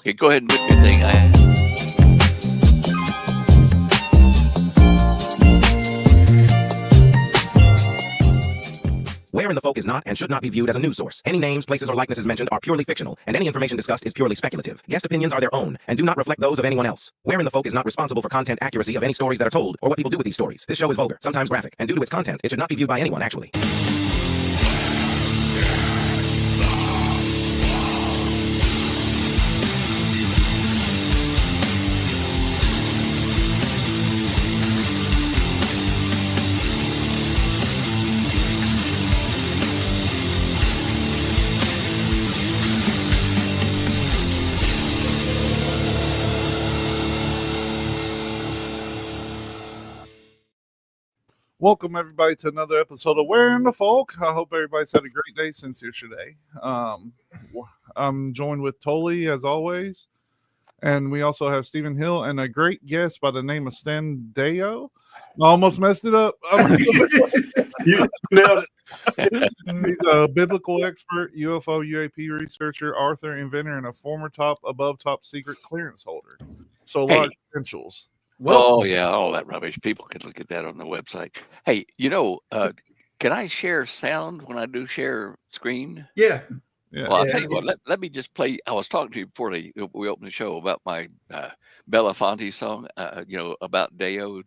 Okay, go ahead and put your thing. Where in the Folk is not and should not be viewed as a news source. Any names, places, or likenesses mentioned are purely fictional, and any information discussed is purely speculative. Guest opinions are their own and do not reflect those of anyone else. Where in the Folk is not responsible for content accuracy of any stories that are told or what people do with these stories. This show is vulgar, sometimes graphic, and due to its content, it should not be viewed by anyone actually. Welcome, everybody, to another episode of Where in the Folk. I hope everybody's had a great day since yesterday. I'm joined with Tolly, as always. And we also have Stephen Hill and a great guest by the name of Stan Deyo. I almost messed it up. You nailed it. He's a biblical expert, UFO, UAP researcher, author, inventor, and a former above top secret clearance holder. So a lot of credentials. Well, yeah, all that rubbish. People can look at that on the website. Hey, can I share sound when I do share screen? Yeah. Well, I'll tell you what, let me just play. I was talking to you before we opened the show about my Belafonte song, about Deyo.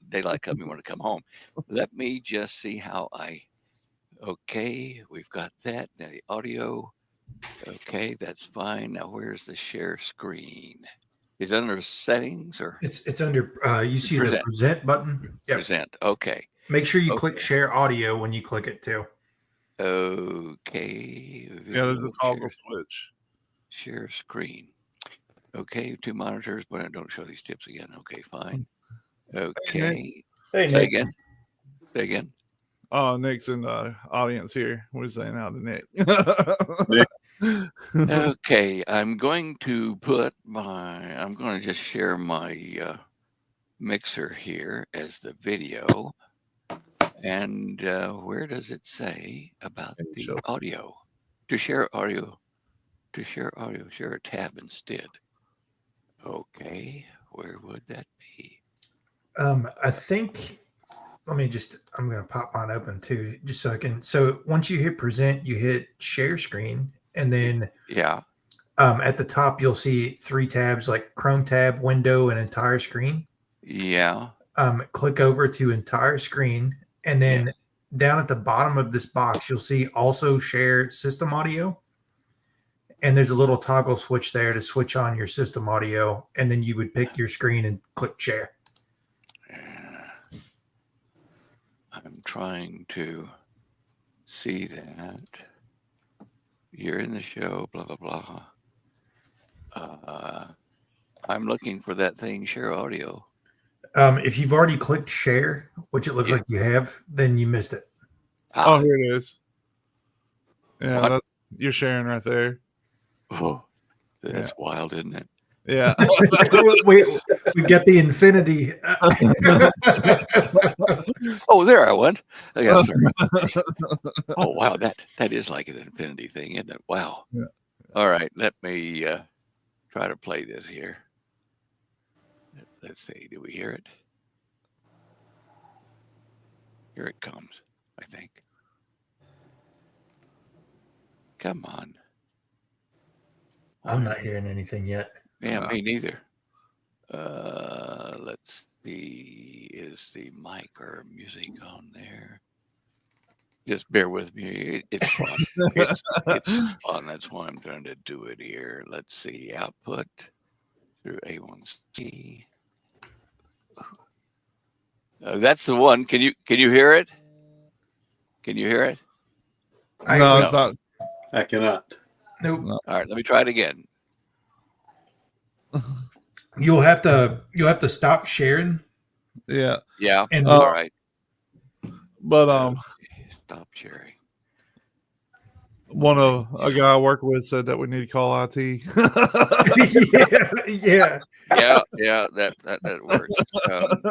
Daylight Come, You Want to Come Home. Let me just see how okay, we've got that. Now the audio. Okay, that's fine. Now where's the share screen? Is it under settings or? It's under, you see the present button. Yep. Present. Okay. Make sure you click share audio when you click it too. Okay. Yeah, there's a toggle switch. Share screen. Okay, 2 monitors, but I don't show these tips again. Okay, fine. Okay. Hey, Say Nick. again. Oh, Nick's in the audience here. We're saying how to Nick. Nick. Okay, I'm going to just share my mixer here as the video. And where does it say about the audio? To share audio, share a tab instead. Okay, where would that be? I think, I'm going to pop mine open too, just so I can. So once you hit present, you hit share screen. And then at the top, you'll see 3 tabs like Chrome tab, window, and entire screen. Yeah. Click over to entire screen. And then down at the bottom of this box, you'll see also share system audio. And there's a little toggle switch there to switch on your system audio. And then you would pick your screen and click share. I'm trying to see that. You're in the show, blah, blah, blah. I'm looking for that thing, share audio. If you've already clicked share, which it looks like you have, then you missed it. Oh, here it is. Yeah, you're sharing right there. Oh, that's wild, isn't it? Yeah. we get the infinity. Oh, there I went. Oh, wow, that is like an infinity thing, isn't it? Wow. Yeah. All right, let me try to play this here. Let's see, do we hear it? Here it comes, I think. Come on. I'm not hearing anything yet. Yeah, me neither. Let's see. Is the mic or music on there? Just bear with me. It's fun. It's fun. That's why I'm trying to do it here. Let's see. Output through A1C. That's the one. Can you hear it? Can you hear it? No, it's not. I cannot. Nope. All right, let me try it again. You'll have to stop sharing. Yeah. Yeah. And all right. But stop sharing. One of a guy I work with said that we need to call IT. yeah. That works.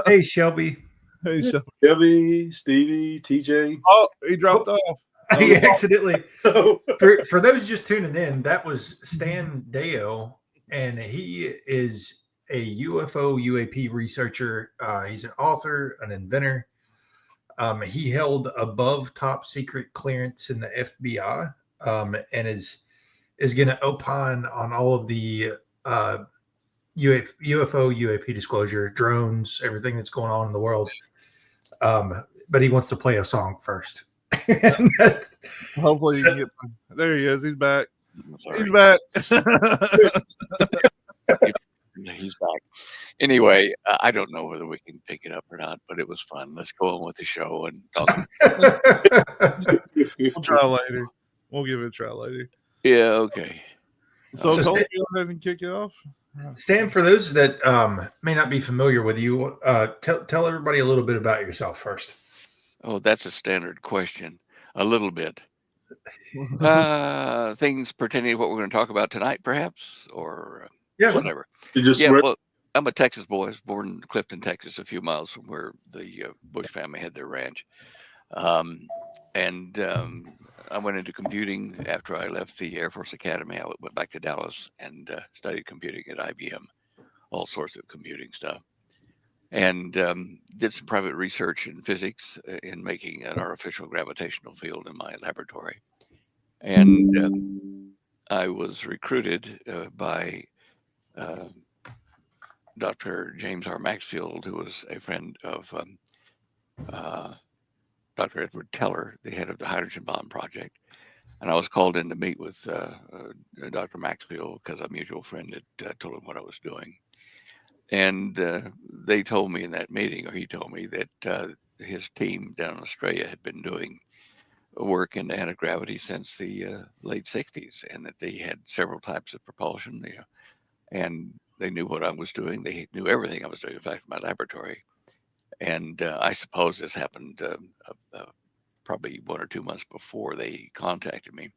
Hey, Shelby. Hey, Shelby, Stevie, TJ. Oh, he dropped off. He accidentally. For those just tuning in, that was Stan Deyo and he is a UFO UAP researcher. He's an author, an inventor. He held above top secret clearance in the FBI, and is going to opine on all of the UFO UAP disclosure, drones, everything that's going on in the world. But he wants to play a song first. Hopefully, you can get. There he is. He's back. He's back. He's back. Anyway, I don't know whether we can pick it up or not, but it was fun. Let's go on with the show and talk. We'll try later. We'll give it a try later. Yeah, okay. So Toby, go ahead and kick it off. Stan, for those that may not be familiar with you, tell everybody a little bit about yourself first. Oh, that's a standard question. A little bit. Things pertaining to what we're going to talk about tonight, perhaps, or whatever. Well, I'm a Texas boy. I was born in Clifton, Texas, a few miles from where the Bush family had their ranch. And I went into computing after I left the Air Force Academy. I went back to Dallas and studied computing at IBM, all sorts of computing stuff. And did some private research in physics in making an artificial gravitational field in my laboratory. And I was recruited by Dr. James R. Maxfield, who was a friend of Dr. Edward Teller, the head of the Hydrogen Bomb Project. And I was called in to meet with Dr. Maxfield because a mutual friend had told him what I was doing. And they told me in that meeting, or he told me that his team down in Australia had been doing work in anti-gravity since the late 60s, and that they had several types of propulsion, and they knew what I was doing. They knew everything I was doing, in fact, in my laboratory. And I suppose this happened probably 1 or 2 months before they contacted me,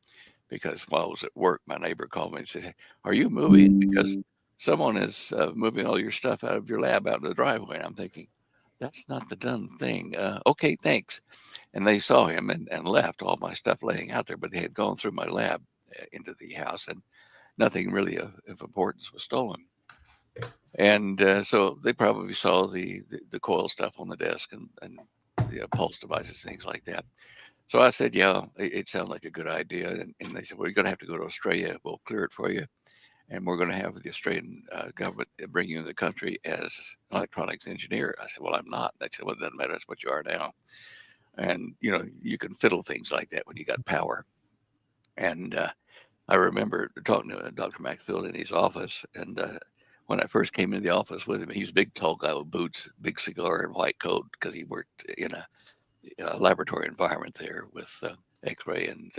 because while I was at work, my neighbor called me and said, "Are you moving? Because someone is moving all your stuff out of your lab out in the driveway." And I'm thinking, that's not the done thing. Okay, thanks. And they saw him and left, all my stuff laying out there, but they had gone through my lab into the house, and nothing really of importance was stolen. And so they probably saw the coil stuff on the desk and pulse devices, things like that. So I said, yeah, it sounds like a good idea. And they said, well, you're going to have to go to Australia. We'll clear it for you. And we're going to have the Australian government bring you in the country as an electronics engineer. I said, well, I'm not. They said, well, it doesn't matter. That's what you are now. And, you can fiddle things like that when you got power. And I remember talking to Dr. Maxfield in his office. And when I first came into the office with him, he was a big, tall guy with boots, big cigar, and white coat, because he worked in a laboratory environment there with X-ray and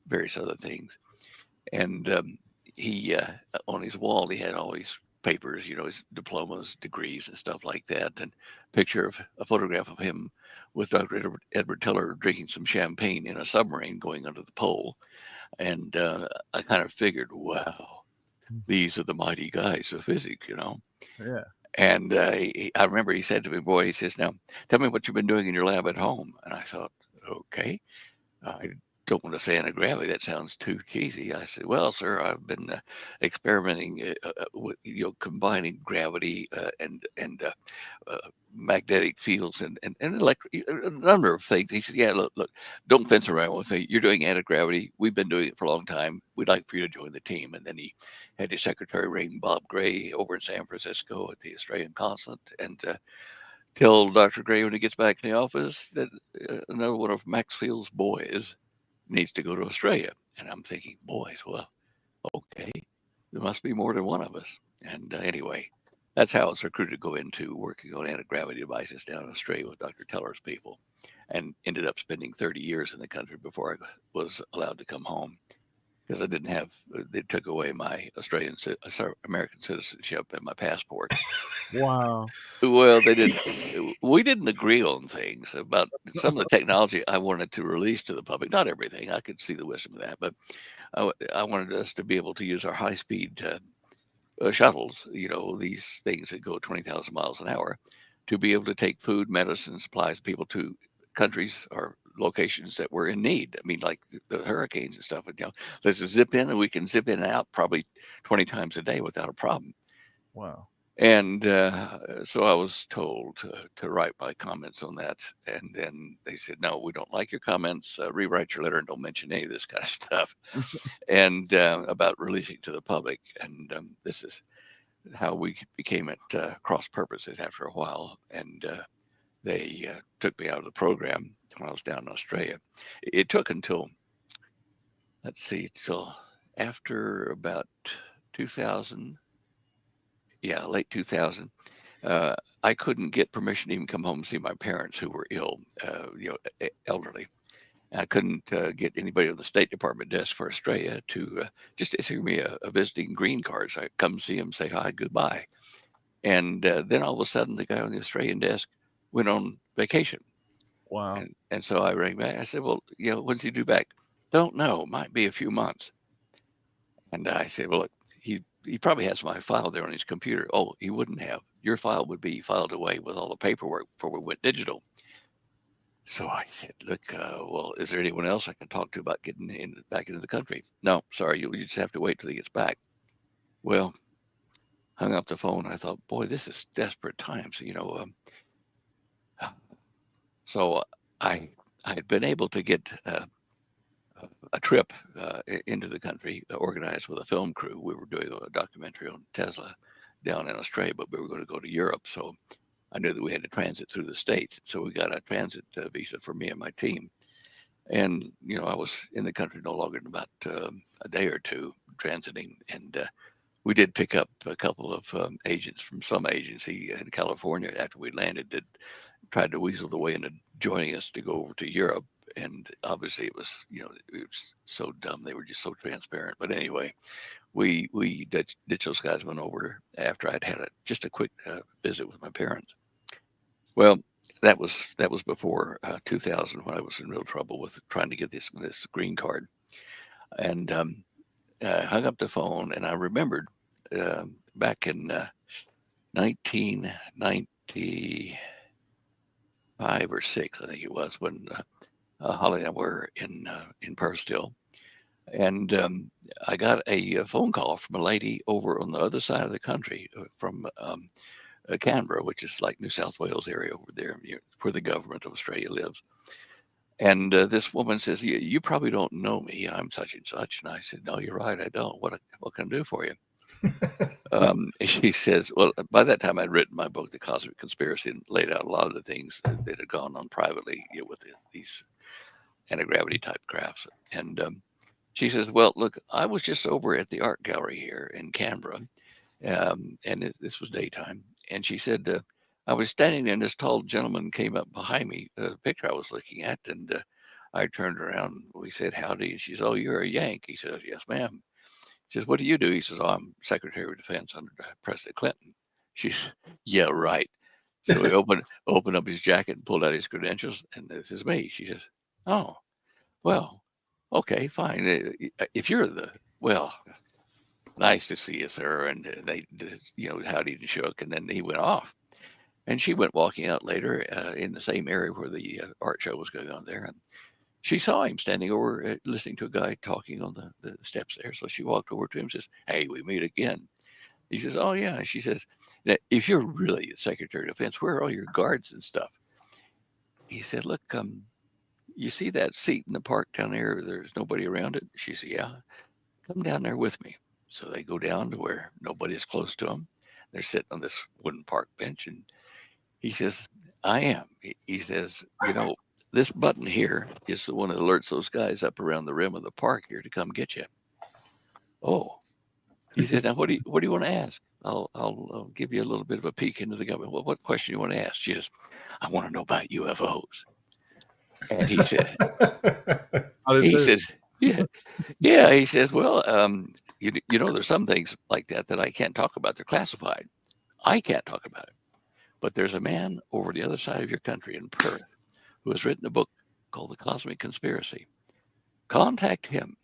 various other things. And he, on his wall, he had all these papers, his diplomas, degrees, and stuff like that. And a photograph of him with Dr. Edward Teller drinking some champagne in a submarine going under the pole. And I kind of figured, wow, these are the mighty guys of physics, Yeah. And I remember he said to me, boy, he says, now, tell me what you've been doing in your lab at home. And I thought, okay, I don't want to say anti-gravity. That sounds too cheesy. I said, well, sir, I've been experimenting with, combining gravity and magnetic fields and a number of things. He said, yeah, look, don't fence around with me. You're doing anti-gravity. We've been doing it for a long time. We'd like for you to join the team. And then he had his secretary ring Bob Gray over in San Francisco at the Australian consulate and tell Dr. Gray when he gets back in the office that another one of Maxfield's boys needs to go to Australia. And I'm thinking, boys, well, okay, there must be more than one of us. And anyway, that's how I was recruited to go into working on anti-gravity devices down in Australia with Dr. Teller's people, and ended up spending 30 years in the country before I was allowed to come home, because I didn't have, they took away my American citizenship and my passport. Wow. Well, we didn't agree on things about some of the technology I wanted to release to the public. Not everything. I could see the wisdom of that, but I wanted us to be able to use our high-speed shuttles, these things that go 20,000 miles an hour, to be able to take food, medicine, supplies, people to countries or locations that were in need. I mean, like the hurricanes and stuff. Let's zip in, and we can zip in and out probably 20 times a day without a problem. Wow. And so I was told to write my comments on that. And then they said, no, we don't like your comments. Rewrite your letter and don't mention any of this kind of stuff. And about releasing to the public. And this is how we became at cross purposes after a while. And they took me out of the program when I was down in Australia. It took until, till after about 2000. Yeah, late 2000. I couldn't get permission to even come home and see my parents who were ill, elderly. I couldn't get anybody on the State Department desk for Australia to just issue me a visiting green card. So I come see them, say hi, goodbye. And then all of a sudden, the guy on the Australian desk went on vacation. Wow. And so I rang back. I said, well, when's he due back? Don't know. Might be a few months. And I said, well, look, he probably has my file there on his computer. Oh, he wouldn't have. Your file would be filed away with all the paperwork before we went digital. So I said, look, well, is there anyone else I can talk to about getting back into the country? No, sorry, you just have to wait till he gets back. Well, hung up the phone. I thought, boy, this is desperate times, So I had been able to get a trip into the country organized with a film crew. We were doing a documentary on Tesla down in Australia, but we were going to go to Europe. So I knew that we had to transit through the States. So we got a transit visa for me and my team. And, I was in the country no longer than about a day or two transiting. And we did pick up a couple of agents from some agency in California after we landed that tried to weasel the way into joining us to go over to Europe. And obviously it was so dumb. They were just so transparent. But anyway, we ditched those guys, went over after I'd had just a quick visit with my parents. Well, that was before 2000 when I was in real trouble with trying to get this green card. And hung up the phone, and I remembered back in 1995 or 6, I think it was, when Holly and I were in Perth still. And I got a phone call from a lady over on the other side of the country from Canberra, which is like New South Wales area over there, where the government of Australia lives. And this woman says, you probably don't know me. I'm such and such. And I said, no, you're right. I don't. What can I do for you? She says, well, by that time I'd written my book, The Cosmic Conspiracy, and laid out a lot of the things that had gone on privately with these anti-gravity type crafts. And she says, well, look, I was just over at the art gallery here in Canberra. And this was daytime. And she said, I was standing there and this tall gentleman came up behind me, the picture I was looking at. And I turned around. We said, howdy. And she says, oh, you're a Yank. He says, yes, ma'am. He says, what do you do? He says, oh, I'm Secretary of Defense under President Clinton. She says, yeah, right. So he opened up his jacket and pulled out his credentials. And this is me. She says, oh, well, okay, fine. If you're nice to see you, sir. And they, howdy and shook. And then he went off. And she went walking out later in the same area where the art show was going on there. And she saw him standing over listening to a guy talking on the steps there. So she walked over to him and says, hey, we meet again. He says, oh, yeah. She says, if you're really the Secretary of Defense, where are all your guards and stuff? He said, look, you see that seat in the park down there? There's nobody around it. She said, yeah, come down there with me. So they go down to where nobody is close to them. They're sitting on this wooden park bench. And he says, I am. He says, this button here is the one that alerts those guys up around the rim of the park here to come get you. Oh, he says, now what do you want to ask? I'll give you a little bit of a peek into the government. Well, what question do you want to ask? She says, I want to know about UFOs. And he said, yeah. He says, well, there's some things like that I can't talk about. They're classified. I can't talk about it. But there's a man over the other side of your country in Perth who has written a book called The Cosmic Conspiracy. Contact him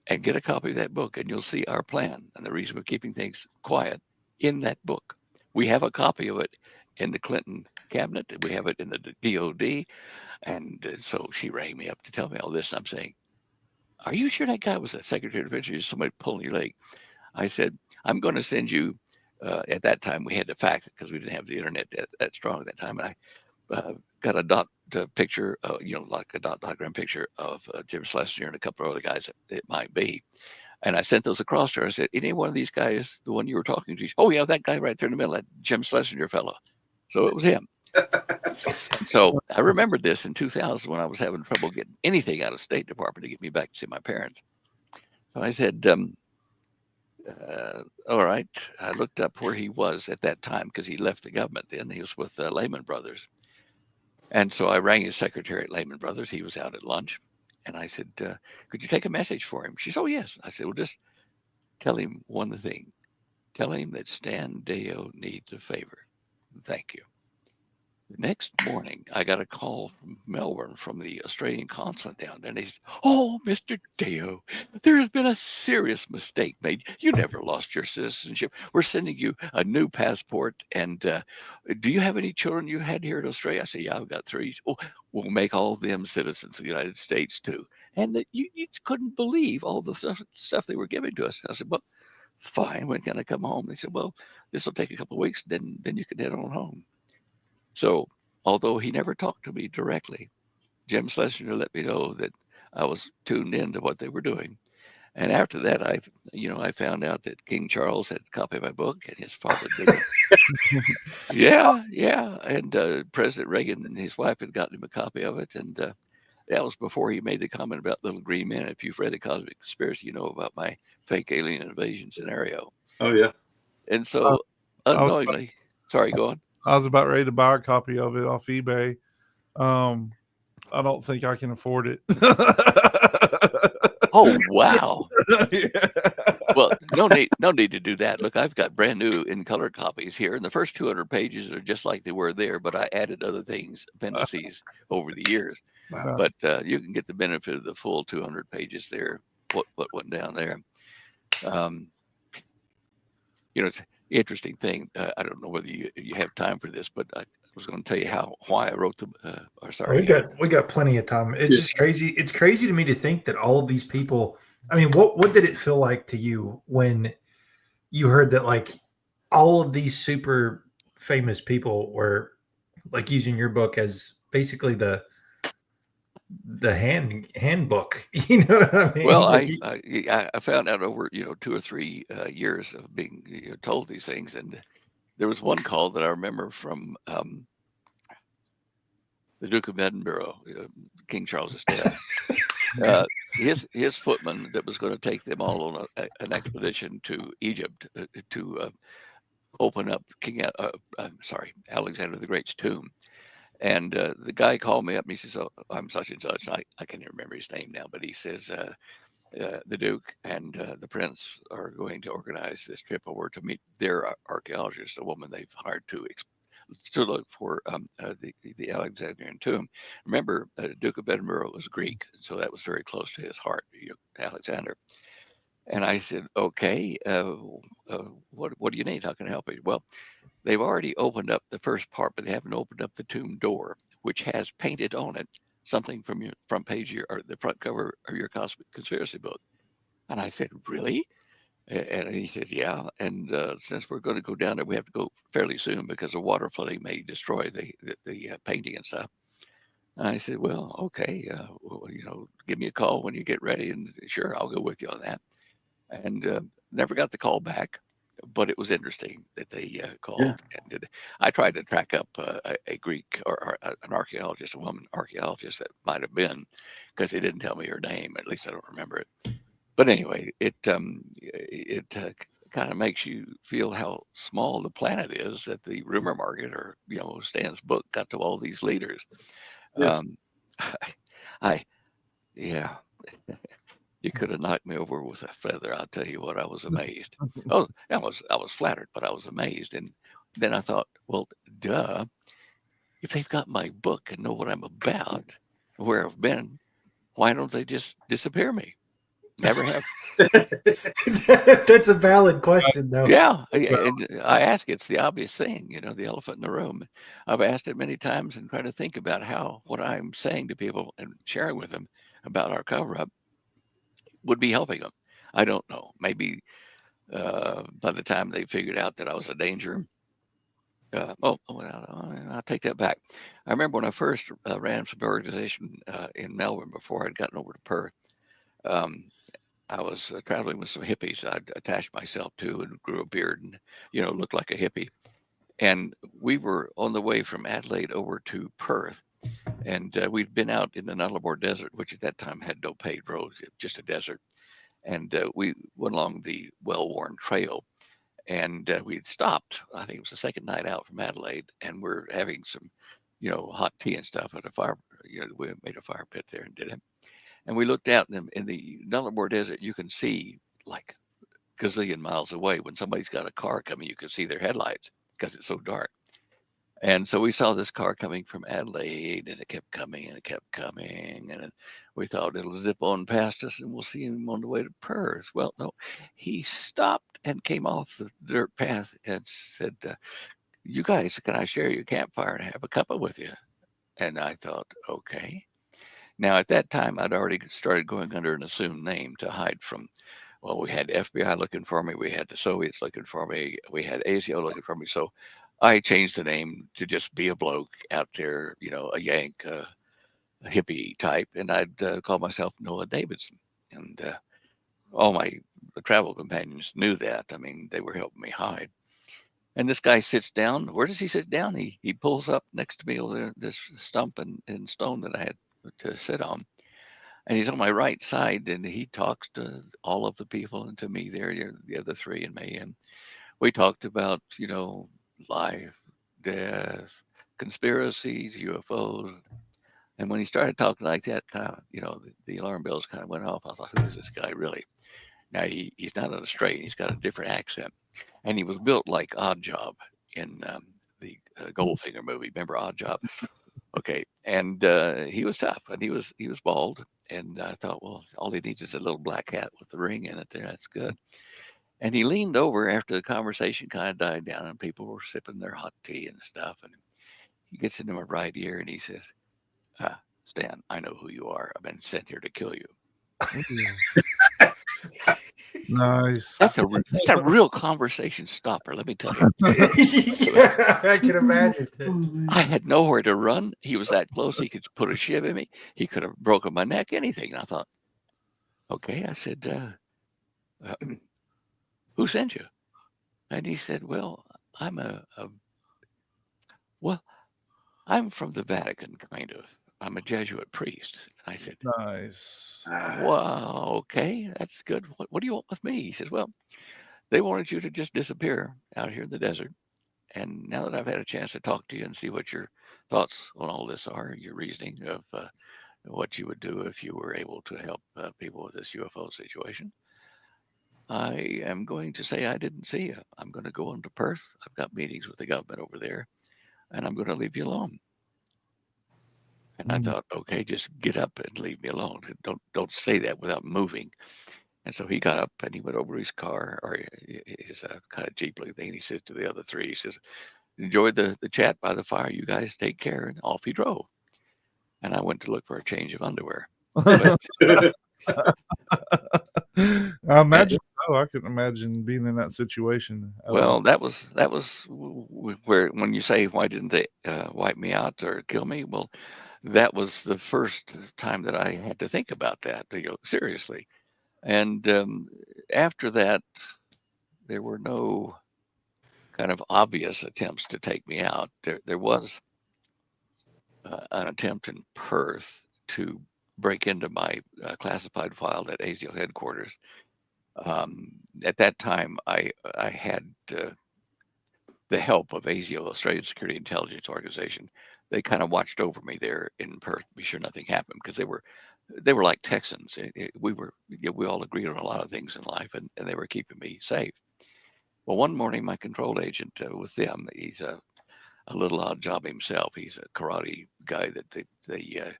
and get a copy of that book, and you'll see our plan and the reason we're keeping things quiet in that book. We have a copy of it in the Clinton cabinet. We have it in the DOD. And so she rang me up to tell me all this. And I'm saying, are you sure that guy was a Secretary of Defense or just somebody pulling your leg? I said, I'm going to send you, at that time we had to fax it because we didn't have the internet that strong at that time. And I got a dot picture, like a dot diagram picture of Jim Schlesinger and a couple of other guys that it might be. And I sent those across to her. I said, any one of these guys, the one you were talking to? Oh, yeah, that guy right there in the middle, that Jim Schlesinger fellow. So it was him. So I remembered this in 2000 when I was having trouble getting anything out of State Department to get me back to see my parents. So I said, all right. I looked up where he was at that time because he left the government then. He was with Lehman Brothers. And so I rang his secretary at Lehman Brothers. He was out at lunch. And I said, could you take a message for him? She said, oh, yes. I said, well, just tell him one thing. Tell him that Stan Deyo needs a favor. Thank you. The next morning, I got a call from Melbourne from the Australian consulate down there. And they said, oh, Mr. Deyo, there has been a serious mistake made. You never lost your citizenship. We're sending you a new passport. And do you have any children you had here in Australia? I said, yeah, I've got 3. Oh, we'll make all of them citizens of the United States, too. And you couldn't believe all the stuff they were giving to us. I said, well, fine. When can I come home? They said, well, this will take a couple of weeks. Then you can head on home. So, although he never talked to me directly, Jim Schlesinger let me know that I was tuned in to what they were doing. And after that, I found out that King Charles had a copy of my book, and his father didn't. Yeah. And President Reagan and his wife had gotten him a copy of it, and that was before he made the comment about Little Green Men. If you've read The Cosmic Conspiracy, you know about my fake alien invasion scenario. Oh yeah. And so, unknowingly, sorry, go on. I was about ready to buy a copy of it off eBay. I don't think I can afford it. Oh, wow. Yeah. Well, no need to do that. Look, I've got brand new in color copies here, and the first 200 pages are just like they were there, but I added other things, appendices, over the years. Wow. But you can get the benefit of the full 200 pages there, what went down there. It's an interesting thing. I don't know whether you have time for this, but I was going to tell you why I wrote the. We got plenty of time. It's just crazy. It's crazy to me to think that all of these people. I mean, what did it feel like to you when you heard that like all of these super famous people were like using your book as basically the handbook? You know what I mean? Well, I found out over 2 or 3 years of being told these things, and there was one call that I remember from the Duke of Edinburgh, King Charles's dad. His footman that was going to take them all on an expedition to Egypt to open up Alexander the Great's tomb. And the guy called me up and he says, oh, I'm such and such. I can't even remember his name now, but he says, the Duke and the Prince are going to organize this trip over to meet their archaeologist, a woman they've hired to look for the Alexandrian tomb. Remember, Duke of Edinburgh was Greek, so that was very close to his heart, Alexander. And I said, okay, what do you need? How can I help you? Well, they've already opened up the first part, but they haven't opened up the tomb door, which has painted on it something from your front page or the front cover of your Cosmic Conspiracy book. And I said, really? And he said, yeah. And since we're going to go down there, we have to go fairly soon because the water flooding may destroy the painting and stuff. And I said, well, okay, give me a call when you get ready. And sure, I'll go with you on that. And never got the call back. But it was interesting that they called. Yeah. And I tried to track up a Greek or an archaeologist, a woman archaeologist that might have been, because they didn't tell me her name. At least I don't remember it. But anyway, it kind of makes you feel how small the planet is that the rumor market or Stan's book got to all these leaders. Yes. Yeah. You could have knocked me over with a feather. I'll tell you what, I was amazed. Oh, I was flattered, but I was amazed. And then I thought, well, duh, if they've got my book and know what I'm about, where I've been, why don't they just disappear me? Never have. That's a valid question, though. Yeah, and I ask. It's the obvious thing, the elephant in the room. I've asked it many times and try to think about what I'm saying to people and sharing with them about our cover-up would be helping them. I don't know. Maybe by the time they figured out that I was a danger. I'll take that back. I remember when I first ran some organization in Melbourne before I'd gotten over to Perth. I was traveling with some hippies I'd attached myself to and grew a beard and, looked like a hippie. And we were on the way from Adelaide over to Perth. And we'd been out in the Nullarbor Desert, which at that time had no paved roads, just a desert. And we went along the well-worn trail. And we'd stopped. I think it was the second night out from Adelaide, and we're having some, hot tea and stuff at a fire. We made a fire pit there and did it. And we looked out in the Nullarbor Desert. You can see like a gazillion miles away. When somebody's got a car coming, you can see their headlights because it's so dark. And so we saw this car coming from Adelaide, and it kept coming and it kept coming. And we thought it'll zip on past us and we'll see him on the way to Perth. Well, no, he stopped and came off the dirt path and said, you guys, can I share your campfire and have a cuppa with you? And I thought, okay. Now, at that time, I'd already started going under an assumed name to hide from, well, we had FBI looking for me. We had the Soviets looking for me. We had ASIO looking for me. So I changed the name to just be a bloke out there, a Yank, a hippie type. And I'd call myself Noah Davidson. And all my travel companions knew that. I mean, they were helping me hide. And this guy sits down. Where does he sit down? He pulls up next to me over this stump and stone that I had to sit on. And he's on my right side, and he talks to all of the people and to me there, the other three and me. And we talked about, life, death, conspiracies, UFOs. And when he started talking like that, kind of, the alarm bells kind of went off. I thought, who is this guy really? Now, he's not on a straight. He's got a different accent. And he was built like Odd Job in the Goldfinger movie. Remember Odd Job? Okay. And he was tough, and he was bald. And I thought, well, all he needs is a little black hat with the ring in it there. That's good. And he leaned over after the conversation kind of died down and people were sipping their hot tea and stuff. And he gets into my right ear and he says, Stan, I know who you are. I've been sent here to kill you. Nice. That's a real conversation stopper, let me tell you. Yeah, I can imagine. I had nowhere to run. He was that close. He could put a shiv in me. He could have broken my neck, anything. And I thought, okay. I said, who sent you? And he said, well, I'm I'm from the Vatican, kind of. I'm a Jesuit priest. And I said, nice. Well, okay, that's good. What do you want with me? He says, well, they wanted you to just disappear out here in the desert. And now that I've had a chance to talk to you and see what your thoughts on all this are, your reasoning of what you would do if you were able to help people with this UFO situation, I am going to say I didn't see you. I'm going to go on to Perth. I've got meetings with the government over there, and I'm going to leave you alone. And I thought, okay, just get up and leave me alone. Don't say that without moving. And so he got up and he went over his car or his kind of Jeep looking thing. And he says to the other three, he says, enjoy the chat by the fire. You guys take care. And off he drove. And I went to look for a change of underwear. But, I imagine so. I couldn't imagine being in that situation. Well, that was where when you say, why didn't they wipe me out or kill me? Well, that was the first time that I had to think about that, seriously. And after that, there were no kind of obvious attempts to take me out. There was an attempt in Perth to break into my classified file at ASIO headquarters. At that time, I had the help of ASIO, Australian Security Intelligence Organization. They kind of watched over me there in Perth to be sure nothing happened because they were like Texans. We all agreed on a lot of things in life, and they were keeping me safe. Well, one morning, my control agent with them, he's a little odd job himself. He's a karate guy that they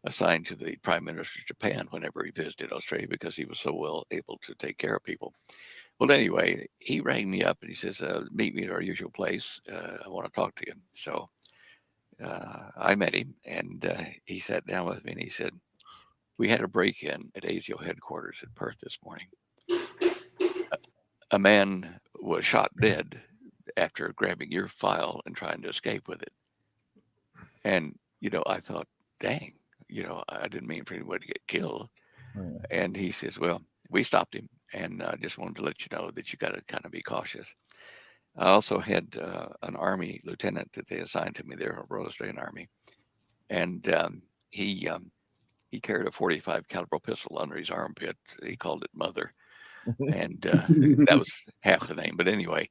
assigned to the Prime Minister of Japan whenever he visited Australia because he was so well able to take care of people. Well, anyway, he rang me up and he says, meet me at our usual place. I want to talk to you. So I met him, and he sat down with me and he said, we had a break-in at ASIO headquarters in Perth this morning. A man was shot dead after grabbing your file and trying to escape with it. And, I thought, dang, I didn't mean for anybody to get killed. Oh. And he says, well, we stopped him, and I just wanted to let you know that you got to kind of be cautious. I also had an Army lieutenant that they assigned to me there, a Royal Australian Army. And he carried a 45 caliber pistol under his armpit. He called it Mother. And that was half the name. But anyway,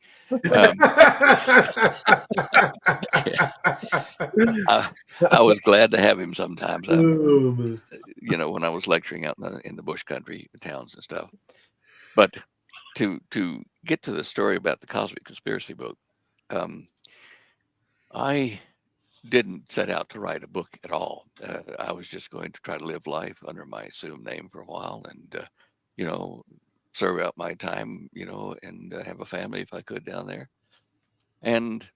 I was glad to have him sometimes. When I was lecturing out in the bush country towns and stuff. But to get to the story about the Cosmic Conspiracy book, I didn't set out to write a book at all. I was just going to try to live life under my assumed name for a while and, serve out my time, and have a family if I could down there. And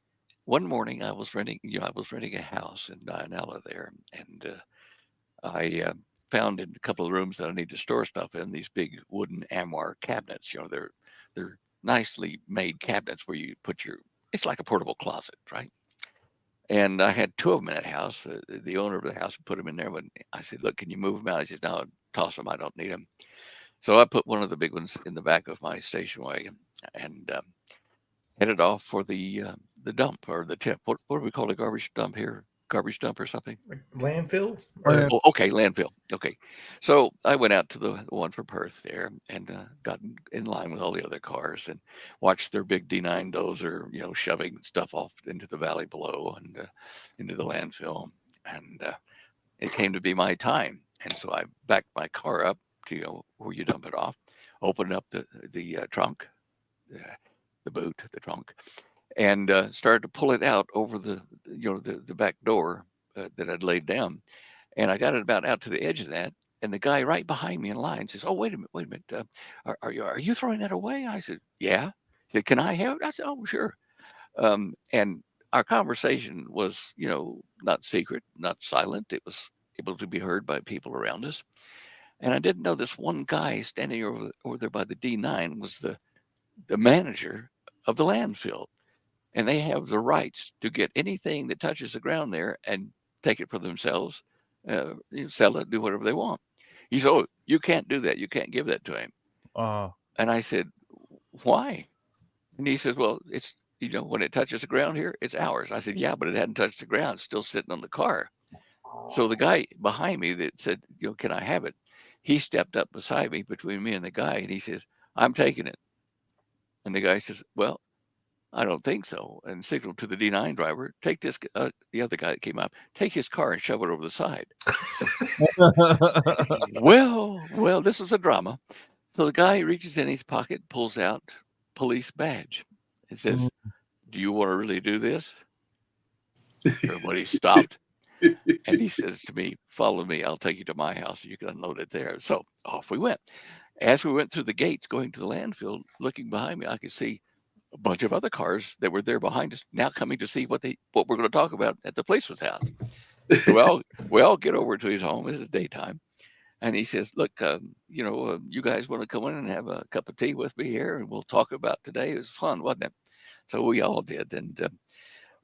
one morning I was renting a house in Dianella there, and I found in a couple of rooms that I need to store stuff in these big wooden armoire cabinets. They're nicely made cabinets where you put it's like a portable closet, right? And I had two of them in that house. The owner of the house put them in there. But I said, look, can you move them out? He says, no, toss them. I don't need them. So I put one of the big ones in the back of my station wagon and headed off for the dump or the tip. What do we call a garbage dump here? Garbage dump or something? Landfill? Oh, okay, landfill. Okay. So I went out to the one for Perth there and got in line with all the other cars and watched their big D9 dozer, shoving stuff off into the valley below and into the landfill. And it came to be my time. And so I backed my car up to where you dump it off, opened up the trunk, the boot, the trunk, and started to pull it out over the back door that I'd laid down. And I got it about out to the edge of that. And the guy right behind me in line says, oh, wait a minute. Are you throwing that away? I said, yeah. He said, can I have it? I said, oh, sure. And our conversation was, not secret, not silent. It was able to be heard by people around us. And I didn't know this one guy standing over there by the D9 was the manager of the landfill. And they have the rights to get anything that touches the ground there and take it for themselves, sell it, do whatever they want. He said, oh, you can't do that. You can't give that to him. And I said, why? And he says, well, it's, when it touches the ground here, it's ours. I said, yeah, but it hadn't touched the ground. It's still sitting on the car. So the guy behind me that said, can I have it? He stepped up beside me between me and the guy, and he says, I'm taking it. And the guy says, well, I don't think so. And signaled to the D9 driver, take this, the other guy that came up, take his car and shove it over the side. well, this is a drama. So the guy reaches in his pocket, pulls out police badge and says, do you want to really do this? Everybody stopped. And he says to me, follow me. I'll take you to my house. You can unload it there. So off we went. As we went through the gates going to the landfill, looking behind me, I could see a bunch of other cars that were there behind us now coming to see what we're going to talk about at the policeman's house. So we all get over to his home. It's daytime. And he says, look, you guys want to come in and have a cup of tea with me here? And we'll talk about today. It was fun, wasn't it? So we all did. And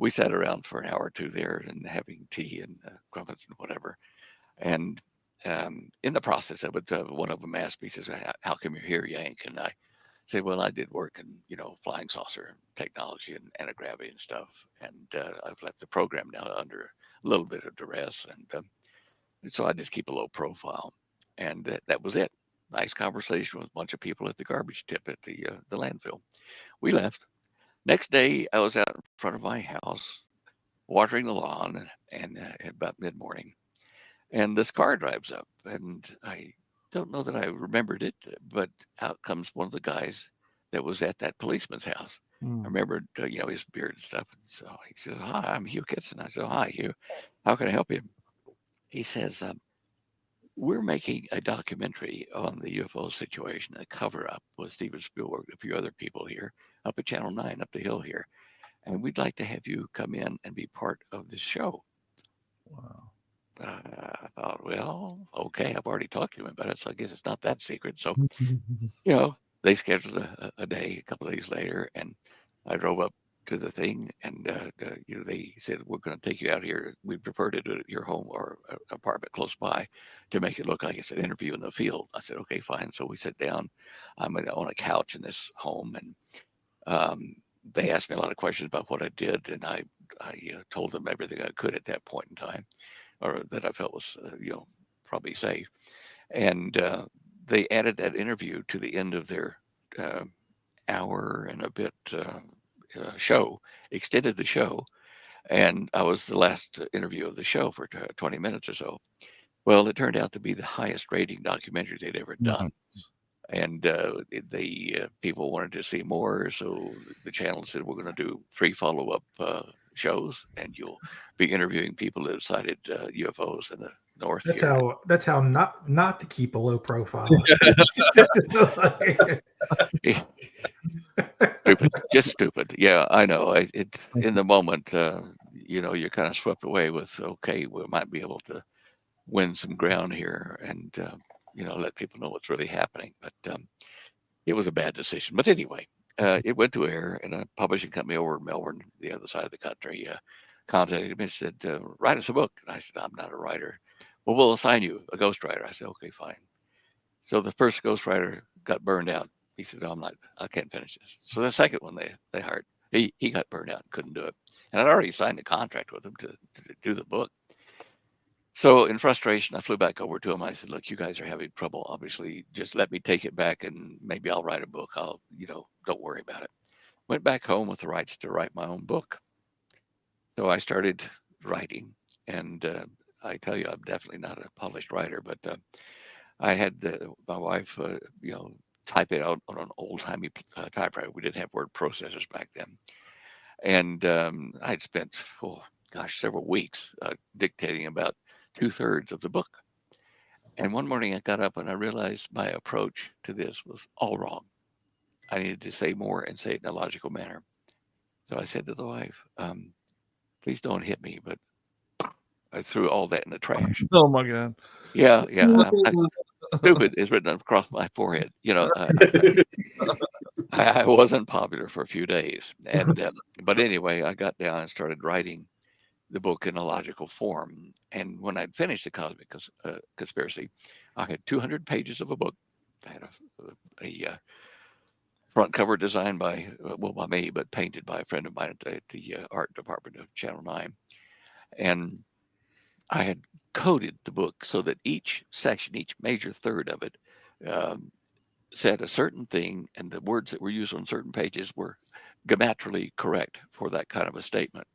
we sat around for an hour or two there and having tea and crumpets and whatever. And in the process of it, one of them asked me, he says, how come you're here, Yank? And I said, well, I did work in, flying saucer technology and anti-gravity and stuff. And I've left the program now under a little bit of duress. And so I just keep a low profile. And that was it. Nice conversation with a bunch of people at the garbage tip at the landfill. We left. Next day, I was out in front of my house watering the lawn and about mid-morning. And this car drives up. And I don't know that I remembered it, but out comes one of the guys that was at that policeman's house. I remembered, his beard and stuff. And so he says, hi, I'm Hugh Kitson. I said, hi, Hugh. How can I help you? He says, we're making a documentary on the UFO situation, a cover-up with Steven Spielberg, a few other people here, up at Channel 9, up the hill here. And we'd like to have you come in and be part of this show. Wow. I thought, well, okay, I've already talked to him about it, so I guess it's not that secret. So, you know, they scheduled a day, a couple of days later, and I drove up to the thing, and you know, they said, we're going to take you out here. We prefer to do it at your home or apartment close by to make it look like it's an interview in the field. I said, okay, fine. So we sit down. I'm on a couch in this home, and they asked me a lot of questions about what I did, and I told them everything I could at that point in time, or that I felt was, you know, probably safe. And they added that interview to the end of their hour and a bit show, extended the show, and I was the last interview of the show for 20 minutes or so. Well, it turned out to be the highest rating documentary they'd ever done. And the people wanted to see more, so the channel said, we're going to do 3 follow-up shows, and you'll be interviewing people that have sighted UFOs in the north. That's how not to keep a low profile. Stupid, just stupid. Yeah, I know. It's in the moment, you know, you're kind of swept away with, okay, we might be able to win some ground here, and you know, let people know what's really happening. But it was a bad decision. But anyway, it went to air, and a publishing company over in Melbourne, the other side of the country, contacted me and said, write us a book. And I said, I'm not a writer. Well, we'll assign you a ghostwriter. I said, okay, fine. So the first ghostwriter got burned out. He said, oh, I can't finish this. So the second one they hired, he got burned out and couldn't do it. And I'd already signed a contract with him to do the book. So in frustration, I flew back over to him. I said, look, you guys are having trouble. Obviously, just let me take it back, and maybe I'll write a book. You know, don't worry about it. Went back home with the rights to write my own book. So I started writing, and I tell you, I'm definitely not a polished writer, but I had my wife, you know, type it out on an old-timey typewriter. We didn't have word processors back then. And I'd spent, several weeks dictating about 2/3 of the book. And one morning I got up and I realized my approach to this was all wrong. I needed to say more and say it in a logical manner. So I said to the wife, please don't hit me, but I threw all that in the trash. Oh my God. Yeah. Stupid is written across my forehead. You know, I wasn't popular for a few days. And but anyway, I got down and started writing the book in a logical form. And when I'd finished the Cosmic Conspiracy, I had 200 pages of a book. I had a front cover designed by me, but painted by a friend of mine at the art department of Channel 9. And I had coded the book so that each section, each major third of it, said a certain thing, and the words that were used on certain pages were grammatically correct for that kind of a statement.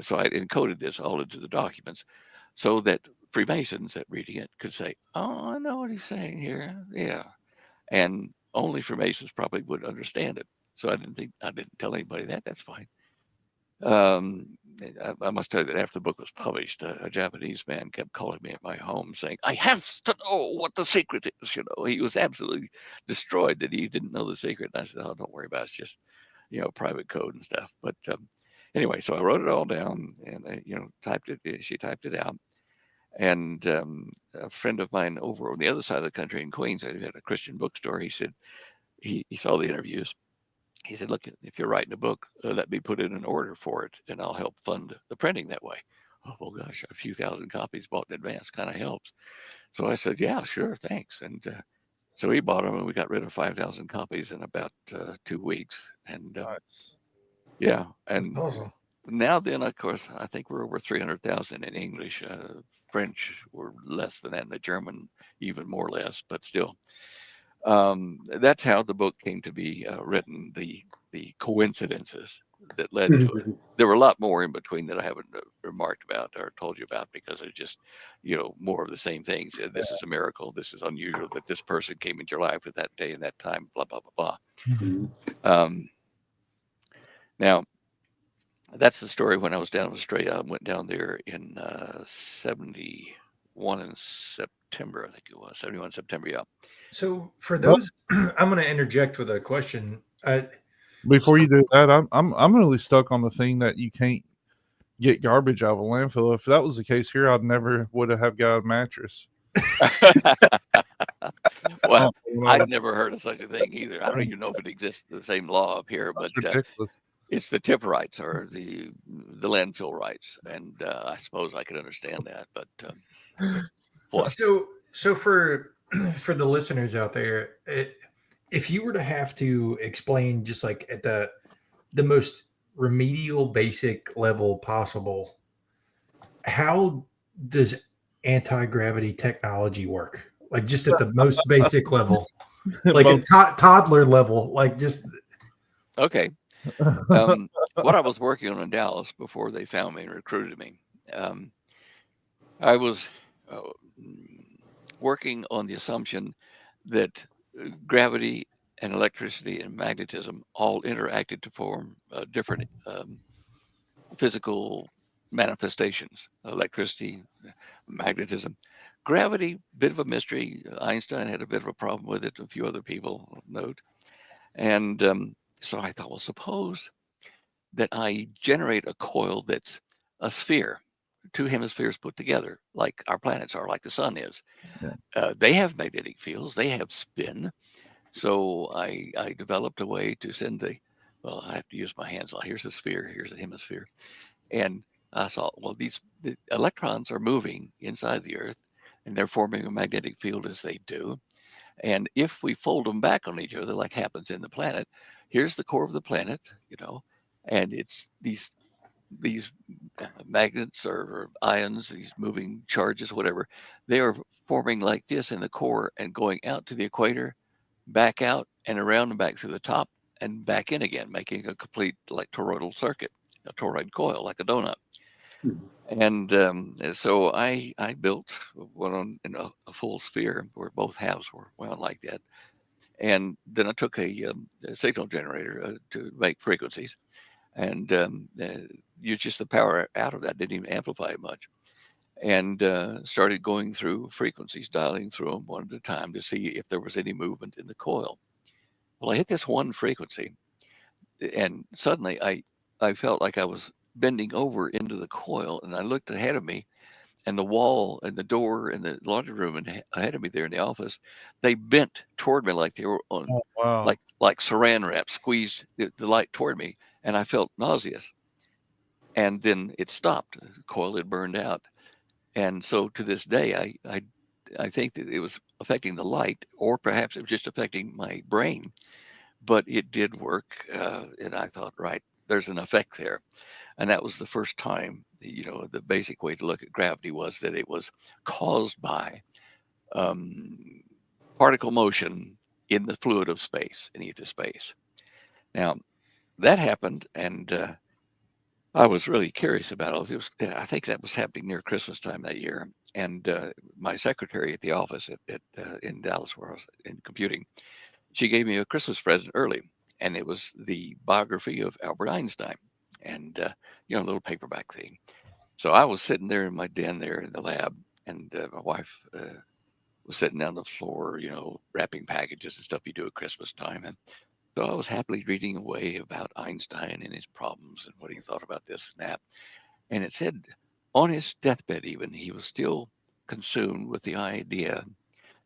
So I encoded this all into the documents so that Freemasons that reading it could say, oh, I know what he's saying here. Yeah. And only Freemasons probably would understand it. So I didn't tell anybody that. That's fine. I must tell you that after the book was published, a Japanese man kept calling me at my home saying, I have to know what the secret is. You know, he was absolutely destroyed that he didn't know the secret. And I said, oh, don't worry about it. It's just, you know, private code and stuff. But anyway, so I wrote it all down and, you know, she typed it out. And a friend of mine over on the other side of the country in Queens, I had a Christian bookstore. He said, he saw the interviews. He said, look, if you're writing a book, let me put in an order for it and I'll help fund the printing that way. Oh, well, gosh, a few thousand copies bought in advance kind of helps. So I said, yeah, sure, thanks. And so he bought them and we got rid of 5,000 copies in about 2 weeks. And Nice. yeah. And That's awesome. now then, of course, I think we're over 300,000 in English. French were less than that, and the German even more or less, but still. That's how the book came to be written, the coincidences that led to it. There were a lot more in between that I haven't remarked about or told you about because it's just, you know, more of the same things. This is a miracle. This is unusual that this person came into your life at that day and that time, blah, blah, blah, blah. Now, that's the story when I was down in Australia. I went down there in 70, one in September, I think it was 71 September. Yeah. So for those, I'm going to interject with a question. Before you do that, I'm really stuck on the thing that you can't get garbage out of a landfill. If that was the case here, I'd never would have got a mattress. Well, I'd never heard of such a thing either. I don't even know if it exists, the same law up here, but ridiculous. It's the tip rights or the landfill rights, and I suppose I could understand that. But what? So for the listeners out there, if you were to have to explain, just like at the most remedial, basic level possible, how does anti-gravity technology work? Like just at the most basic level, like a toddler level, like just. Okay. What I was working on in Dallas before they found me and recruited me, I was working on the assumption that gravity and electricity and magnetism all interacted to form different physical manifestations. Electricity, magnetism. Gravity, bit of a mystery. Einstein had a bit of a problem with it. A few other people note. And so I thought, well, suppose that I generate a coil that's a sphere, two hemispheres put together, like our planets are, like the sun is. Yeah. They have magnetic fields, they have spin. So I developed a way to send well, I have to use my hands. Here's a sphere, here's a hemisphere. And I thought, well, the electrons are moving inside the Earth and they're forming a magnetic field as they do. And if we fold them back on each other, like happens in the planet, here's the core of the planet, and it's these magnets or ions, these moving charges, whatever, they are forming like this in the core and going out to the equator, back out and around and back through the top and back in again, making a complete like toroidal circuit, a toroid coil, like a donut. And so I built one in a full sphere where both halves were wound like that. And then I took a signal generator to make frequencies and used just the power out of that, didn't even amplify it much. And started going through frequencies, dialing through them one at a time to see if there was any movement in the coil. Well, I hit this one frequency and suddenly I felt like I was bending over into the coil and I looked ahead of me and the wall and the door and the laundry room and ahead of me there in the office, they bent toward me like they were on, like saran wrap, squeezed the light toward me, and I felt nauseous. And then it stopped. The coil had burned out, and so to this day, I think that it was affecting the light, or perhaps it was just affecting my brain, but it did work, and I thought, right, there's an effect there. And that was the first time, the basic way to look at gravity was that it was caused by particle motion in the fluid of space, in ether space. Now, that happened, and I was really curious about it. I think that was happening near Christmas time that year. And my secretary at the office in Dallas, where I was in computing, she gave me a Christmas present early, and it was the biography of Albert Einstein. And a little paperback thing. So I was sitting there in my den there in the lab, and my wife was sitting down the floor, wrapping packages and stuff you do at Christmas time. And so I was happily reading away about Einstein and his problems and what he thought about this and that. And it said on his deathbed, even, he was still consumed with the idea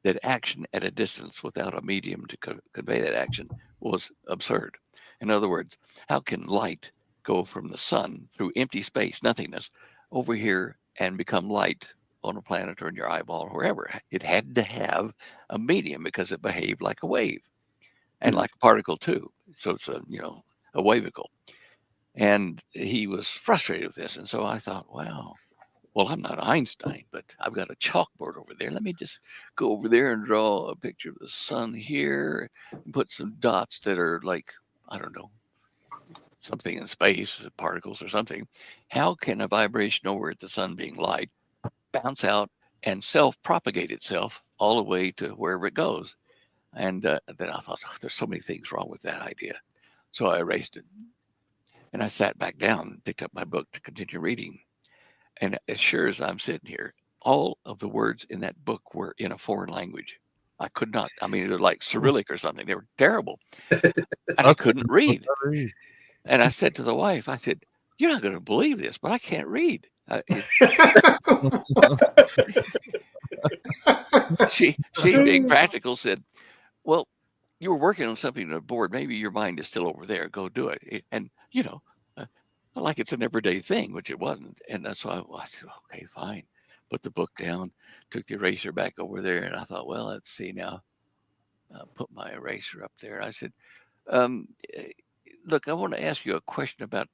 that action at a distance without a medium to convey that action was absurd. In other words, how can light go from the sun through empty space, nothingness, over here and become light on a planet or in your eyeball or wherever? It had to have a medium because it behaved like a wave and like a particle too. So it's a wavicle. And he was frustrated with this. And so I thought, wow, well, I'm not Einstein, but I've got a chalkboard over there. Let me just go over there and draw a picture of the sun here and put some dots that are like, I don't know, something in space, particles or something. How can a vibration over at the sun being light bounce out and self-propagate itself all the way to wherever it goes? And then I thought, there's so many things wrong with that idea. So I erased it. And I sat back down and picked up my book to continue reading. And as sure as I'm sitting here, all of the words in that book were in a foreign language. I could not. I mean, they're like Cyrillic or something. They were terrible, and I couldn't read. And I said to the wife, I said, "You're not going to believe this, but I can't read." She, being practical, said, "Well, you were working on something on the board. Maybe your mind is still over there. Go do it." And like it's an everyday thing, which it wasn't. And that's why I said, "Okay, fine." Put the book down, took the eraser back over there, and I thought, well, let's see now. Put my eraser up there. I said, "Look, I want to ask you a question about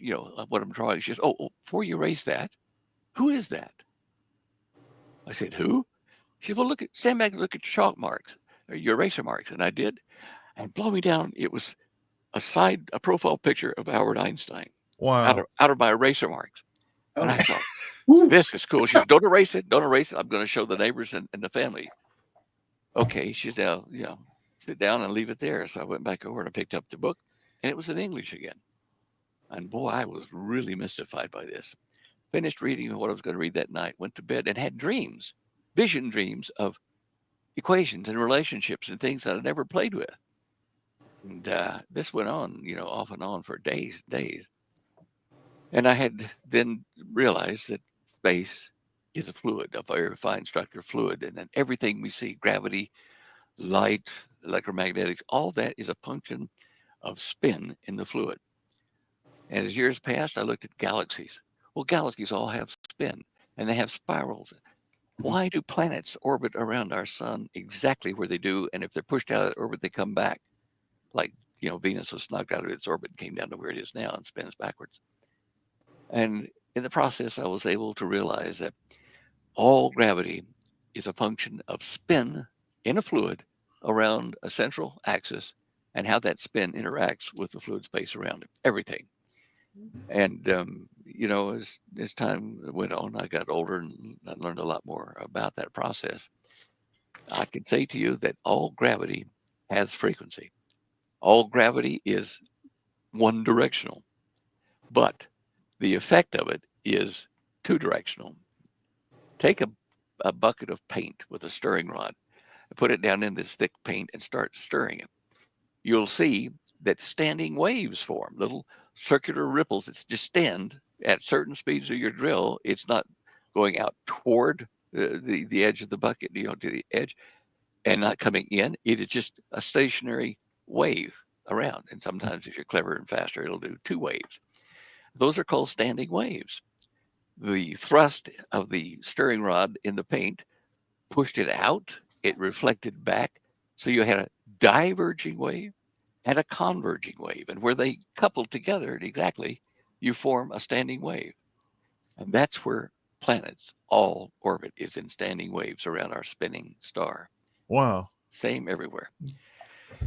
what I'm drawing." She says, "Oh, before you erase that, who is that?" I said, "Who?" She said, "Well, stand back and look at your chalk marks, or your eraser marks." And I did, and blow me down. It was a profile picture of Albert Einstein. Wow. Out of my eraser marks. And I thought, Woo. this is cool. She says, "Don't erase it. Don't erase it. I'm going to show the neighbors and the family." Okay, she's now, sit down and leave it there. So I went back over and I picked up the book, and it was in English again. And boy, I was really mystified by this. Finished reading what I was going to read that night, went to bed, and had dreams, vision dreams of equations and relationships and things that I never played with. And this went on, off and on for days. And I had then realized that space is a fluid, a very fine structure fluid, and then everything we see, gravity, light, electromagnetics, all that is a function of spin in the fluid. And as years passed, I looked at galaxies. Well, galaxies all have spin, and they have spirals. Why do planets orbit around our sun exactly where they do? And if they're pushed out of that orbit, they come back. Like, Venus was knocked out of its orbit and came down to where it is now and spins backwards. And in the process, I was able to realize that all gravity is a function of spin in a fluid around a central axis and how that spin interacts with the fluid space around it, everything. And, as time went on, I got older and I learned a lot more about that process. I can say to you that all gravity has frequency. All gravity is one directional, but the effect of it is two directional. Take a bucket of paint with a stirring rod, put it down in this thick paint and start stirring it. You'll see that standing waves form, little circular ripples. It's just stand at certain speeds of your drill. It's not going out toward the edge of the bucket, to the edge, and not coming in. It is just a stationary wave around. And sometimes if you're clever and faster, it'll do two waves. Those are called standing waves. The thrust of the stirring rod in the paint pushed it out. It reflected back. So you had a diverging wave and a converging wave. And where they coupled together exactly, you form a standing wave. And that's where planets all orbit, is in standing waves around our spinning star. Wow. Same everywhere.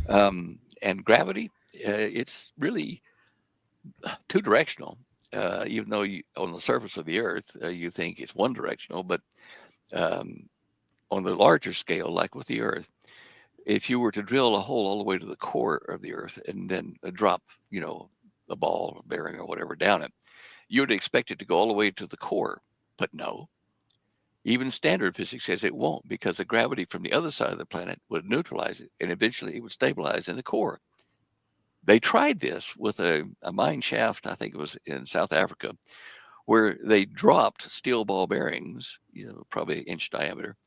And gravity, it's really two directional. Even though on the surface of the Earth, you think it's one directional, but on the larger scale, like with the Earth, if you were to drill a hole all the way to the core of the Earth and then drop, a ball, a bearing, or whatever down it, you would expect it to go all the way to the core. But no, even standard physics says it won't, because the gravity from the other side of the planet would neutralize it, and eventually it would stabilize in the core. They tried this with a mine shaft, I think it was in South Africa, where they dropped steel ball bearings, probably an inch diameter,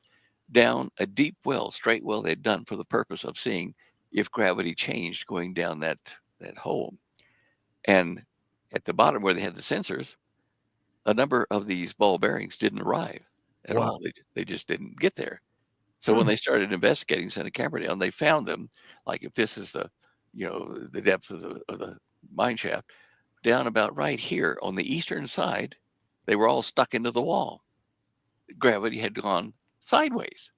down a deep well, straight well they'd done for the purpose of seeing if gravity changed going down that hole. And at the bottom where they had the sensors, a number of these ball bearings didn't arrive at all. They just didn't get there. So when they started investigating, sent a camera down, they found them. Like if this is the depth of the mine shaft, down about right here on the eastern side, they were all stuck into the wall. Gravity had gone sideways.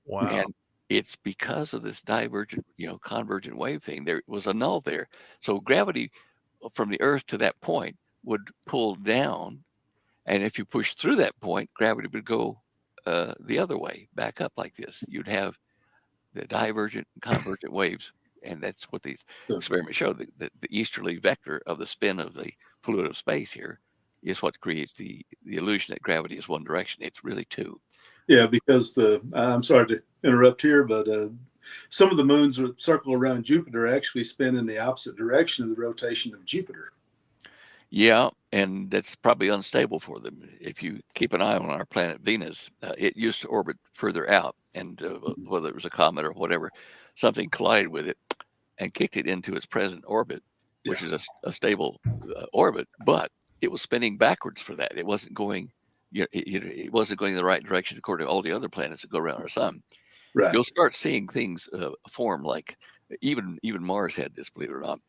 Wow. And it's because of this divergent, convergent wave thing. There was a null there. So gravity from the Earth to that point would pull down. And if you push through that point, gravity would go the other way, back up like this. You'd have the divergent and convergent waves. And that's what these experiments show. The easterly vector of the spin of the fluid of space here is what creates the illusion that gravity is one direction. It's really two. Yeah, because I'm sorry to interrupt here, but some of the moons that circle around Jupiter actually spin in the opposite direction of the rotation of Jupiter. Yeah, and that's probably unstable for them. If you keep an eye on our planet Venus, it used to orbit further out, and whether it was a comet or whatever, something collided with it and kicked it into its present orbit, which is a stable orbit, but it was spinning backwards for that. It wasn't going, it wasn't going in the right direction according to all the other planets that go around our sun. Right. You'll start seeing things form, like even Mars had this, believe it or not.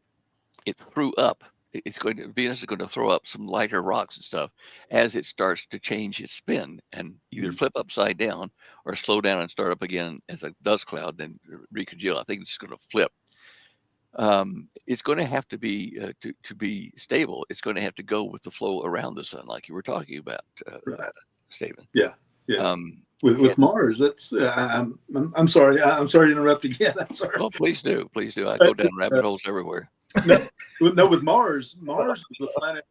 It threw up. Venus is going to throw up some lighter rocks and stuff as it starts to change its spin and either flip upside down or slow down and start up again as a dust cloud, then recongeal. I think it's going to flip. It's going to have to be to be stable. It's going to have to go with the flow around the sun, like you were talking about, Stephen. Yeah. With Mars, that's I'm sorry. I'm sorry to interrupt again. I'm sorry. Oh, please do. I go down rabbit holes everywhere. No, with Mars was the planet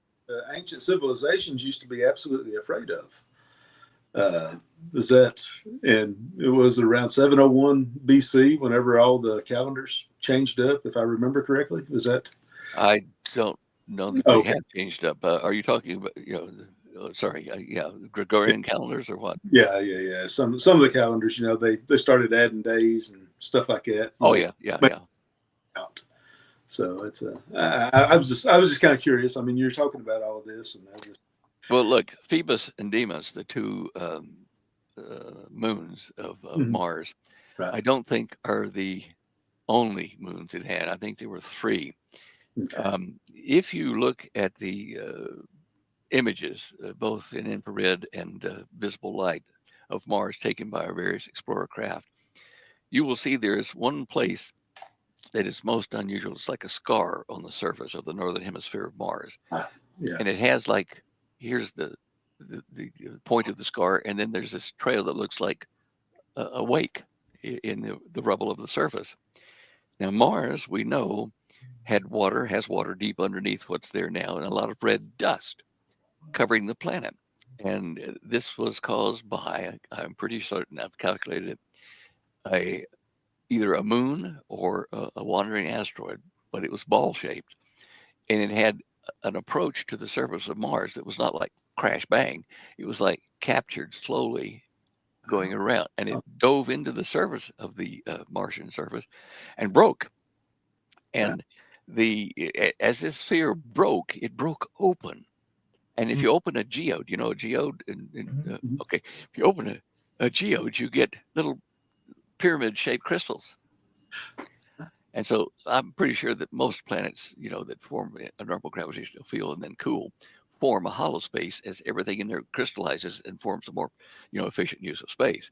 ancient civilizations used to be absolutely afraid of. Is that, and it was around 701 BC whenever all the calendars changed up, if I remember correctly. Was that? I don't know that they have changed up. Are you talking about, Gregorian calendars or what? Yeah. Some of the calendars, they started adding days and stuff like that. Oh yeah. Out. So it's I was just kind of curious. I mean, you're talking about all of this, and well, look, Phoebus and Deimos, the two moons of Mars, right, I don't think are the only moons it had. I think there were three. Okay. If you look at the images, both in infrared and visible light of Mars taken by our various explorer craft, you will see there is one place that is most unusual. It's like a scar on the surface of the northern hemisphere of Mars. Yeah. And it has, like, here's the point of the scar, and then there's this trail that looks like a wake in the rubble of the surface. Now, Mars, we know, has water deep underneath what's there now, and a lot of red dust covering the planet. And this was caused by, I'm pretty certain, I've calculated it, either a moon or a wandering asteroid, but it was ball-shaped, and it had an approach to the surface of Mars that was not like crash bang. It was like captured slowly going around, and it dove into the surface of the Martian surface and broke. And as this sphere broke, it broke open. And if you open a geode, a geode, okay, if you open a geode, you get little pyramid-shaped crystals. And so I'm pretty sure that most planets, that form a normal gravitational field and then cool, form a hollow space as everything in there crystallizes and forms a more, efficient use of space.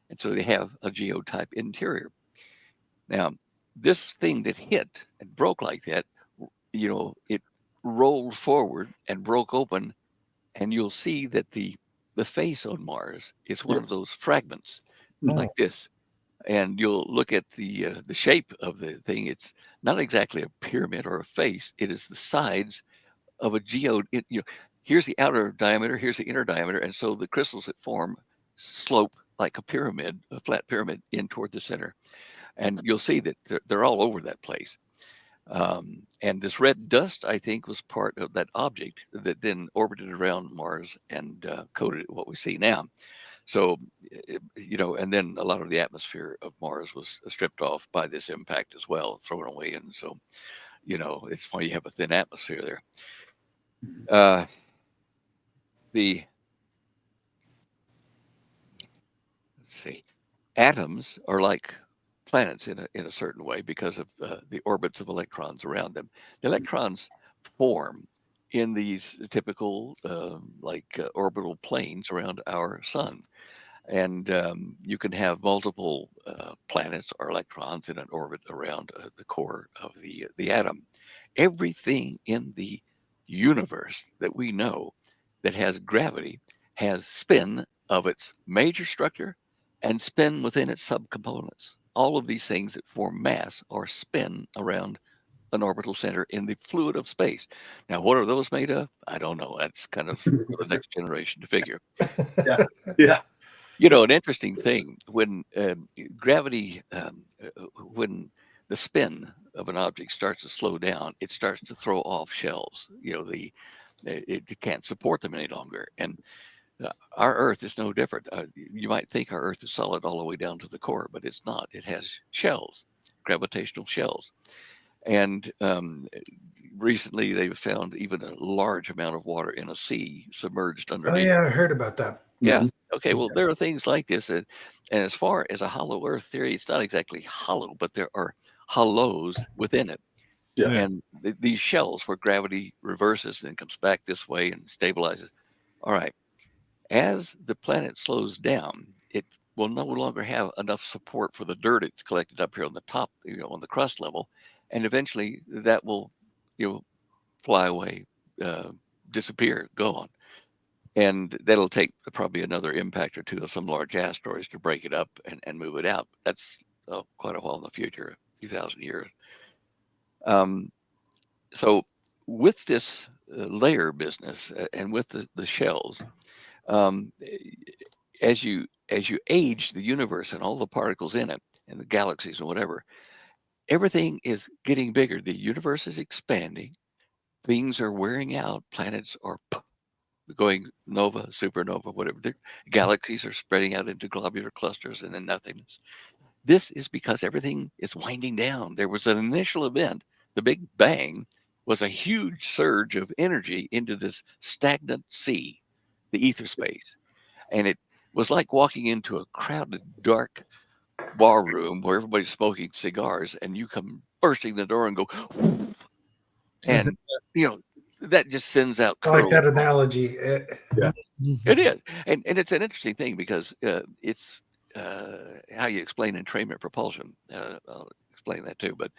And so they have a geode-type interior. Now, this thing that hit and broke like that, it rolled forward and broke open, and you'll see that the face on Mars is one of those fragments like this. And you'll look at the shape of the thing. It's not exactly a pyramid or a face. It is the sides of a geode. Here's the outer diameter, here's the inner diameter, and so the crystals that form slope like a pyramid, a flat pyramid, in toward the center. And you'll see that they're all over that place. And this red dust, I think, was part of that object that then orbited around Mars and coated what we see now. So, and then a lot of the atmosphere of Mars was stripped off by this impact as well, thrown away. And so, it's why you have a thin atmosphere there. Let's see, atoms are like planets in a certain way because of the orbits of electrons around them. The electrons form in these typical orbital planes around our sun. And you can have multiple planets or electrons in an orbit around the core of the atom. Everything in the universe that we know that has gravity has spin of its major structure and spin within its subcomponents. All of these things that form mass or spin around an orbital center in the fluid of space. Now, what are those made of? I don't know. That's kind of for the next generation to figure. Yeah. Yeah. You know, an interesting thing when gravity, when the spin of an object starts to slow down, it starts to throw off shells. You know, it can't support them any longer. And our Earth is no different. You might think our Earth is solid all the way down to the core, but it's not. It has shells, gravitational shells. And recently they've found even a large amount of water in a sea submerged underneath. Oh, yeah, I heard about that. Yeah. Mm-hmm. Okay. Well, there are things like this. And as far as a hollow Earth theory, it's not exactly hollow, but there are hollows within it. Yeah. And these shells where gravity reverses and then comes back this way and stabilizes. All right. As the planet slows down, it will no longer have enough support for the dirt it's collected up here on the top, you know, on the crust level. And eventually that will, you know, fly away, disappear, gone. And that'll take probably another impact or two of some large asteroids to break it up and move it out. That's quite a while in the future, a few thousand years. So with this layer business and with the shells, as you age the universe and all the particles in it and the galaxies and whatever, everything is getting bigger. The universe is expanding. Things are wearing out. Planets are going nova, supernova, whatever. The galaxies are spreading out into globular clusters and then nothingness. This is because everything is winding down. There was an initial event. The Big Bang was a huge surge of energy into this stagnant sea, the ether space. And it was like walking into a crowded, dark bar room where everybody's smoking cigars and you come bursting the door and go, and, you know, that just sends out I like curls. that analogy. Yeah. It is. And it's an interesting thing because it's how you explain entrainment propulsion. I'll explain that too. But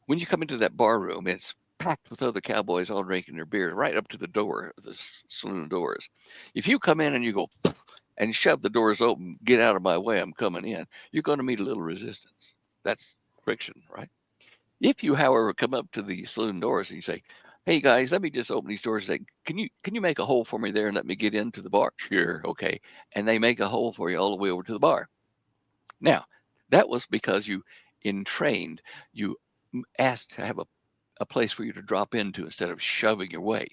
when you come into that bar room, it's packed with other cowboys all drinking their beer right up to the door, the saloon doors. If you come in and you go and shove the doors open, get out of my way, I'm coming in, you're going to meet a little resistance. That's friction, right? If you, however, come up to the saloon doors and you say, "Hey guys, let me just open these doors. Say, can you make a hole for me there and let me get into the bar?" Sure, okay. And they make a hole for you all the way over to the bar. Now, that was because you entrained, you asked to have a place for you to drop into instead of shoving your way.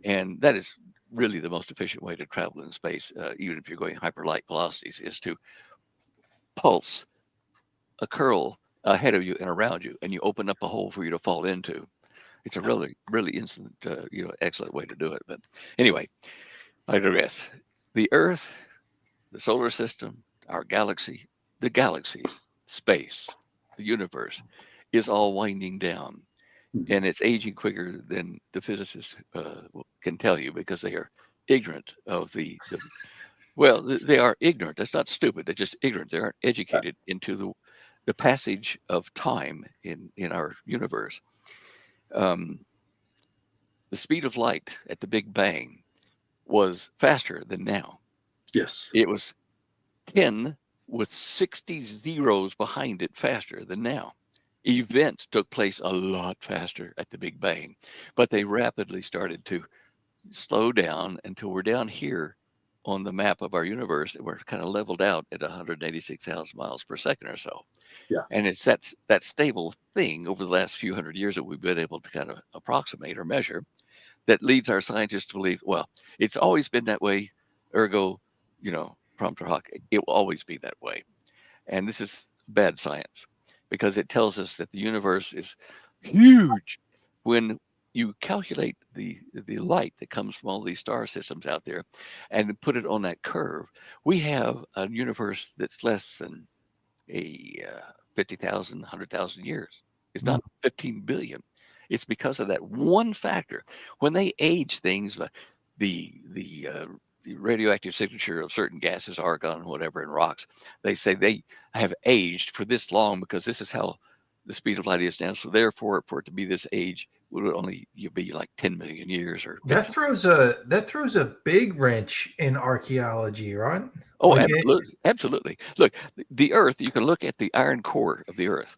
And that is really the most efficient way to travel in space, even if you're going hyperlight velocities, is to pulse a curl ahead of you and around you, and you open up a hole for you to fall into. It's a really, really instant, excellent way to do it. But anyway, I digress. The Earth, the solar system, our galaxy, the galaxies, space, the universe is all winding down. And it's aging quicker than the physicists can tell you because they are ignorant of well, they are ignorant. That's not stupid. They're just ignorant. They aren't educated into the passage of time in our universe. The speed of light at the Big Bang was faster than now. Yes. It was 10 with 60 zeros behind it faster than now. Events took place a lot faster at the Big Bang, but they rapidly started to slow down until we're down here on the map of our universe, and we're kind of leveled out at 186,000 miles per second or so. Yeah. And it's that stable thing over the last few hundred years that we've been able to kind of approximate or measure that leads our scientists to believe, well, it's always been that way, ergo, prompter hoc, it will always be that way. And this is bad science because it tells us that the universe is huge. When you calculate the light that comes from all these star systems out there and put it on that curve, we have a universe that's less than 50,000, 100,000 years. It's not 15 billion. It's because of that one factor. When they age things, the radioactive signature of certain gases, argon, whatever, and rocks, they say they have aged for this long because this is how the speed of light is now. So therefore, for it to be this age, would only be like 10 million years or 50. That throws a big wrench in archaeology, right? Oh, absolutely. Absolutely. Look, the Earth, you can look at the iron core of the Earth.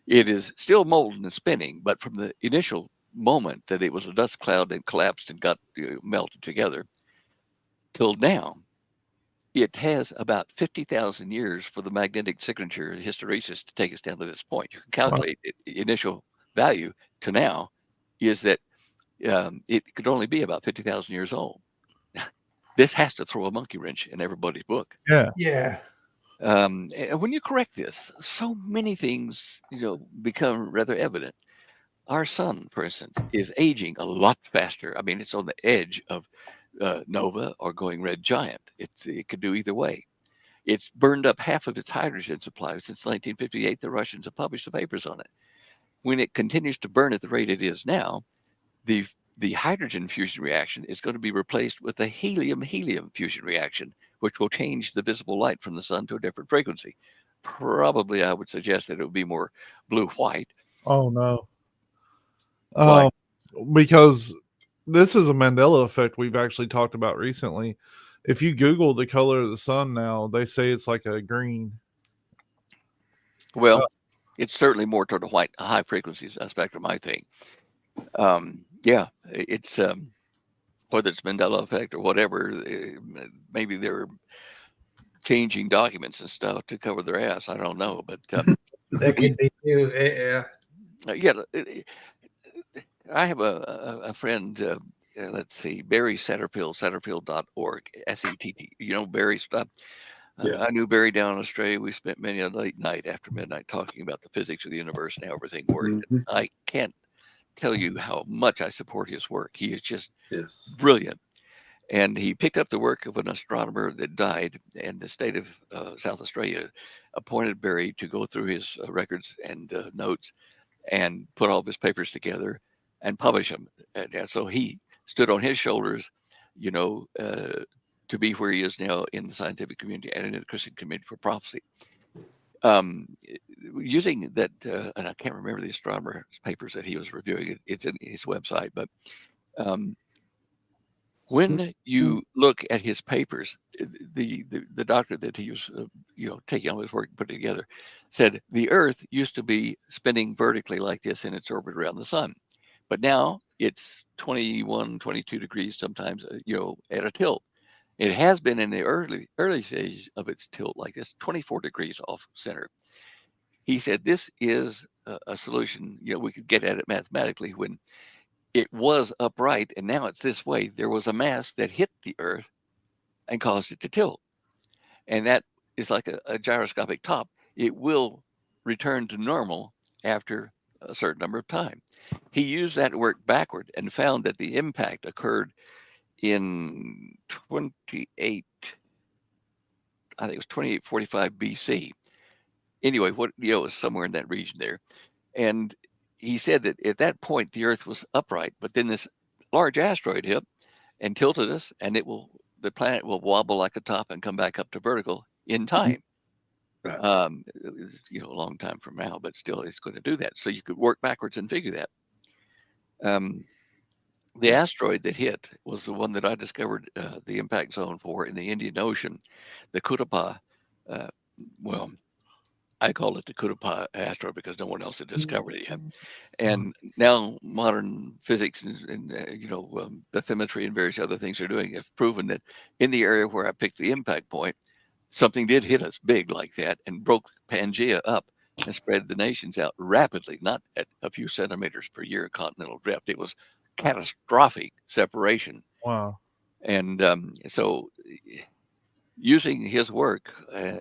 It is still molten and spinning, but from the initial moment that it was a dust cloud and collapsed and got melted together till now, it has about 50,000 years for the magnetic signature hysteresis to take us down to this point. You can calculate the initial value to now is that it could only be about 50,000 years old. This has to throw a monkey wrench in everybody's book. Yeah. And when you correct this, so many things, become rather evident. Our sun, for instance, is aging a lot faster. I mean, it's on the edge of nova or going red giant. It could do either way. It's burned up half of its hydrogen supply since 1958. The Russians have published the papers on it. When it continues to burn at the rate it is now, the hydrogen fusion reaction is going to be replaced with a helium-helium fusion reaction, which will change the visible light from the sun to a different frequency. Probably, I would suggest that it would be more blue-white. Oh, no. Why? Because this is a Mandela effect we've actually talked about recently. If you Google the color of the sun now, they say it's like a green. Well, it's certainly more toward a white, high frequencies spectrum, I think. Yeah, it's whether it's Mandela effect or whatever, maybe they're changing documents and stuff to cover their ass. I don't know, but that could be too. Yeah. I have a friend. Let's see, Barry Satterfield, Satterfield.org, SETT. Barry stuff. I knew Barry down in Australia. We spent many a late night after midnight talking about the physics of the universe and how everything worked. Mm-hmm. I can't tell you how much I support his work. He is just brilliant. And he picked up the work of an astronomer that died, and the state of South Australia appointed Barry to go through his records and notes and put all of his papers together and publish them. And so he stood on his shoulders, to be where he is now in the scientific community and in the Christian community for prophecy. Using that, and I can't remember the astronomer's papers that he was reviewing. It's in his website, but when you look at his papers, the doctor that he was, taking all his work and putting together, said the Earth used to be spinning vertically like this in its orbit around the sun, but now it's 21, 22 degrees sometimes, at a tilt. It has been in the early stage of its tilt like this, 24 degrees off center. He said this is a solution, we could get at it mathematically when it was upright and now it's this way. There was a mass that hit the Earth and caused it to tilt. And that is like a gyroscopic top. It will return to normal after a certain number of time. He used that work backward and found that the impact occurred in 28, I think it was 2845 BC. Anyway, it was somewhere in that region there. And he said that at that point, the Earth was upright, but then this large asteroid hit and tilted us, and the planet will wobble like a top and come back up to vertical in time. Right. A long time from now, but still it's going to do that. So you could work backwards and figure that. The asteroid that hit was the one that I discovered the impact zone for in the Indian Ocean, the Kutapa. I call it the Kutapa asteroid because no one else had discovered it yet. And now modern physics and bathymetry and various other things are doing have proven that in the area where I picked the impact point, something did hit us big like that and broke Pangea up and spread the nations out rapidly, not at a few centimeters per year continental drift. It was catastrophic separation. Wow. And so using his work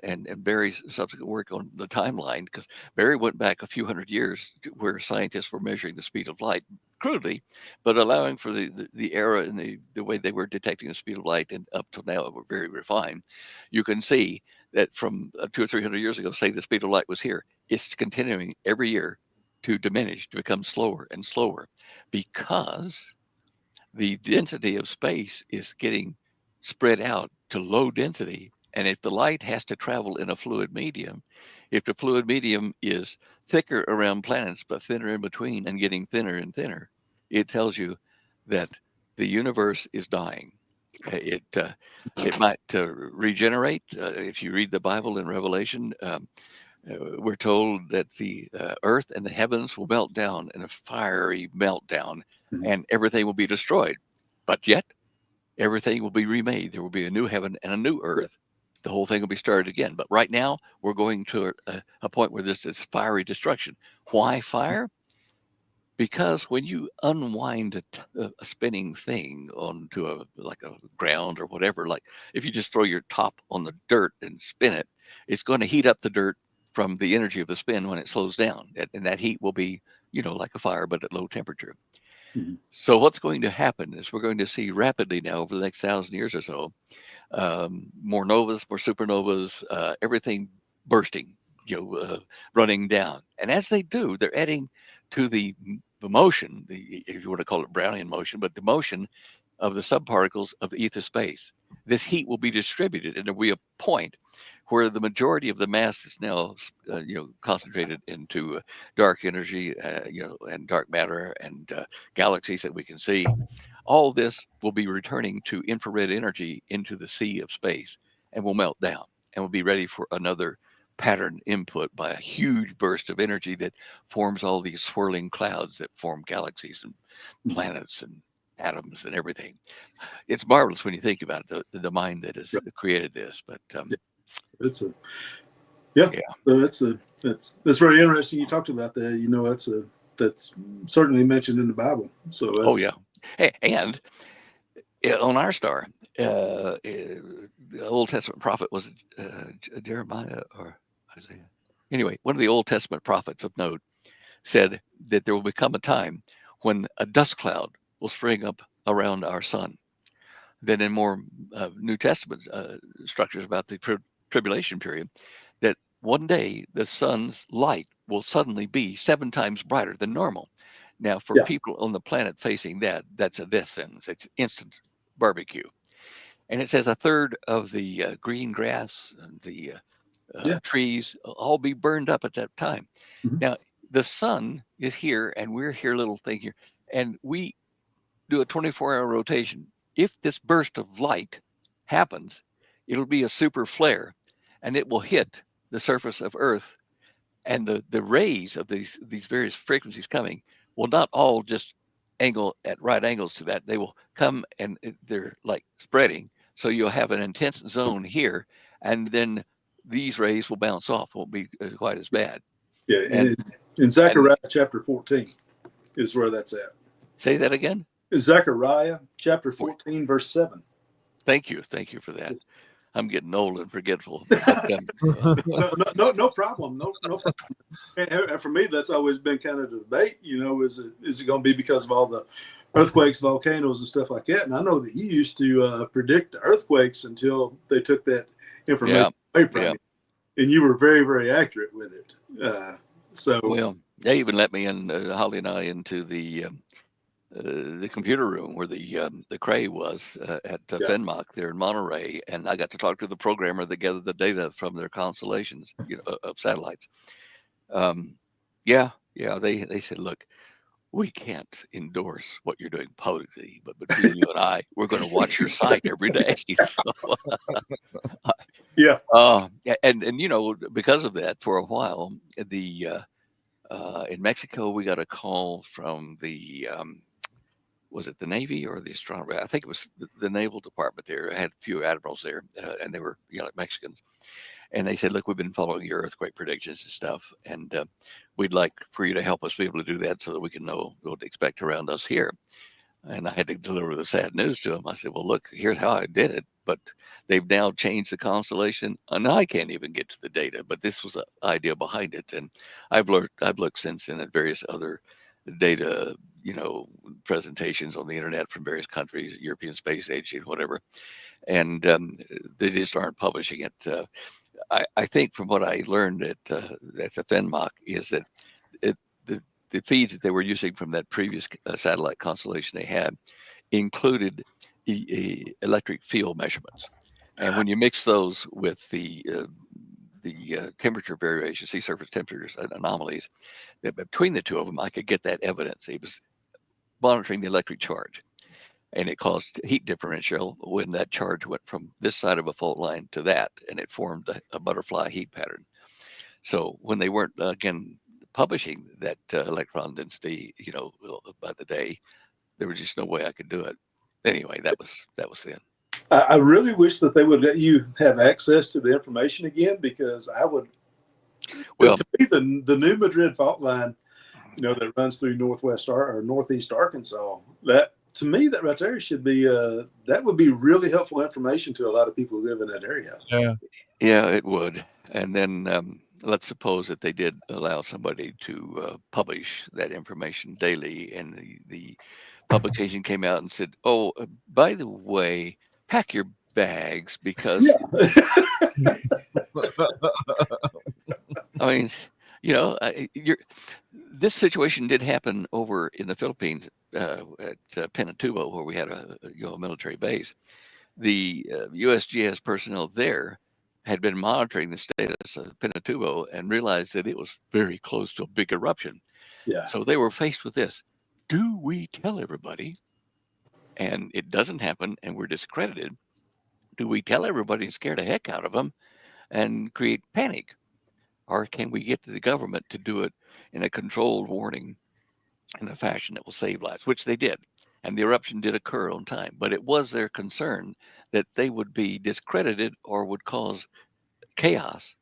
and Barry's subsequent work on the timeline, because Barry went back a few hundred years to where scientists were measuring the speed of light crudely, but allowing for the era and the way they were detecting the speed of light, and up till now were very refined. You can see that from 200 or 300 years ago, say the speed of light was here, it's continuing every year to diminish, to become slower and slower, because the density of space is getting spread out to low density. And if the light has to travel in a fluid medium, if the fluid medium is thicker around planets but thinner in between and getting thinner and thinner, it tells you that the universe is dying. It might regenerate. If you read the Bible in Revelation, we're told that the earth and the heavens will melt down in a fiery meltdown, and everything will be destroyed. But yet, everything will be remade. There will be a new heaven and a new earth. The whole thing will be started again. But right now, we're going to a point where this is fiery destruction. Why fire? Because when you unwind a spinning thing onto like a ground or whatever, like if you just throw your top on the dirt and spin it, it's going to heat up the dirt from the energy of the spin when it slows down. And that heat will be, like a fire, but at low temperature. Mm-hmm. So what's going to happen is we're going to see rapidly now over the next 1,000 years or so, more novas, more supernovas, everything bursting, running down. And as they do, they're adding to the motion, if you want to call it Brownian motion, but the motion of the subparticles of ether space. This heat will be distributed, and there will be a point where the majority of the mass is now, concentrated into dark energy, and dark matter and galaxies that we can see. All this will be returning to infrared energy into the sea of space and will melt down and will be ready for another pattern input by a huge burst of energy that forms all these swirling clouds that form galaxies and planets and atoms and everything. It's marvelous when you think about it, the mind that has created this. But it's a so that's very interesting. You talked about that. That's certainly mentioned in the Bible. So hey, and on our star, the Old Testament prophet was Jeremiah or Isaiah. Anyway, one of the Old Testament prophets of note said that there will become a time when a dust cloud will spring up around our sun. Then in more New Testament structures about the tribulation period, that one day the sun's light will suddenly be 7 times brighter than normal. Now, for people on the planet facing that, that's a death sentence. It's instant barbecue. And it says a third of the green grass and the trees all be burned up at that time. Mm-hmm. Now, the sun is here, and we're here, little thing here, and we do a 24-hour rotation. If this burst of light happens, it'll be a super flare, and it will hit the surface of Earth, and the rays of these various frequencies coming will not all just angle at right angles to that. They will come and they're like spreading. So you'll have an intense zone here, and then these rays will bounce off. Won't be quite as bad. Yeah, and in Zechariah chapter 14 is where that's at. Say that again. Zechariah chapter 14 verse 7. Thank you for that. I'm getting old and forgetful. But, no problem. No problem. And for me, that's always been kind of the debate. Is it going to be because of all the earthquakes, volcanoes, and stuff like that? And I know that you used to predict the earthquakes until they took that information away from you, and you were very, very accurate with it. Well, they even let me in, Holly and I, into the computer room where the Cray was at FENMOC there in Monterey, and I got to talk to the programmer that gathered the data from their constellations of satellites. They said, look, we can't endorse what you're doing publicly, but between you and I, we're going to watch your site every day. And because of that, for a while, in Mexico, we got a call from the was it the Navy or the astronomer? I think it was the Naval Department there. I had a few admirals there, and they were like Mexicans. And they said, look, we've been following your earthquake predictions and stuff, and we'd like for you to help us be able to do that so that we can know what to expect around us here. And I had to deliver the sad news to them. I said, well, look, here's how I did it, but they've now changed the constellation, and I can't even get to the data. But this was the idea behind it, and I've looked since then at various other data, presentations on the internet from various countries, European Space Agency, whatever, and they just aren't publishing it. I think from what I learned at the FENMOC is that the feeds that they were using from that previous satellite constellation they had included electric field measurements, and when you mix those with the temperature variation, sea surface temperatures and anomalies, that between the two of them, I could get that evidence. It was monitoring the electric charge, and it caused heat differential when that charge went from this side of a fault line to that, and it formed a butterfly heat pattern. So when they weren't again publishing that electron density, by the day, there was just no way I could do it. Anyway, that was then. I really wish that they would let you have access to the information again, because I would. Well, to me, the New Madrid fault line, that runs through northwest or northeast Arkansas, that to me, that right there should be that would be really helpful information to a lot of people who live in that area. Yeah, it would. And then let's suppose that they did allow somebody to publish that information daily, and the publication came out and said, "Oh, by the way, pack your bags because." Yeah. I mean, this situation did happen over in the Philippines at Pinatubo, where we had a military base. The USGS personnel there had been monitoring the status of Pinatubo and realized that it was very close to a big eruption. Yeah. So they were faced with this: do we tell everybody? And it doesn't happen, and we're discredited. Do we tell everybody and scare the heck out of them and create panic? Or can we get to the government to do it in a controlled warning in a fashion that will save lives, which they did. And the eruption did occur on time. But it was their concern that they would be discredited or would cause chaos.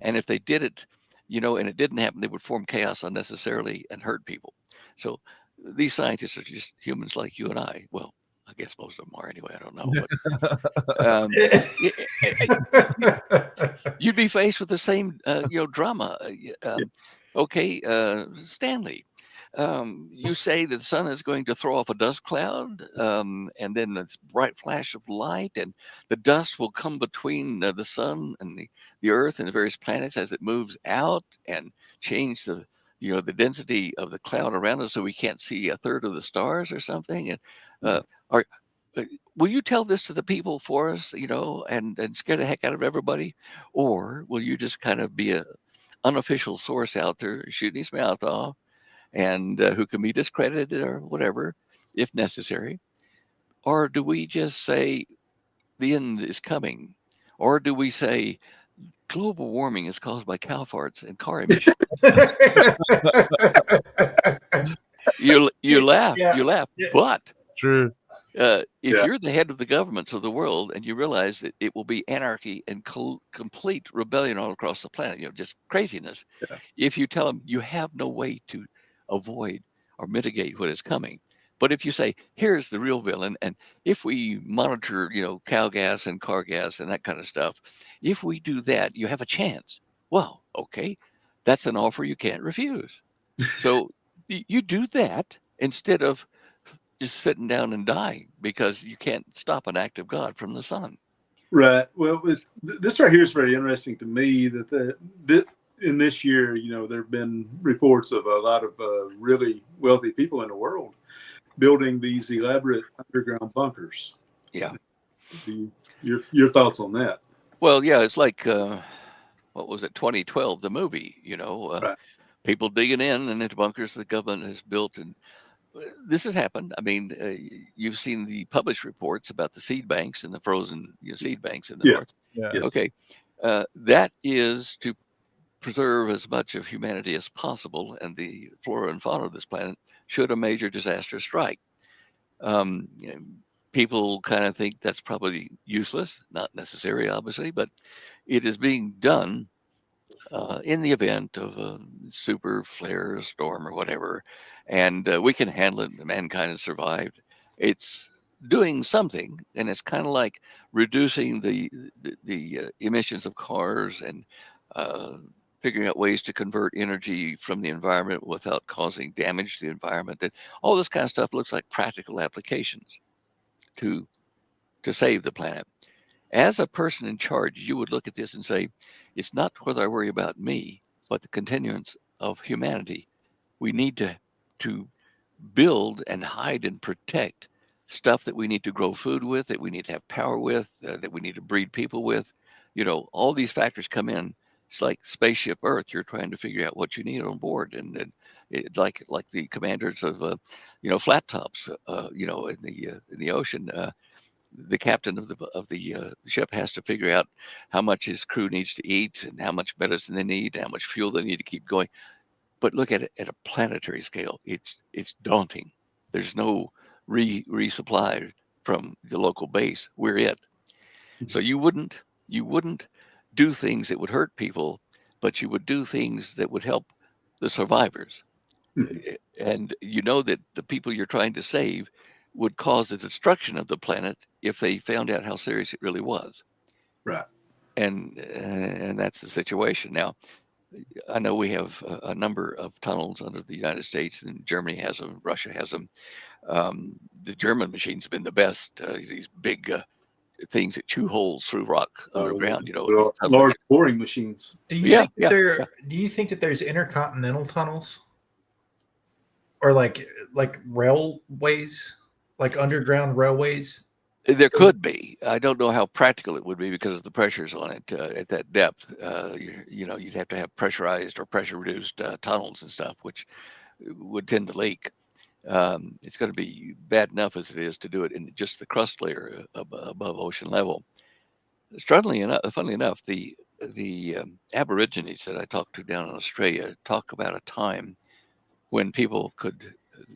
And if they did it, and it didn't happen, they would form chaos unnecessarily and hurt people. So these scientists are just humans like you and I. Well, I guess most of them are anyway. I don't know. But you'd be faced with the same, drama. Okay, Stanley, you say that the sun is going to throw off a dust cloud, and then this bright flash of light, and the dust will come between the sun and the earth and the various planets as it moves out and change the density of the cloud around us so we can't see a third of the stars or something. And will you tell this to the people for us, and scare the heck out of everybody? Or will you just kind of be a unofficial source out there shooting his mouth off, and who can be discredited or whatever if necessary? Or do we just say the end is coming? Or do we say global warming is caused by cow farts and car emissions? You laugh, but true. If you're the head of the governments of the world and you realize that it will be anarchy and complete rebellion all across the planet, just craziness. Yeah. If you tell them you have no way to avoid or mitigate what is coming, but if you say, here's the real villain, and if we monitor, cow gas and car gas and that kind of stuff, if we do that, you have a chance. Well, okay, that's an offer you can't refuse. So you do that instead of just sitting down and dying because you can't stop an act of God from the sun. Right. Well, this right here is very interesting to me that in this year, there have been reports of a lot of really wealthy people in the world building these elaborate underground bunkers. Yeah. Your thoughts on that? Well, yeah, it's like, what was it, 2012, the movie, right. People digging in and into bunkers the government has built, and this has happened. I mean, you've seen the published reports about the seed banks and the frozen seed banks in the north. Yeah. Okay. That is to preserve as much of humanity as possible and the flora and fauna of this planet should a major disaster strike. People kind of think that's probably useless, not necessary, obviously, but it is being done in the event of a super flare storm or whatever, and we can handle it. Mankind has survived. It's doing something, and it's kind of like reducing the emissions of cars and figuring out ways to convert energy from the environment without causing damage to the environment. And all this kind of stuff looks like practical applications to save the planet. As a person in charge, you would look at this and say, it's not whether I worry about me, but the continuance of humanity. We need to build and hide and protect stuff that we need to grow food with, that we need to have power with, that we need to breed people with. All these factors come in. It's like spaceship Earth. You're trying to figure out what you need on board, and like the commanders of flat tops, in the ocean. the captain of the ship has to figure out how much his crew needs to eat and how much medicine they need, how much fuel they need to keep going. But look at it at a planetary scale. It's daunting. There's no resupply from the local base. We're it. So you wouldn't do things that would hurt people, but you would do things that would help the survivors. And you know that the people you're trying to save would cause the destruction of the planet if they found out how serious it really was. Right. And that's the situation. Now, I know we have a number of tunnels under the United States, and Germany has them, Russia has them. The German machines have been the best. These big things that chew holes through rock underground. You know, large boring machines. Do you think that Do you think that there's intercontinental tunnels, or like railways, like underground railways? There could be. I don't know how practical it would be because of the pressures on it at that depth. You know, you'd have to have pressurized or pressure reduced tunnels and stuff, which would tend to leak. It's going to be bad enough as it is to do it in just the crust layer above ocean level. Funnily enough, the Aborigines that I talked to down in Australia talk about a time when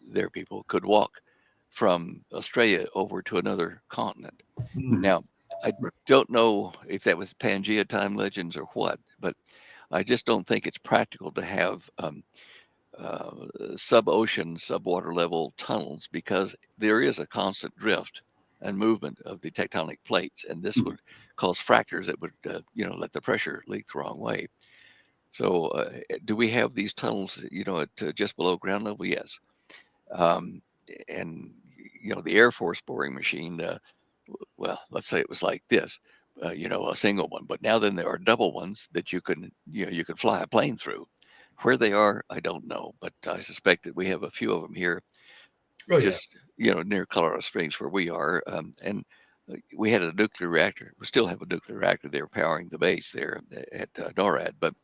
their people could walk from Australia over to another continent. Now, I don't know if that was Pangea time legends or what, but I just don't think it's practical to have sub-ocean, sub-water level tunnels, because there is a constant drift and movement of the tectonic plates, and this would cause fractures that would, let the pressure leak the wrong way. So, do we have these tunnels, at just below ground level? Yes. And the Air Force boring machine, well, let's say it was like this, a single one, but now then there are double ones that you could fly a plane through. Where they are, I don't know, but I suspect that we have a few of them here, near Colorado Springs where we are. And we had a nuclear reactor. We still have a nuclear reactor there powering the base there at NORAD, but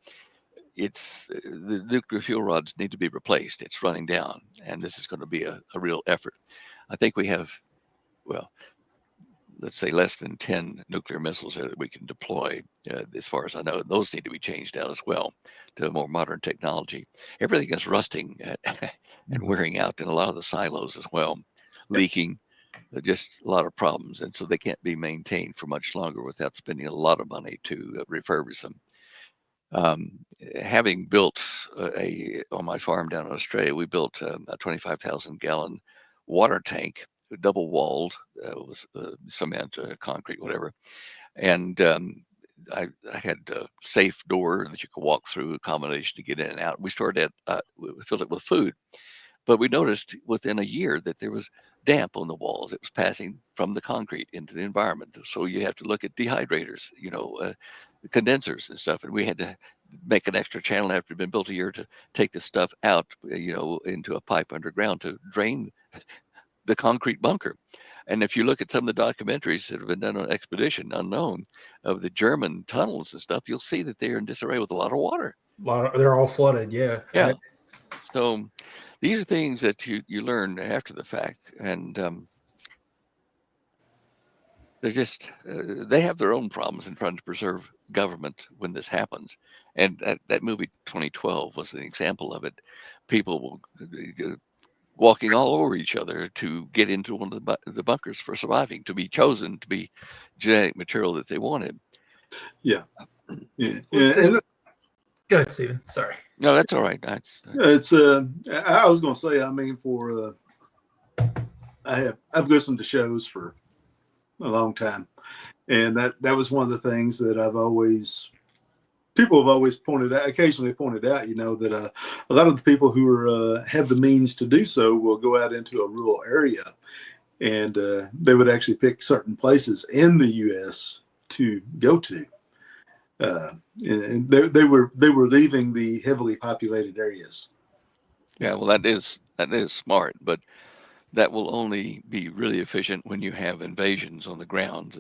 the nuclear fuel rods need to be replaced. It's running down, and this is going to be a real effort. I think we have, let's say less than 10 nuclear missiles there that we can deploy, as far as I know. Those need to be changed out as well to more modern technology. Everything is rusting and wearing out in a lot of the silos as well, leaking, just a lot of problems. And so they can't be maintained for much longer without spending a lot of money to refurbish them. Having built on my farm down in Australia, we built a 25,000 gallon water tank, double walled, with cement, concrete, whatever. And I had a safe door that you could walk through, a combination to get in and out. We stored it, we filled it with food. But we noticed within a year that there was damp on the walls. It was passing from the concrete into the environment. So you have to look at dehydrators, condensers and stuff. And we had to make an extra channel after it had been built a year to take the stuff out, into a pipe underground to drain the concrete bunker. And if you look at some of the documentaries that have been done on Expedition Unknown of the German tunnels and stuff, you'll see that they're in disarray with a lot of water. They're all flooded. Yeah. Yeah. So these are things that you learn after the fact, and they're just they have their own problems in trying to preserve government when this happens. And that movie 2012 was an example of it. People will walking all over each other to get into one of the bunkers for surviving, to be chosen to be genetic material that they wanted. Yeah. Go ahead, Stephen. Sorry. No, that's all right. It's I was going to say, I mean, I've listened to shows for a long time, and that was one of the things that people have always occasionally pointed out, that a lot of the people who have the means to do so will go out into a rural area, and they would actually pick certain places in the U.S. to go to. And they were leaving the heavily populated areas. Yeah, well, that is smart, but that will only be really efficient when you have invasions on the ground,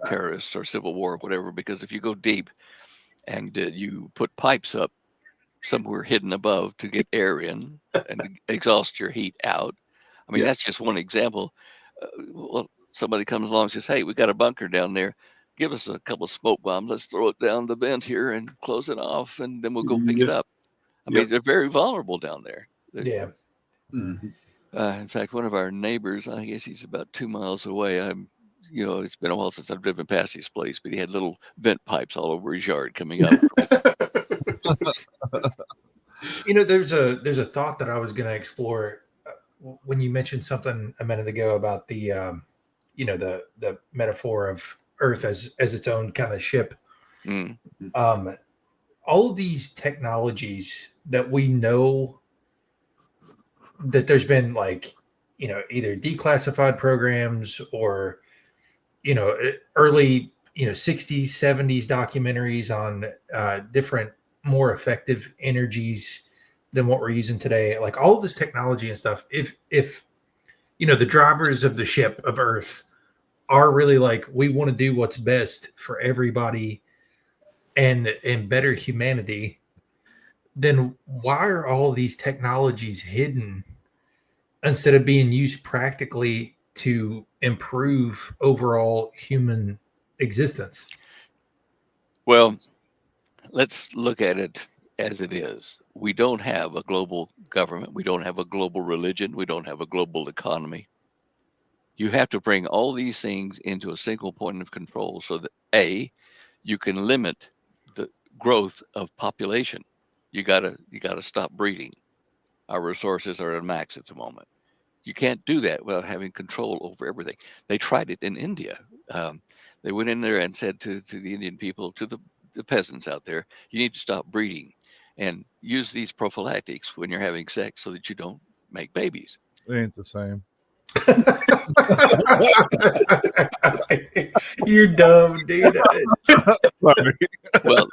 terrorists or civil war or whatever. Because if you go deep and you put pipes up somewhere hidden above to get air in and exhaust your heat out, I mean, that's just one example. Well, somebody comes along and says, hey, we got a bunker down there. Give us a couple of smoke bombs. Let's throw it down the vent here and close it off, and then we'll go pick it up. I mean, they're very vulnerable down there. Yeah. In fact, one of our neighbors, I guess he's about 2 miles away. It's been a while since I've driven past his place, but he had little vent pipes all over his yard coming out. There's a thought that I was going to explore when you mentioned something a minute ago about the the metaphor of Earth as its own kind of ship. All of these technologies that we know that there's been either declassified programs or early 60s 70s documentaries on different more effective energies than what we're using today, like all of this technology and stuff, if the drivers of the ship of Earth are really we want to do what's best for everybody and better humanity, then why are all these technologies hidden instead of being used practically to improve overall human existence? Well, let's look at it as it is. We don't have a global government. We don't have a global religion. We don't have a global economy. You have to bring all these things into a single point of control so that you can limit the growth of population. You gotta stop breeding. Our resources are at max at the moment. You can't do that without having control over everything. They tried it in India. They went in there and said to the Indian people, to the peasants out there, you need to stop breeding and use these prophylactics when you're having sex so that you don't make babies. It ain't the same. You're dumb, dude. Well,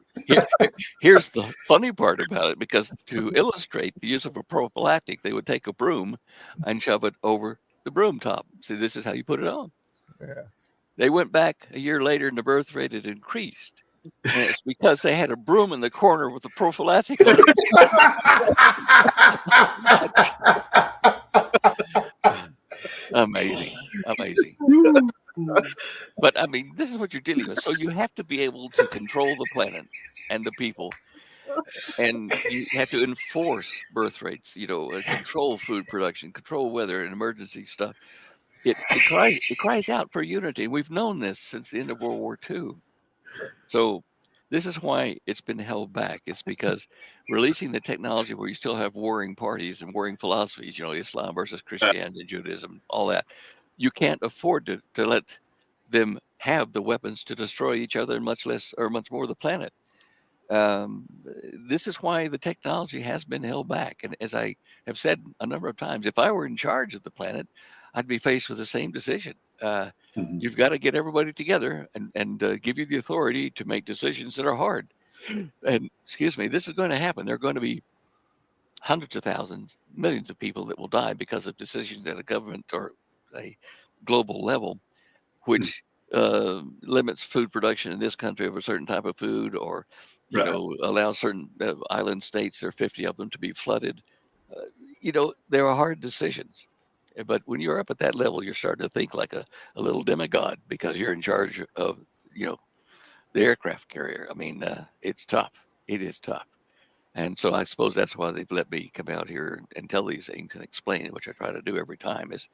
here's the funny part about it, because to illustrate the use of a prophylactic, they would take a broom and shove it over the broom top. See, this is how you put it on. Yeah. They went back a year later and the birth rate had increased. And it's because they had a broom in the corner with a prophylactic on it. Amazing. But I mean, this is what you're dealing with. So you have to be able to control the planet and the people, and you have to enforce birth rates, control food production, control weather and emergency stuff. It cries out for unity. We've known this since the end of World War II. So this is why it's been held back. It's because releasing the technology where you still have warring parties and warring philosophies, Islam versus Christianity, Judaism, all that, you can't afford to let them have the weapons to destroy each other, and much more the planet. This is why the technology has been held back. And as I have said a number of times, if I were in charge of the planet, I'd be faced with the same decision. You've got to get everybody together and give you the authority to make decisions that are hard. And this is going to happen. There are going to be hundreds of thousands, millions of people that will die because of decisions at a government or a global level, which limits food production in this country of a certain type of food, or allows certain island states, there are 50 of them, to be flooded. There are hard decisions. But when you're up at that level, you're starting to think like a little demigod, because you're in charge of, the aircraft carrier. I mean, it's tough. It is tough. And so I suppose that's why they've let me come out here and tell these things and explain it, which I try to do every time, is,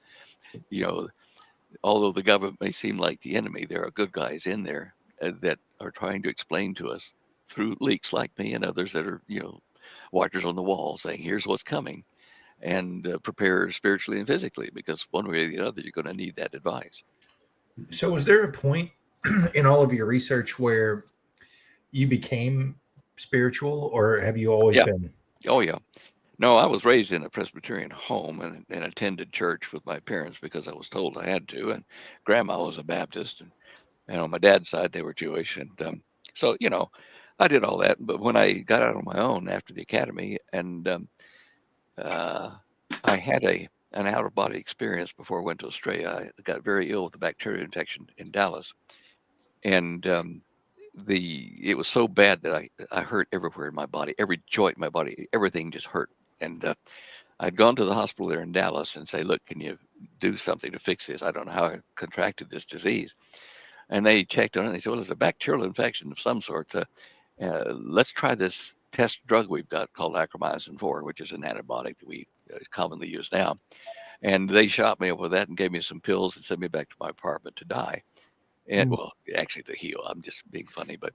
although the government may seem like the enemy, there are good guys in there that are trying to explain to us through leaks like me and others that are, watchers on the wall, saying, here's what's coming. And prepare spiritually and physically, because one way or the other, you're going to need that advice. So was there a point in all of your research where you became spiritual, or have you always been? Oh, yeah. No, I was raised in a Presbyterian home and attended church with my parents because I was told I had to. And Grandma was a Baptist. And on my dad's side, they were Jewish. And so, I did all that. But when I got out on my own after the academy, and I had an out-of-body experience before I went to Australia. I got very ill with a bacterial infection in Dallas. And it was so bad that I hurt everywhere in my body, every joint in my body, everything just hurt. And I'd gone to the hospital there in Dallas and say, look, can you do something to fix this. I don't know how I contracted this disease. And they checked on it. And they said, well, it's a bacterial infection of some sort. Let's try this test drug we've got called acromycin 4, which is an antibiotic that we commonly use now. And they shot me up with that and gave me some pills and sent me back to my apartment to die. And well, actually to heal. I'm just being funny. But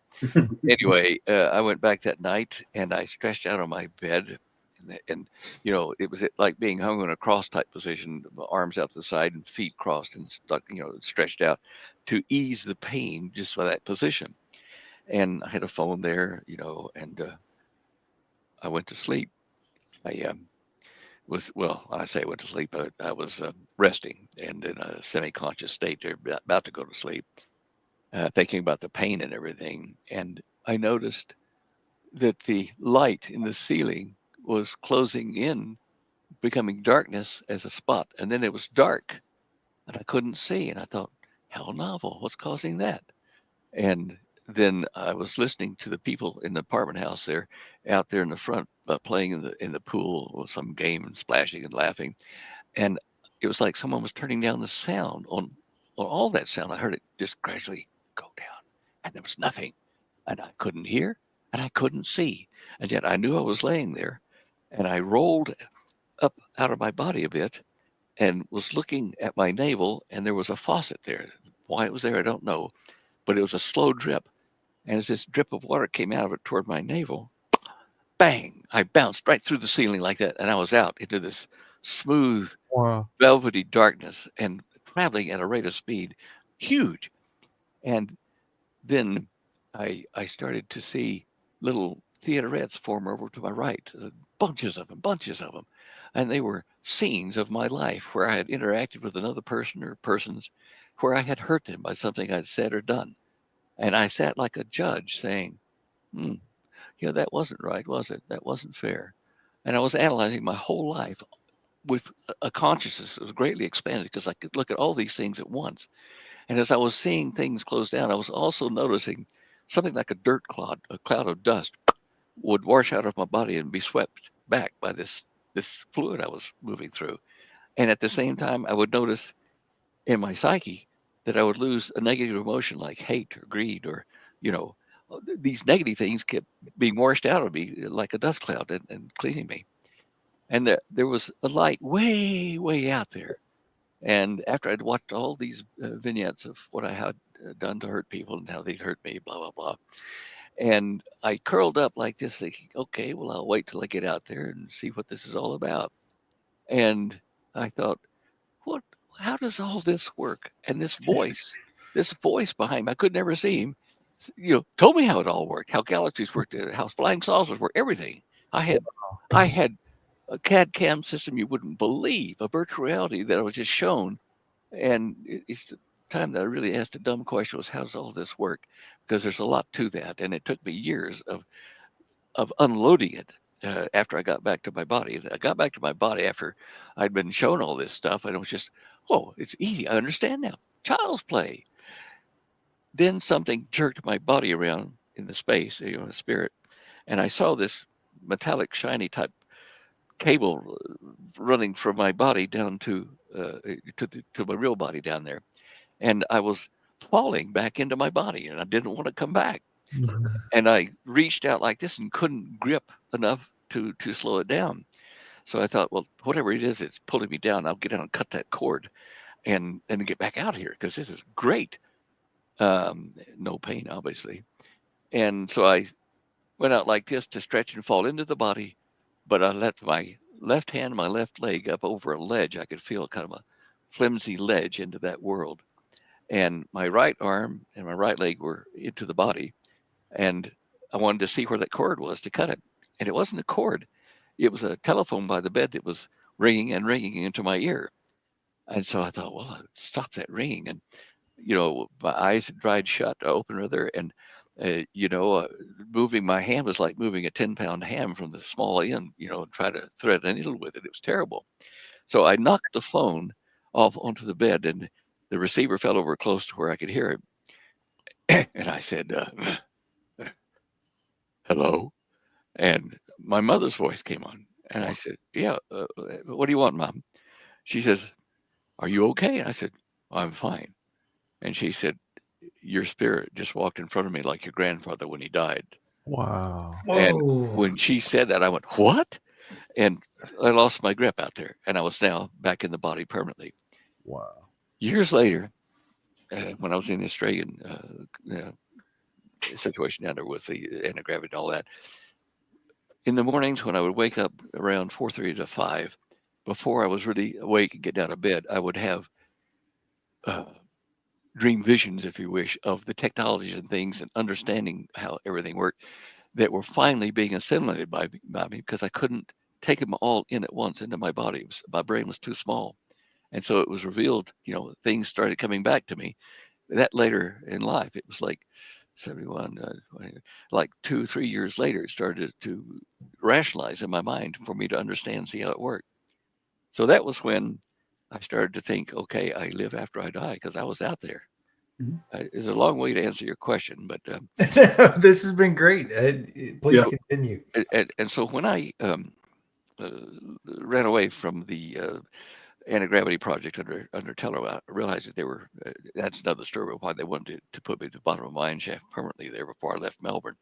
anyway, I went back that night and I stretched out on my bed. And you know, it was like being hung in a cross type position, arms out to the side and feet crossed and stuck, you know, stretched out to ease the pain just by that position. And I had a phone there, you know, and I went to sleep. I I say I went to sleep, but I was resting and in a semi-conscious state there, about to go to sleep, thinking about the pain and everything. And I noticed that the light in the ceiling was closing in, becoming darkness as a spot. And then it was dark and I couldn't see. And I thought, how novel, what's causing that? And then I was listening to the people in the apartment house there, out there in the front, playing in the pool or some game and splashing and laughing. And it was like someone was turning down the sound on all that sound. I heard it just gradually go down, and there was nothing, and I couldn't hear, and I couldn't see, and yet I knew I was laying there, and I rolled up out of my body a bit, and was looking at my navel, and there was a faucet there. Why it was there, I don't know, but it was a slow drip. And as this drip of water came out of it toward my navel, bang, I bounced right through the ceiling like that. And I was out into this smooth, velvety darkness and traveling at a rate of speed, huge. And then I started to see little theaterettes form over to my right, bunches of them. And they were scenes of my life where I had interacted with another person or persons, where I had hurt them by something I'd said or done. And I sat like a judge saying, that wasn't right, was it? That wasn't fair. And I was analyzing my whole life with a consciousness that was greatly expanded because I could look at all these things at once. And as I was seeing things close down, I was also noticing something like a cloud of dust would wash out of my body and be swept back by this fluid I was moving through. And at the same time, I would notice in my psyche that I would lose a negative emotion like hate or greed or, these negative things kept being washed out of me like a dust cloud and cleaning me. And there was a light way, way out there. And after I'd watched all these vignettes of what I had done to hurt people and how they'd hurt me, blah, blah, blah. And I curled up like this, thinking, okay, well, I'll wait till I get out there and see what this is all about. And I thought, how does all this work? And this voice behind me, I could never see him, told me how it all worked, how galaxies worked, how flying saucers work, everything. I had a CAD CAM system you wouldn't believe, a virtual reality that I was just shown. And it's the time that I really asked a dumb question was, how does all this work? Because there's a lot to that. And it took me years of unloading it after I got back to my body. And I got back to my body after I'd been shown all this stuff. And it was just, it's easy. I understand now. Child's play. Then something jerked my body around in the space, spirit. And I saw this metallic, shiny type cable running from my body down to my real body down there. And I was falling back into my body and I didn't want to come back. And I reached out like this and couldn't grip enough to slow it down. So I thought, well, whatever it is, it's pulling me down. I'll get down and cut that cord and get back out here because this is great. No pain, obviously. And so I went out like this to stretch and fall into the body, but I let my left hand, my left leg up over a ledge. I could feel kind of a flimsy ledge into that world. And my right arm and my right leg were into the body. And I wanted to see where that cord was to cut it. And it wasn't a cord. It was a telephone by the bed that was ringing and ringing into my ear. And so I thought, well, I'll stop that ringing. And, my eyes had dried shut, open rather. And, moving my hand was like moving a 10-pound ham from the small end, and try to thread a needle with it. It was terrible. So I knocked the phone off onto the bed and the receiver fell over close to where I could hear it. And I said, hello. And my mother's voice came on. And I said, yeah, what do you want, Mom? She says, "Are you okay?" And I said, "I'm fine." And she said, "Your spirit just walked in front of me like your grandfather when he died." Wow. And Whoa. when she said that, I went, "What?" And I lost my grip out there, and I was now back in the body permanently. Wow. Years later, when I was in the Australian situation down there with the anti-gravity and all that, in the mornings when I would wake up around 4:30 to 5, before I was really awake and get out of bed, I would have uh, dream visions, if you wish, of the technologies and things and understanding how everything worked that were finally being assimilated by me because I couldn't take them all in at once into my body. My brain was too small. And so it was revealed, things started coming back to me. That later in life, it was like 71, 20, like 2, 3 years later, it started to rationalize in my mind for me to understand, see how it worked. So that was when I started to think, okay, I live after I die because I was out there. Mhm. It's a long way to answer your question, but This has been great. Please Yeah. continue. and so when I uh, ran away from the anti-gravity project under Teller, I realized that they were. That's another story of why they wanted to put me at the bottom of a mine shaft permanently there before I left Melbourne.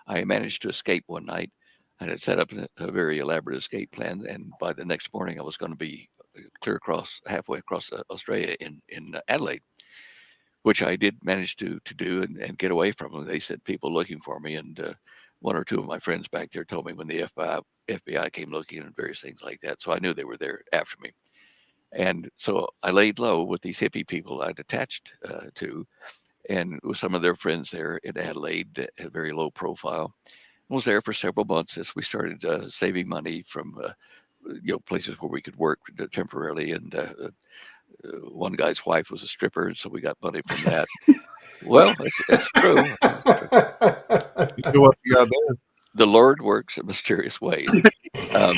I managed to escape one night. I had set up a very elaborate escape plan, and by the next morning, I was going to be clear across halfway across Australia in Adelaide, which I did manage to do and get away from them. They sent people looking for me, and one or two of my friends back there told me when the FBI came looking and various things like that. So I knew they were there after me. And so I laid low with these hippie people I'd attached to, and with some of their friends there in Adelaide that had very low profile. I was there for several months as we started saving money from places where we could work temporarily. And one guy's wife was a stripper, and so we got money from that. Well, it's true. It's true. You do what you gotta do. The Lord works in mysterious ways. Um,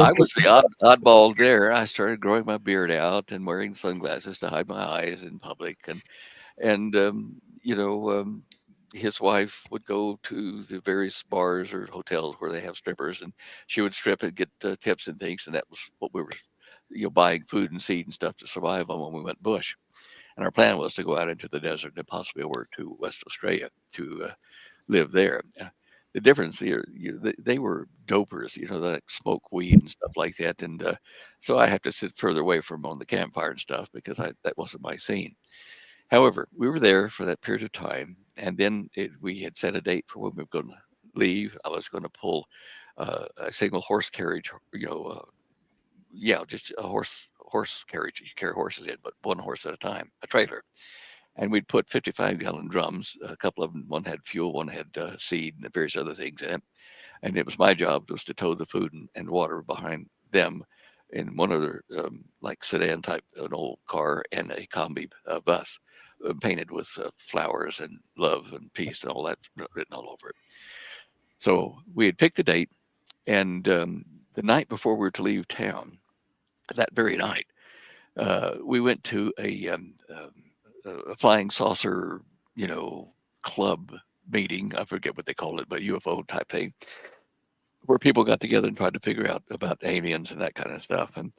I was the oddball there. I started growing my beard out and wearing sunglasses to hide my eyes in public, and his wife would go to the various bars or hotels where they have strippers, and she would strip and get tips and things, and that was what we were, buying food and seed and stuff to survive on when we went bush. And our plan was to go out into the desert and possibly over to West Australia to live there. The difference here, they were dopers, that smoke weed and stuff like that, and so I have to sit further away from on the campfire and stuff because that wasn't my scene. However, we were there for that period of time, and then we had set a date for when we were going to leave. I was going to pull a single horse carriage, just a horse carriage. You carry horses in, but one horse at a time, a trailer. And we'd put 55-gallon drums. A couple of them, one had fuel, one had seed, and various other things in it. And it was my job was to tow the food and water behind them in one other like sedan type, an old car, and a combi bus painted with flowers and love and peace and all that written all over it. So we had picked the date, and the night before we were to leave town, that very night, we went to a flying saucer, club meeting. I forget what they called it, but UFO type thing, where people got together and tried to figure out about aliens and that kind of stuff. And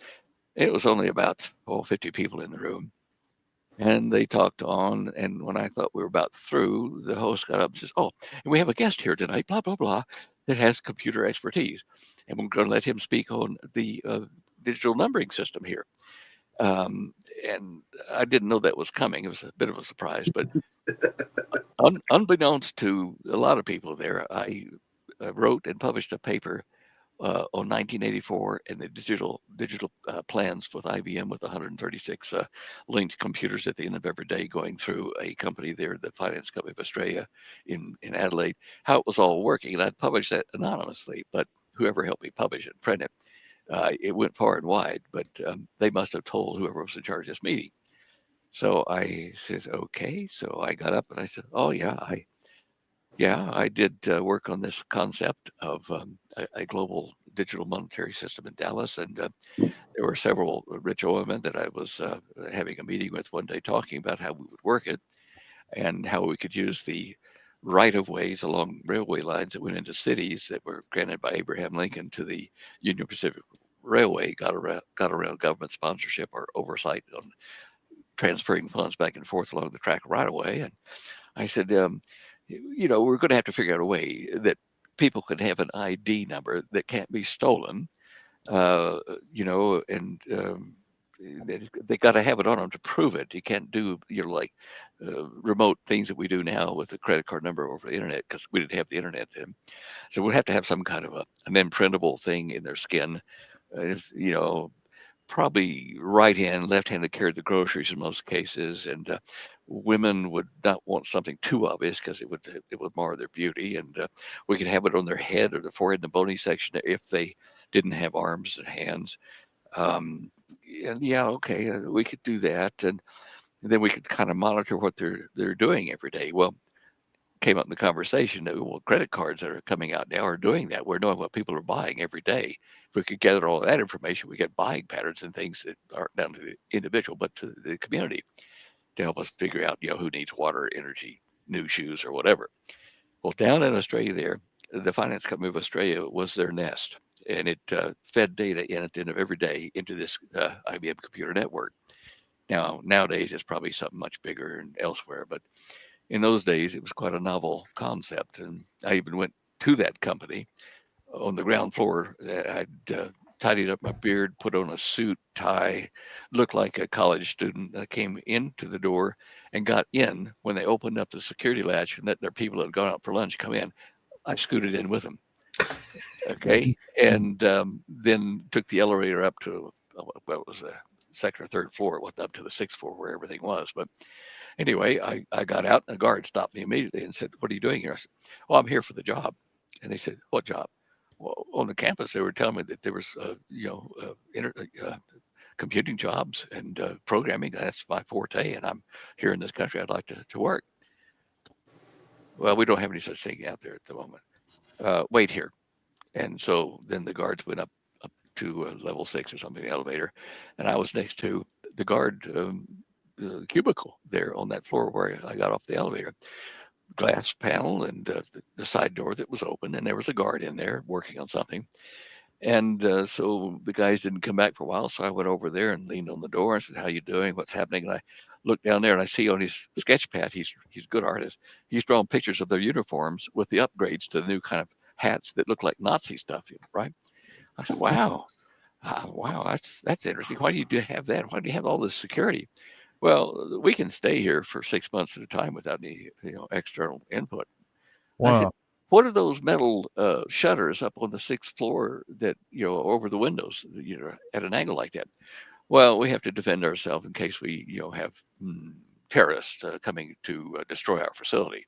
it was only about 50 people in the room. And they talked on. And when I thought we were about through, the host got up and says, "Oh, and we have a guest here tonight, blah, blah, blah, that has computer expertise. And we're going to let him speak on the digital numbering system here." And I didn't know that was coming. It was a bit of a surprise, but unbeknownst to a lot of people there, I wrote and published a paper on 1984 and the digital plans with IBM with 136 linked computers at the end of every day going through a company there, the Finance Company of Australia in Adelaide, how it was all working. And I'd published that anonymously, but whoever helped me publish it and print it, it went far and wide, but they must have told whoever was in charge of this meeting. So I says, okay. So I got up and I said, oh yeah, I did work on this concept of a global digital monetary system in Dallas. And there were several rich oilmen that I was having a meeting with one day talking about how we would work it and how we could use the right of ways along railway lines that went into cities that were granted by Abraham Lincoln to the Union Pacific railway got around government sponsorship or oversight on transferring funds back and forth along the track right away. And I said, we're going to have to figure out a way that people can have an ID number that can't be stolen, and they got to have it on them to prove it. You can't do like remote things that we do now with a credit card number over the internet, because we didn't have the internet then. So we'll have to have some kind of an imprintable thing in their skin. Probably right hand, left hand to carry the groceries in most cases, and women would not want something too obvious because it would mar their beauty. And we could have it on their head or the forehead and the bony section if they didn't have arms and hands. And we could do that, and then we could kind of monitor what they're doing every day. Well, came up in the conversation that credit cards that are coming out now are doing that. We're knowing what people are buying every day. If we could gather all of that information, we get buying patterns and things that aren't down to the individual but to the community, to help us figure out who needs water, energy, new shoes, or whatever. Well, down in Australia there, the finance company of Australia was their nest, and it fed data in at the end of every day into this IBM computer network. Nowadays it's probably something much bigger and elsewhere, but in those days it was quite a novel concept. And I even went to that company on the ground floor. I'd tidied up my beard, put on a suit, tie, looked like a college student. I came into the door and got in when they opened up the security latch and let their people that had gone out for lunch come in. I scooted in with them. Okay. And then took the elevator up to, it was the second or third floor. It wasn't up to the sixth floor where everything was. But anyway, I got out and the guard stopped me immediately and said, "What are you doing here?" I said, "Oh, I'm here for the job." And they said, "What job?" Well, on the campus, they were telling me that there was, computing jobs and programming. That's my forte, and I'm here in this country. I'd like to work. Well, we don't have any such thing out there at the moment. Wait here. And so then the guards went up to level 6 or something in the elevator, and I was next to the guard the cubicle there on that floor where I got off the elevator. Glass panel and the side door that was open, and there was a guard in there working on something. And so the guys didn't come back for a while, so I went over there and leaned on the door and said, "How you doing? What's happening?" And I looked down there and I see on his sketch pad, he's a good artist. He's drawn pictures of their uniforms with the upgrades to the new kind of hats that look like Nazi stuff, right? I said, "Wow, wow, that's interesting. Why do you have that? Why do you have all this security?" "Well, we can stay here for 6 months at a time without any external input." Wow. I said, "What are those metal shutters up on the 6th floor that over the windows at an angle like that?" "Well, we have to defend ourselves in case we have terrorists coming to destroy our facility,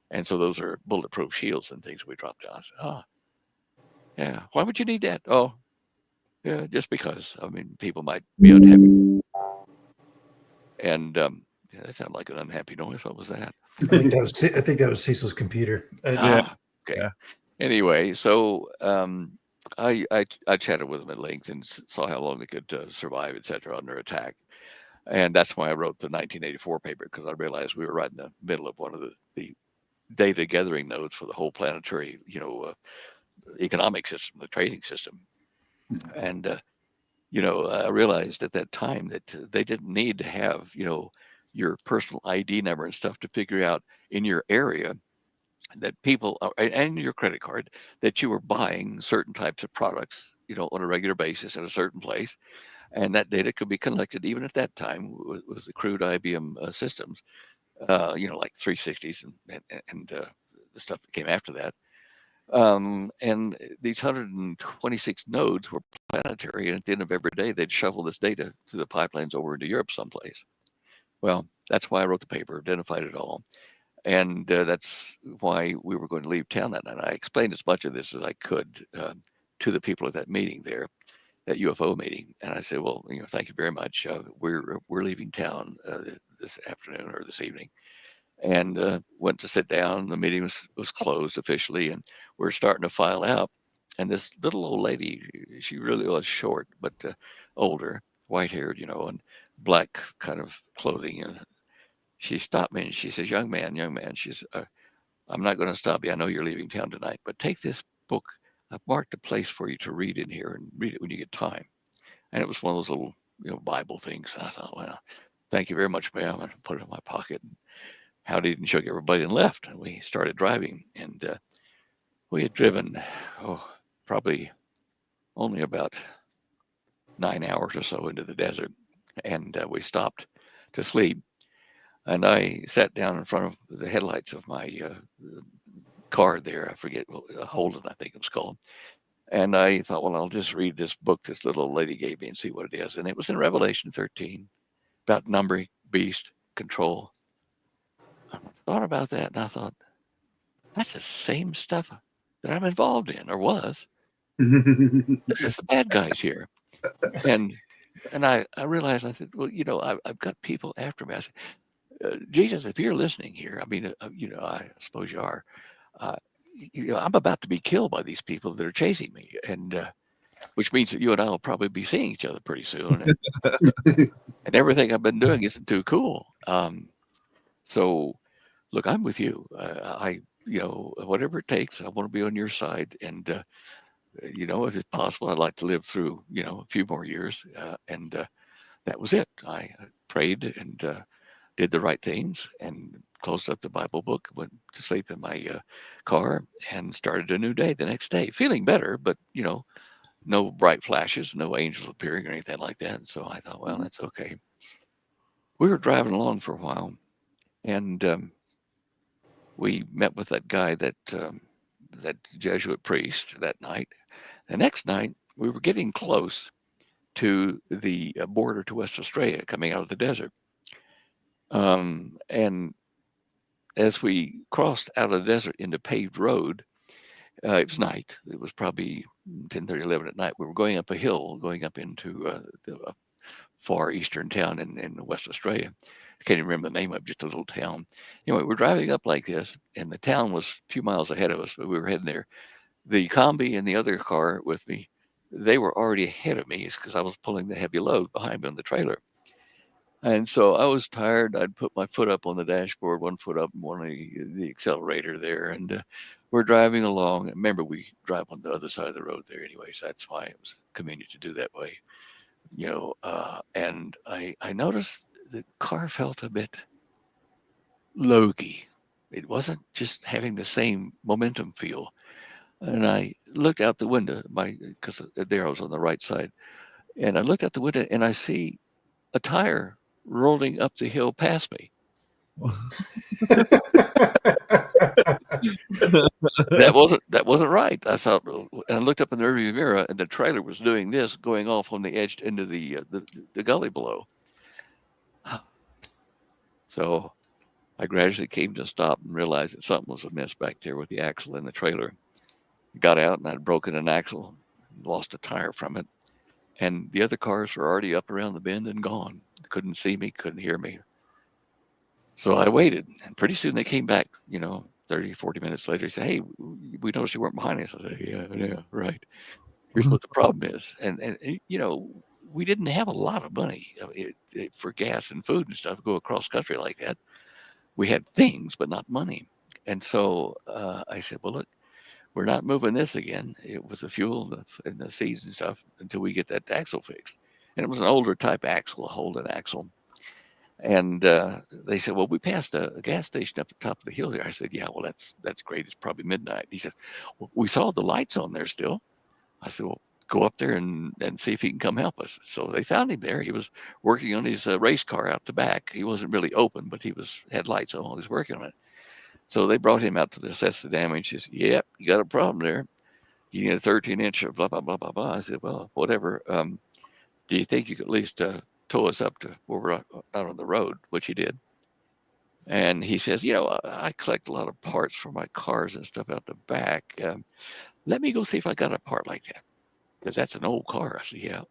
and so those are bulletproof shields and things we drop down." I said, "Oh, yeah. Why would you need that?" "Oh, yeah, just because. I mean, people might be unhappy." And that sounded like an unhappy noise. What was that? I think that was Cecil's computer. Okay. Yeah. Anyway, so I chatted with them at length and saw how long they could survive, etc., under attack. And that's why I wrote the 1984 paper, because I realized we were right in the middle of one of the data gathering nodes for the whole planetary, economic system, the trading system. And I realized at that time that they didn't need to have your personal ID number and stuff to figure out in your area that people and your credit card that you were buying certain types of products on a regular basis at a certain place. And that data could be collected even at that time with the crude IBM systems, like 360s and the stuff that came after that. And these 126 nodes were planetary, and at the end of every day, they'd shovel this data through the pipelines over into Europe someplace. Well, that's why I wrote the paper, identified it all. And that's why we were going to leave town that night. I explained as much of this as I could to the people at that meeting there, that UFO meeting. And I said, "Well, thank you very much. We're leaving town this afternoon or this evening." And went to sit down. The meeting was closed officially, and we're starting to file out. And this little old lady, she really was short, but older, white-haired, and black kind of clothing. And she stopped me and she says, young man, she says, "I'm not going to stop you. I know you're leaving town tonight, but take this book I've marked a place for you to read in here, and read it when you get time. And it was one of those little, Bible things. And I thought, well, thank you very much, ma'am. And I put it in my pocket. And howdy and shook everybody and left. And we started driving. And we had driven, probably only about 9 hours or so into the desert. And we stopped to sleep. And I sat down in front of the headlights of my car there. I forget, Holden, I think it was called. And I thought, well, I'll just read this book this little old lady gave me and see what it is. And it was in Revelation 13 about numbering, beast, control. I thought about that and I thought, that's the same stuff that I'm involved in or was. This is the bad guys here. And I realized, I said, well, I've got people after me. I said, Jesus, if you're listening here, I mean, I suppose you are. I'm about to be killed by these people that are chasing me, and which means that you and I will probably be seeing each other pretty soon. And everything I've been doing isn't too cool. So, look, I'm with you. Whatever it takes, I want to be on your side. And if it's possible, I'd like to live through, a few more years. And that was it. I prayed and did the right things and closed up the Bible book, went to sleep in my car, and started a new day the next day, feeling better, but no bright flashes, no angels appearing or anything like that. And so I thought, well, that's okay. We were driving along for a while, and we met with that guy, that Jesuit priest, that night. The next night, we were getting close to the border to West Australia, coming out of the desert. And as we crossed out of the desert into paved road, it was night. It was probably 10:30, 11 at night. We were going up a hill, going up into the far eastern town in West Australia. I can't even remember the name of it, just a little town. Anyway, we're driving up like this, and the town was a few miles ahead of us, but we were heading there. The combi and the other car with me, they were already ahead of me because I was pulling the heavy load behind me on the trailer. And so I was tired. I'd put my foot up on the dashboard, one foot up, one on the accelerator there, and we're driving along. Remember, we drive on the other side of the road there anyway, so that's why it was convenient to do that way. And I noticed the car felt a bit logy. It wasn't just having the same momentum feel. And I looked out the window, because there I was on the right side, and I looked out the window and I see a tire rolling up the hill past me. that wasn't right. I thought, and I looked up in the rearview mirror, and the trailer was doing this, going off on the edge into the gully below. So I gradually came to a stop and realized that something was amiss back there with the axle in the trailer. Got out, and I'd broken an axle, lost a tire from it, and the other cars were already up around the bend and gone. Couldn't see me, couldn't hear me. So I waited, and pretty soon they came back, 30, 40 minutes later. He said, hey, we noticed you weren't behind us. I said, yeah, right. Here's what the problem is. And we didn't have a lot of money for gas and food and stuff to go across country like that. We had things, but not money. And so I said, well, look, we're not moving this again. It was the fuel and the seeds and stuff until we get that axle fixed. And it was an older type axle, a Holden axle. And they said, well, we passed a gas station up the top of the hill here. I said, yeah, well, that's great. It's probably midnight. He says, well, we saw the lights on there still. I said, well, go up there and see if he can come help us. So they found him there. He was working on his race car out the back. He wasn't really open, but he had lights on while he was working on it. So they brought him out to assess the damage. He said, yep, you got a problem there. You need a 13-inch of blah, blah, blah, blah, blah. I said, well, whatever. Do you think you could at least tow us up to where we're out on the road, which he did? And he says, I collect a lot of parts for my cars and stuff out the back. Let me go see if I got a part like that, because that's an old car. I said, yeah.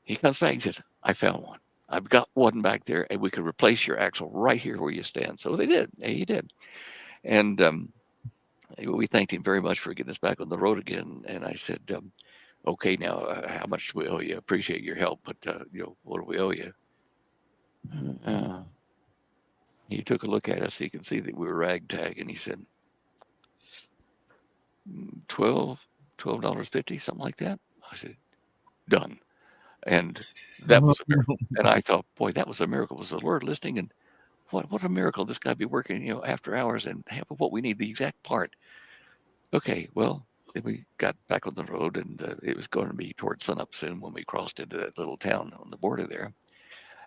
He comes back and says, I found one. I've got one back there, and we could replace your axle right here where you stand. So they did. He did. And we thanked him very much for getting us back on the road again. And I said, okay, now how much do we owe you? Appreciate your help, but what do we owe you? He took a look at us. He could see that we were ragtag, and he said, $12.50, something like that. I said, done. And that was a miracle. And I thought, boy, that was a miracle. Was the Lord listening? And what a miracle. This guy be working, after hours and have what we need, the exact part. Okay, well, then we got back on the road, and it was going to be towards sunup soon when we crossed into that little town on the border there.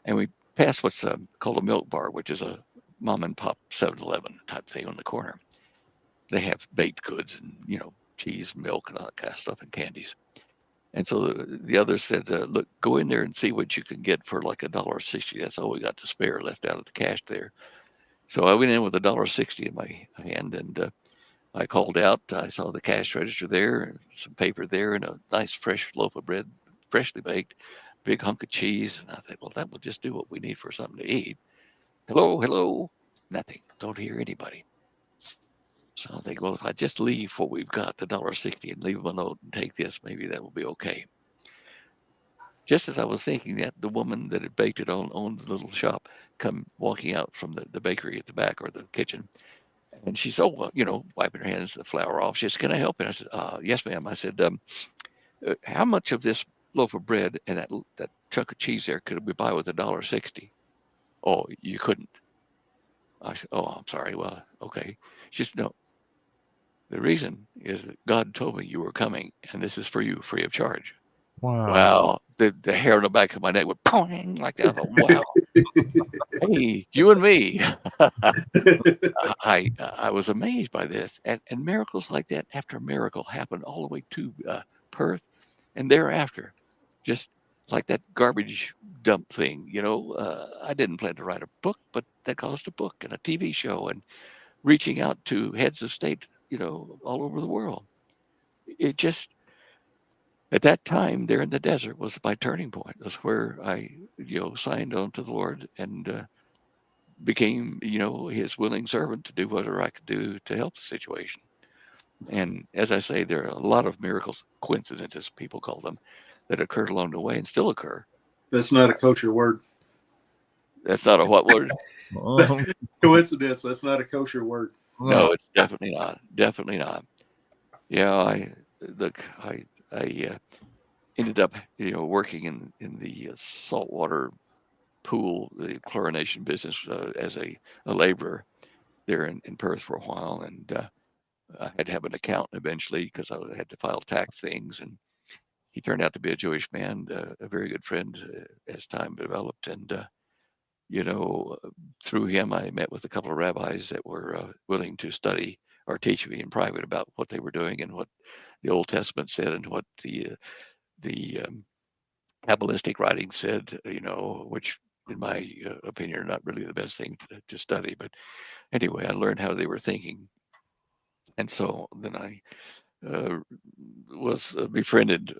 And we passed what's called a milk bar, which is a mom and pop 7-Eleven type thing on the corner. They have baked goods and, cheese, milk, and all that kind of stuff, and candies. And so the other said, look, go in there and see what you can get for like $1.60. That's all we got to spare left out of the cash there. So I went in with $1.60 in my hand, and I called out. I saw the cash register there, and some paper there, and a nice fresh loaf of bread, freshly baked, big hunk of cheese. And I thought, well, that will just do what we need for something to eat. Hello, nothing. Don't hear anybody. So I think, well, if I just leave what we've got, the $1.60, and leave them a note and take this, maybe that will be okay. Just as I was thinking that, the woman that had baked it owned the little shop come walking out from the bakery at the back, or the kitchen. And she said, wiping her hands, the flour off. She said, can I help? And I said, yes, ma'am. I said, how much of this loaf of bread and that chunk of cheese there could we buy with $1.60? Oh, you couldn't. I said, oh, I'm sorry. Well, okay. She said, no. The reason is that God told me you were coming, and this is for you, free of charge. Wow. The hair on the back of my neck would poing like that. I thought, wow. Hey, you and me. I was amazed by this. And miracles like that after miracle happened all the way to Perth and thereafter. Just like that garbage dump thing, I didn't plan to write a book, but that caused a book and a TV show and reaching out to heads of state, all over the world. It just, at that time there in the desert was my turning point. That's where I, signed on to the Lord and became, his willing servant to do whatever I could do to help the situation. And as I say, there are a lot of miracles, coincidences, people call them, that occurred along the way and still occur. That's not a kosher word. That's not a what word? Coincidence. That's not a kosher word. No, it's definitely not. Definitely not. Yeah, I ended up, working in the saltwater pool, the chlorination business, as a laborer there in Perth for a while, and I had to have an accountant eventually because I had to file tax things. And he turned out to be a Jewish man, a very good friend as time developed. And through him, I met with a couple of rabbis that were willing to study or teach me in private about what they were doing and what the Old Testament said and what the Kabbalistic writing said, which in my opinion are not really the best thing to study. But anyway, I learned how they were thinking. And so then I was befriended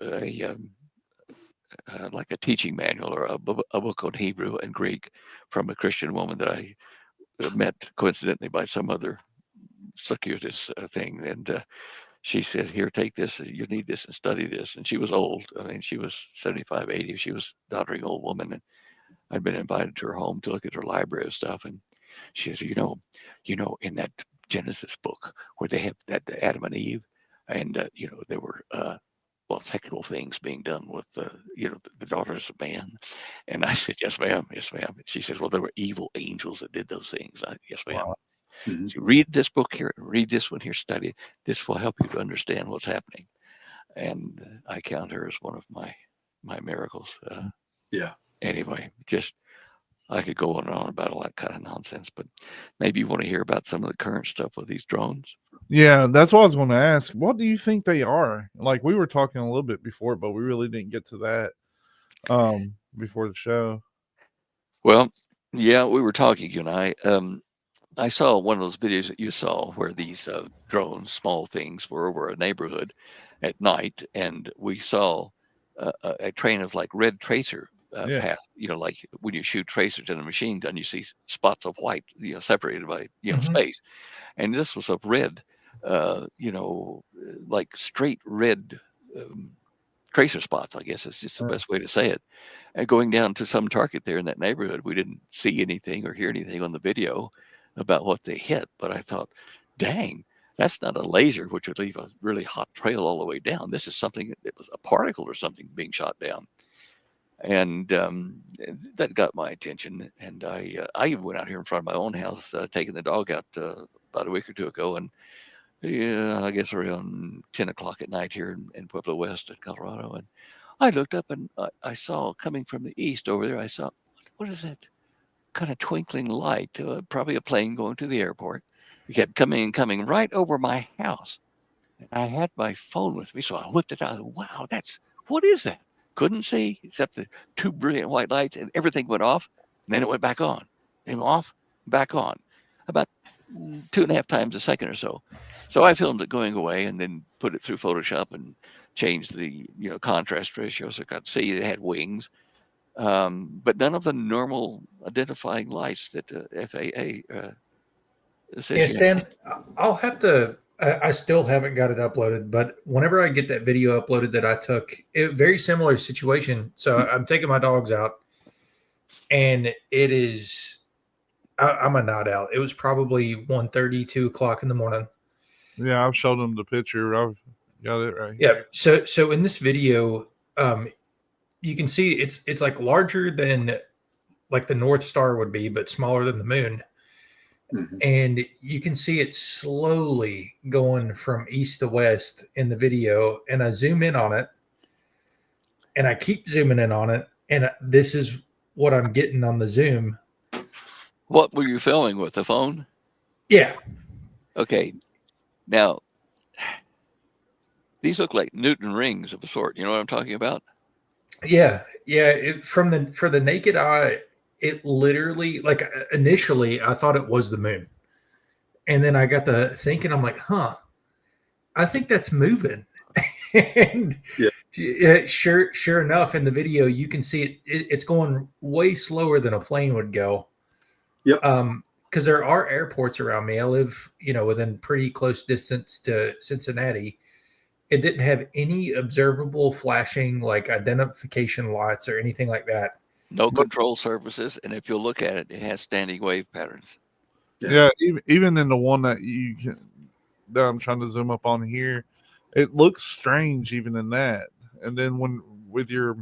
like a teaching manual or a book on Hebrew and Greek from a Christian woman that I met coincidentally by some other circuitous thing. And she said, here, take this. You need this and study this. And she was old. I mean, she was 75, 80. She was a doddering old woman. And I'd been invited to her home to look at her library of stuff. And she said, in that Genesis book where they have that Adam and Eve, and, there were, sexual things being done with, the daughters of man. And I said, yes, ma'am. Yes, ma'am. And she says, well, there were evil angels that did those things. Yes, ma'am. Wow. Mm-hmm. So read this book here, read this one here, study it. This will help you to understand what's happening. And I count her as one of my miracles. Yeah. Anyway, just I could go on and on about all that kind of nonsense, but maybe you want to hear about some of the current stuff with these drones. Yeah, that's what I was going to ask. What do you think they are? Like, we were talking a little bit before, but we really didn't get to that before the show. Well, yeah, we were talking, you and I saw one of those videos that you saw where these drones, small things, were over a neighborhood at night, and we saw a train of like red tracer path. Like when you shoot tracers in a machine gun, you see spots of white, separated by space, and this was of red, like straight red tracer spots. I guess is just the best way to say it. And going down to some target there in that neighborhood, we didn't see anything or hear anything on the video about what they hit, but I thought, dang, That's not a laser, which would leave a really hot trail all the way down. This is something that was a particle or something being shot down. And that got my attention. And I even went out here in front of my own house, taking the dog out about a week or two ago. And I guess around 10 o'clock at night here in Pueblo West, in Colorado. And I looked up and I saw coming from the east over there, I saw, what is that kind of twinkling light? Probably a plane going to the airport. It kept coming right over my house. And I had my phone with me, so I whipped it out. Wow, what is that? Couldn't see except the two brilliant white lights, and everything went off. And then it went back on. Then off, back on. About 2.5 times a second or so. So I filmed it going away and then put it through Photoshop and changed the contrast ratio so I could see it had wings. But none of the normal identifying lights that FAA says. Yeah, Stan, I'll have to. I still haven't got it uploaded, but whenever I get that video uploaded that I took, very similar situation. So I'm taking my dogs out, and it is. I'm a nod out. It was probably 1:30, 2 o'clock in the morning. Yeah, I've showed them the picture. I've got it right here. Yeah. So in this video, you can see it's like larger than like the North Star would be, but smaller than the moon. Mm-hmm. And you can see it slowly going from east to west in the video. And I zoom in on it, and I keep zooming in on it. And this is what I'm getting on the zoom. What were you filming with, the phone? Yeah. Okay. Now, these look like Newton rings of a sort. You know what I'm talking about? Yeah. Yeah. For the naked eye, it literally, like, initially I thought it was the moon. And then I got to thinking, I'm like, I think that's moving. And sure enough, in the video, you can see it's going way slower than a plane would go. Yep. Because there are airports around me. I live, within pretty close distance to Cincinnati. It didn't have any observable flashing, like, identification lights or anything like that. No control surfaces, and if you look at it, it has standing wave patterns. Yeah, even in the one that I'm trying to zoom up on here, it looks strange even in that. And then when with your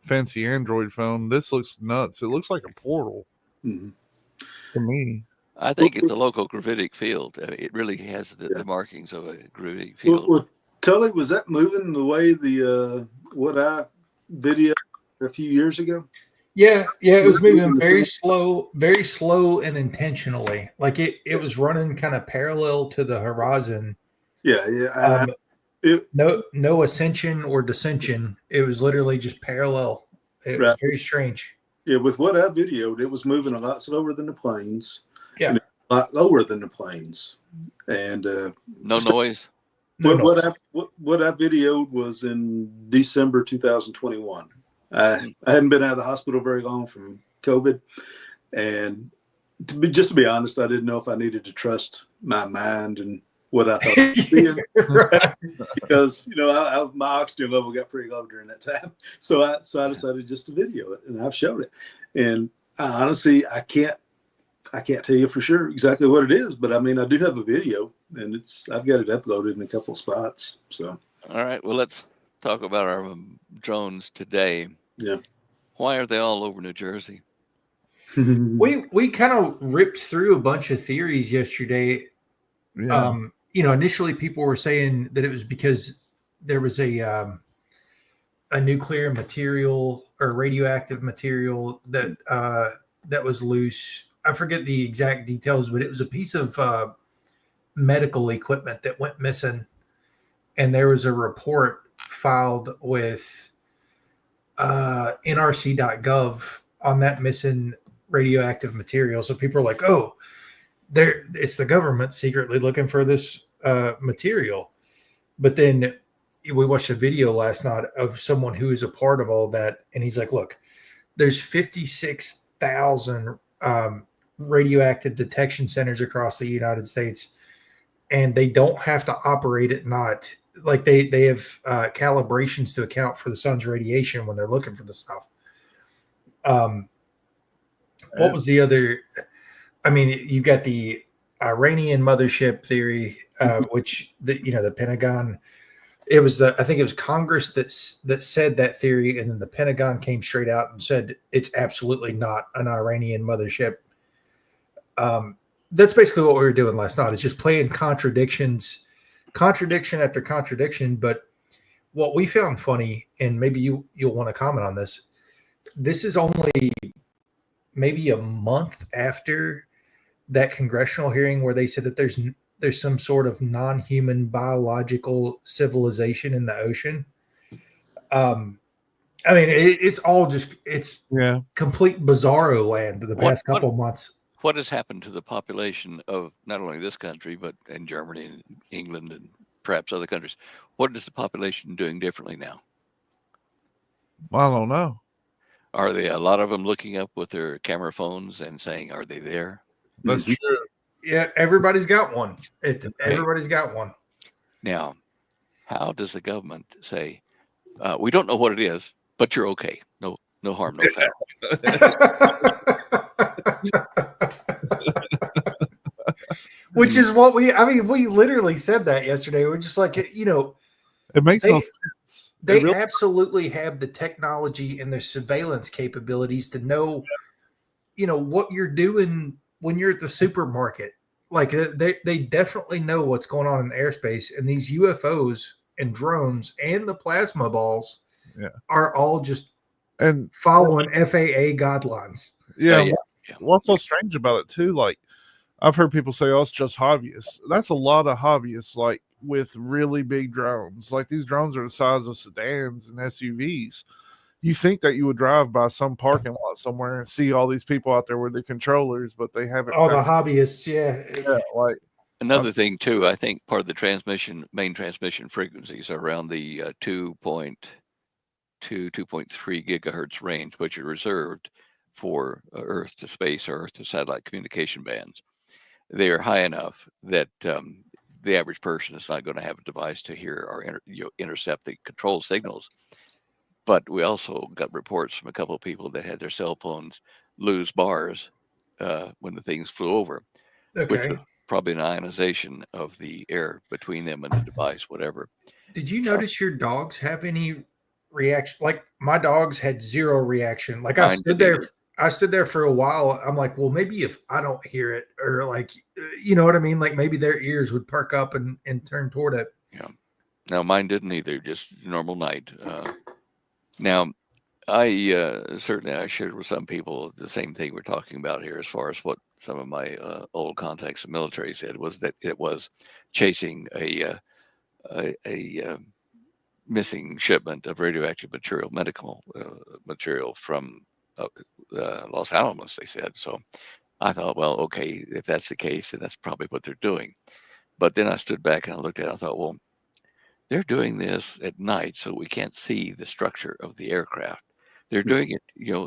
fancy Android phone, this looks nuts. It looks like a portal to me. I think it's a local gravitic field. It really has the markings of a gravitic field. Well, Tully, was that moving the way the what I videoed a few years ago? Yeah, it was moving very slow and intentionally. Like it was running kind of parallel to the horizon. Yeah. No ascension or descension. It was literally just parallel. It was very strange. Yeah, with what I videoed, it was moving a lot slower than the planes. Yeah, and a lot lower than the planes. And no noise. What I videoed was in December 2021. I hadn't been out of the hospital very long from COVID, and to be honest, I didn't know if I needed to trust my mind and what I thought I was seeing. Because my oxygen level got pretty low during that time, so I decided just to video it, and I've showed it. And honestly, I can't tell you for sure exactly what it is, but I mean, I do have a video, and I've got it uploaded in a couple of spots. So, all right, well, let's talk about our drones today. Yeah. Why are they all over New Jersey? We kind of ripped through a bunch of theories yesterday. Yeah. Initially people were saying that it was because there was a nuclear material or radioactive material that was loose. I forget the exact details, but it was a piece of medical equipment that went missing, and there was a report filed with nrc.gov on that missing radioactive material. So people are like, it's the government secretly looking for this material. But then we watched a video last night of someone who is a part of all that, and he's like, look, there's 56,000 radioactive detection centers across the United States, and they don't have to operate at night. Like they have calibrations to account for the sun's radiation when they're looking for the stuff. What was the other? I mean, you got the Iranian mothership theory, which the Pentagon. I think it was Congress that said that theory, and then the Pentagon came straight out and said it's absolutely not an Iranian mothership. That's basically what we were doing last night. It's just playing contradiction after contradiction. But what we found funny, and maybe you'll want to comment on this. This is only maybe a month after that congressional hearing where they said that there's some sort of non-human biological civilization in the ocean. I mean, it's all just complete bizarro land the past couple of months. What has happened to the population of not only this country, but in Germany and England and perhaps other countries? What is the population doing differently now? I don't know. Are they a lot of them looking up with their camera phones and saying, "Are they there?" That's true. Yeah, everybody's got one. Everybody's got one. Now, how does the government say, "We don't know what it is, but you're okay. No harm, no foul." Which is what we literally said that yesterday. We're just like, it makes no sense. They absolutely have the technology and their surveillance capabilities to know, what you're doing when you're at the supermarket. Like they definitely know what's going on in the airspace, and these UFOs and drones and the plasma balls are all just following FAA guidelines. Yeah. What's so strange about it too? Like, I've heard people say, "Oh, it's just hobbyists." That's a lot of hobbyists, like with really big drones. Like these drones are the size of sedans and SUVs. You think that you would drive by some parking lot somewhere and see all these people out there with the controllers, but they haven't. All the hobbyists, like another thing too. I think part of the main transmission frequencies are around the 2.2, 2.3 gigahertz range, which are reserved for Earth to space or Earth to satellite communication bands. They are high enough that the average person is not going to have a device to hear or intercept the control signals. But we also got reports from a couple of people that had their cell phones lose bars when the things flew over, which was probably an ionization of the air between them and the device, whatever. Did you notice your dogs have any reaction? Like my dogs had zero reaction. Like I stood there for a while. I'm like, well, maybe if I don't hear it, or like, you know what I mean? Like maybe their ears would perk up and turn toward it. Yeah. No, mine didn't either. Just normal night. Now, I certainly shared with some people the same thing we're talking about here, as far as what some of my old contacts in the military said, was that it was chasing a missing shipment of radioactive material, medical material from Los Alamos, they said. So I thought, well, okay, if that's the case, then that's probably what they're doing. But then I stood back and I looked at it and I thought, well, they're doing this at night so we can't see the structure of the aircraft. They're doing it,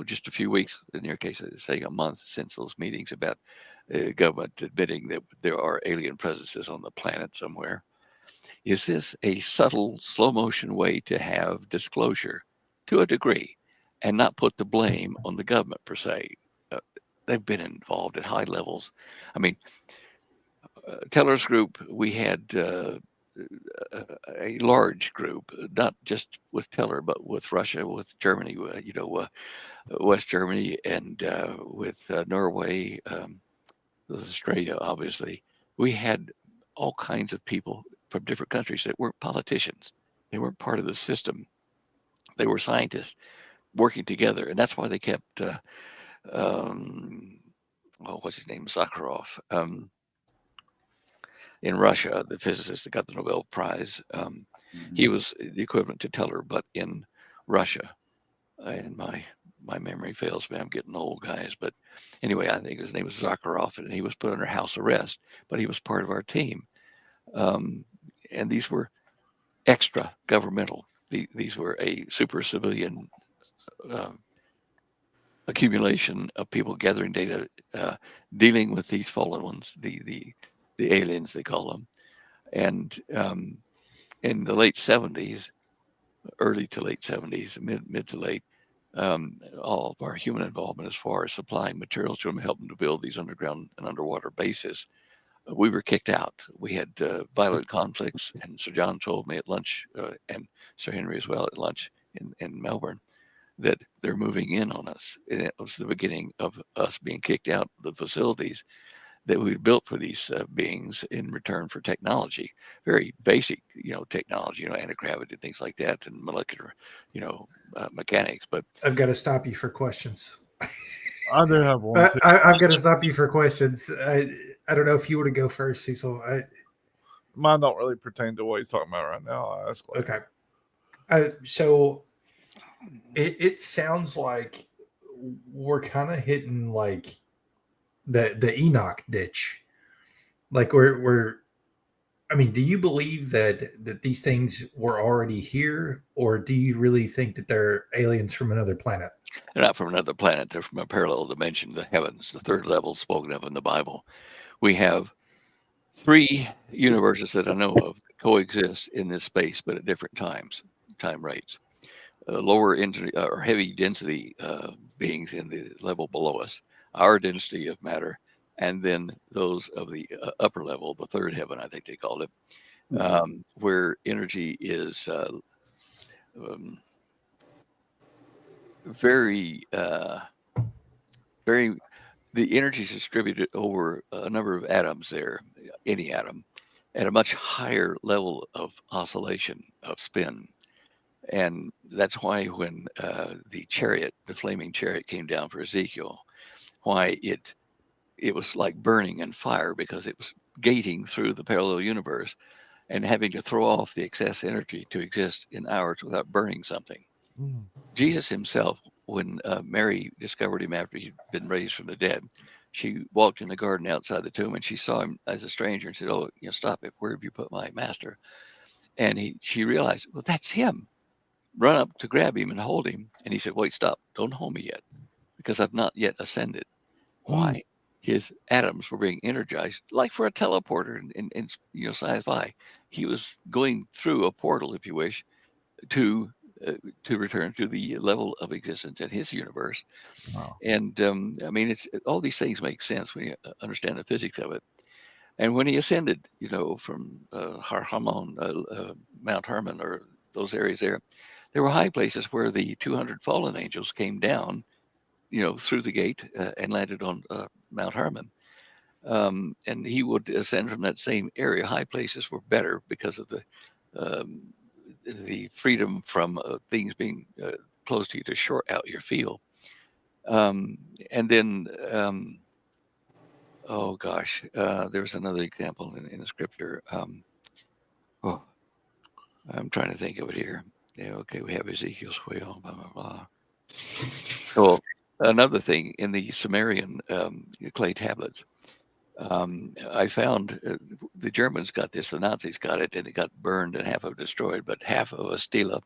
just a few weeks, in your case, say a month since those meetings about the government admitting that there are alien presences on the planet somewhere. Is this a subtle, slow motion way to have disclosure to a degree and not put the blame on the government per se? They've been involved at high levels. I mean, Teller's group, we had a large group, not just with Teller, but with Russia, with Germany, West Germany, and with Norway, with Australia, obviously. We had all kinds of people from different countries that weren't politicians. They weren't part of the system. They were scientists working together. And that's why they kept, what's his name? Zakharov. In Russia, the physicist that got the Nobel Prize, he was the equivalent to Teller, but in Russia. And my memory fails me. I'm getting old, guys. But anyway, I think his name was Zakharov, and he was put under house arrest, but he was part of our team. And these were extra governmental. These were a super civilian accumulation of people gathering data, dealing with these fallen ones, the aliens, they call them. And in the late 70s, early to late 70s, mid to late, all of our human involvement as far as supplying materials to them, helping to build these underground and underwater bases, we were kicked out. We had violent conflicts, and Sir John told me at lunch, and Sir Henry as well at lunch in Melbourne, that they're moving in on us. And it was the beginning of us being kicked out of the facilities that we built for these beings in return for technology, very basic, technology, anti-gravity, things like that, and molecular, mechanics. But I've got to stop you for questions. I do have one. I've got to stop you for questions. I don't know if you want to go first, Cecil. Mine don't really pertain to what he's talking about right now. I'll ask later. Okay. So it sounds like we're kind of hitting like the Enoch ditch. Like we're I mean, do you believe that these things were already here, or do you really think that they're aliens from another planet? They're not from another planet. They're from a parallel dimension, the heavens, the third level spoken of in the Bible. We have 3 universes that I know of that coexist in this space, but at different time rates. Lower or heavy density beings in the level below us, our density of matter, and then those of the upper level, the third heaven, I think they called it, where energy is very, very, the energy is distributed over a number of atoms there, any atom, at a much higher level of oscillation, of spin. And that's why when the flaming chariot came down for Ezekiel, why it was like burning in fire, because it was gating through the parallel universe and having to throw off the excess energy to exist in ours without burning something. Jesus himself, when Mary discovered him after he'd been raised from the dead, she walked in the garden outside the tomb and she saw him as a stranger and said, "Oh, stop it. Where have you put my master?" And she realized, well, that's him. Run up to grab him and hold him. And he said, "Wait, stop. Don't hold me yet, because I've not yet ascended." Why? His atoms were being energized, like for a teleporter in sci-fi. He was going through a portal, if you wish, to return to the level of existence in his universe. Wow. And I mean, all these things make sense when you understand the physics of it. And when he ascended, from Har Haman, Mount Hermon, or those areas there were high places where the 200 fallen angels came down, through the gate and landed on Mount Hermon. And he would ascend from that same area. High places were better because of the freedom from things being close to you to short out your field. And then, oh gosh, there was another example in the scripture. I'm trying to think of it here. Yeah, okay, we have Ezekiel's wheel, blah, blah, blah. So another thing in the Sumerian clay tablets, I found the Germans got this, the Nazis got it, and it got burned and half of it destroyed, but half of a stela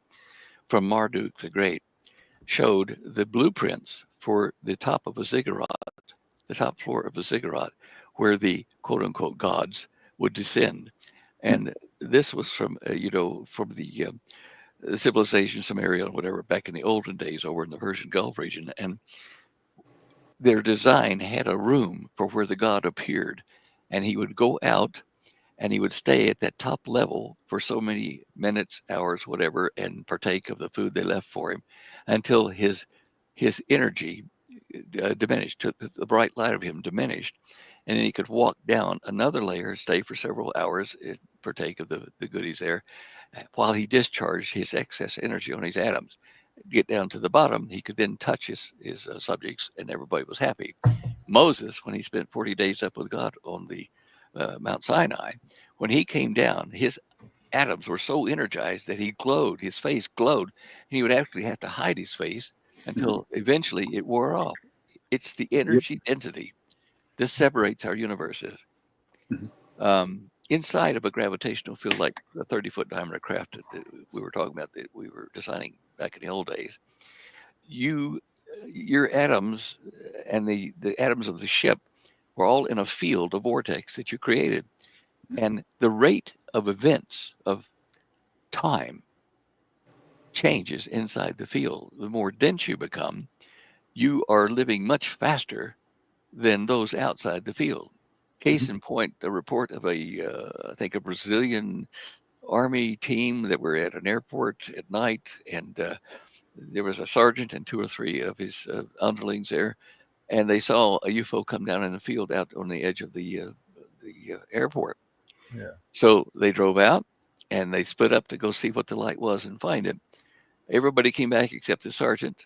from Marduk the Great showed the blueprints for the top of a ziggurat, the top floor of a ziggurat, where the quote-unquote gods would descend. And this was from, from the civilization, Samaria, and whatever, back in the olden days over in the Persian Gulf region. And their design had a room for where the god appeared. And he would go out and he would stay at that top level for so many minutes, hours, whatever, and partake of the food they left for him until his energy diminished, the bright light of him diminished. And then he could walk down another layer, stay for several hours, partake of the goodies there, while he discharged his excess energy on his atoms. Get down to the bottom, he could then touch his subjects, and everybody was happy. Moses, when he spent 40 days up with God on the Mount Sinai, when he came down, his atoms were so energized that he glowed, his face glowed, and he would actually have to hide his face until eventually it wore off. It's the energy density. This separates our universes. Inside of a gravitational field, like a 30-foot diameter craft that we were talking about, that we were designing back in the old days, your atoms and the atoms of the ship were all in a field, a vortex that you created. And the rate of events of time changes inside the field. The more dense you become, you are living much faster than those outside the field. Case in point, a report of I think a Brazilian army team that were at an airport at night, and there was a sergeant and 2 or 3 of his underlings there, and they saw a UFO come down in the field out on the edge of the airport. Yeah. So they drove out, and they split up to go see what the light was and find it. Everybody came back except the sergeant,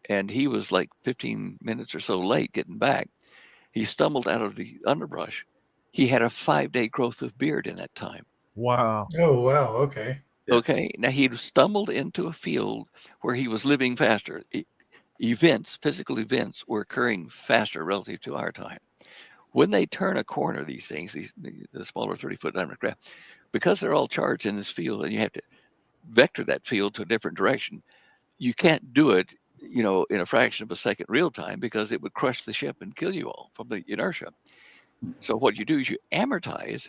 and he was like 15 minutes or so late getting back. He stumbled out of the underbrush. He had a 5-day growth of beard in that time. Wow. Oh, wow. Okay. Okay. Now he stumbled into a field where he was living faster. Physical events were occurring faster relative to our time. When they turn a corner, these things, the smaller 30-foot diameter craft, because they're all charged in this field and you have to vector that field to a different direction, you can't do it, in a fraction of a second real time, because it would crush the ship and kill you all from the inertia. So what you do is you amortize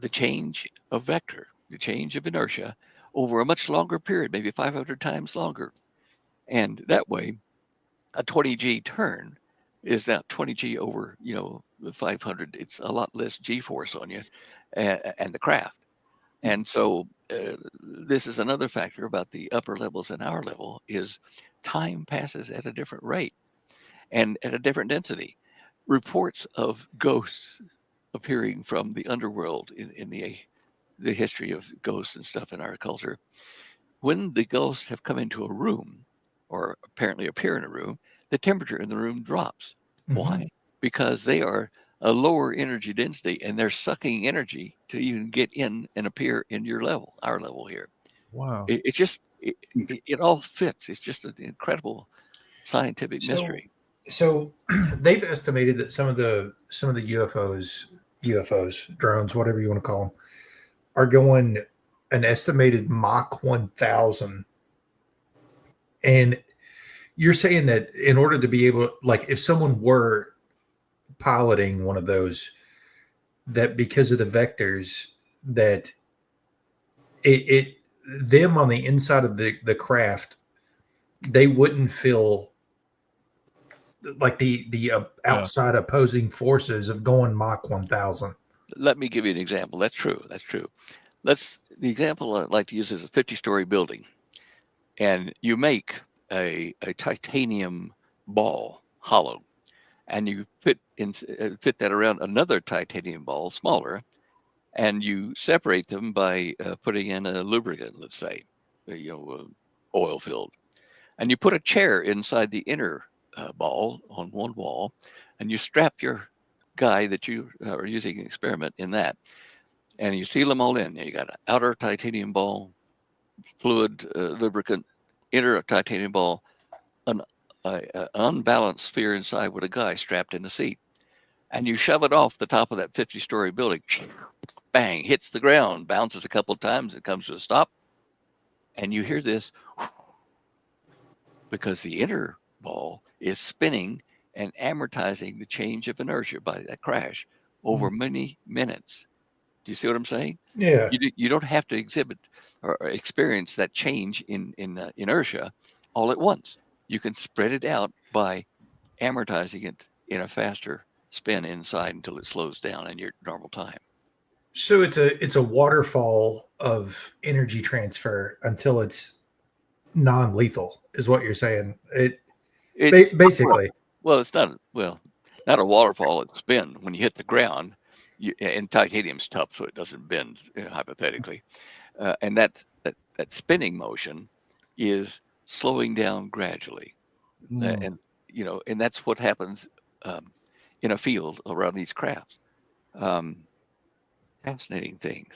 the change of vector, the change of inertia, over a much longer period, maybe 500 times longer. And that way, a 20G turn is now 20G over, 500. It's a lot less G-force on you and the craft. And so this is another factor about the upper levels and our level is time passes at a different rate and at a different density. Reports of ghosts appearing from the underworld in the history of ghosts and stuff in our culture. When the ghosts have come into a room or apparently appear in a room, the temperature in the room drops. Mhm. Why? Because they are a lower energy density and they're sucking energy to even get in and appear in your level, our level here. Wow. It all fits. It's just an incredible scientific mystery. So they've estimated that some of the UFOs, drones, whatever you want to call them, are going an estimated Mach 1000. And you're saying that in order to be able, like, if someone were piloting one of those, that because of the vectors, that them on the inside of the craft, they wouldn't feel like the outside opposing forces of going Mach 1000. Let me give you an example. That's true. The example I'd like to use is a 50-story building, and you make a titanium ball hollow, and you fit that around another titanium ball smaller, and you separate them by putting in a lubricant, let's say, oil filled, and you put a chair inside the inner ball on one wall, and you strap your guy that you are using an experiment in that, and you seal them all in. You got an outer titanium ball, fluid lubricant, inner titanium ball, an unbalanced sphere inside with a guy strapped in the seat, and you shove it off the top of that 50-story building. Bang, hits the ground, bounces a couple of times, it comes to a stop, and you hear this because the inner ball is spinning and amortizing the change of inertia by that crash over many minutes. Do you see what I'm saying? Yeah. You don't have to exhibit or experience that change in inertia all at once. You can spread it out by amortizing it in a faster spin inside until it slows down in your normal time. So it's a waterfall of energy transfer until it's non-lethal, is what you're saying. Basically. Well, it's not not a waterfall. It's spin when you hit the ground. And titanium's tough, so it doesn't bend, hypothetically. And that spinning motion is slowing down gradually, and that's what happens in a field around these crafts. Fascinating things.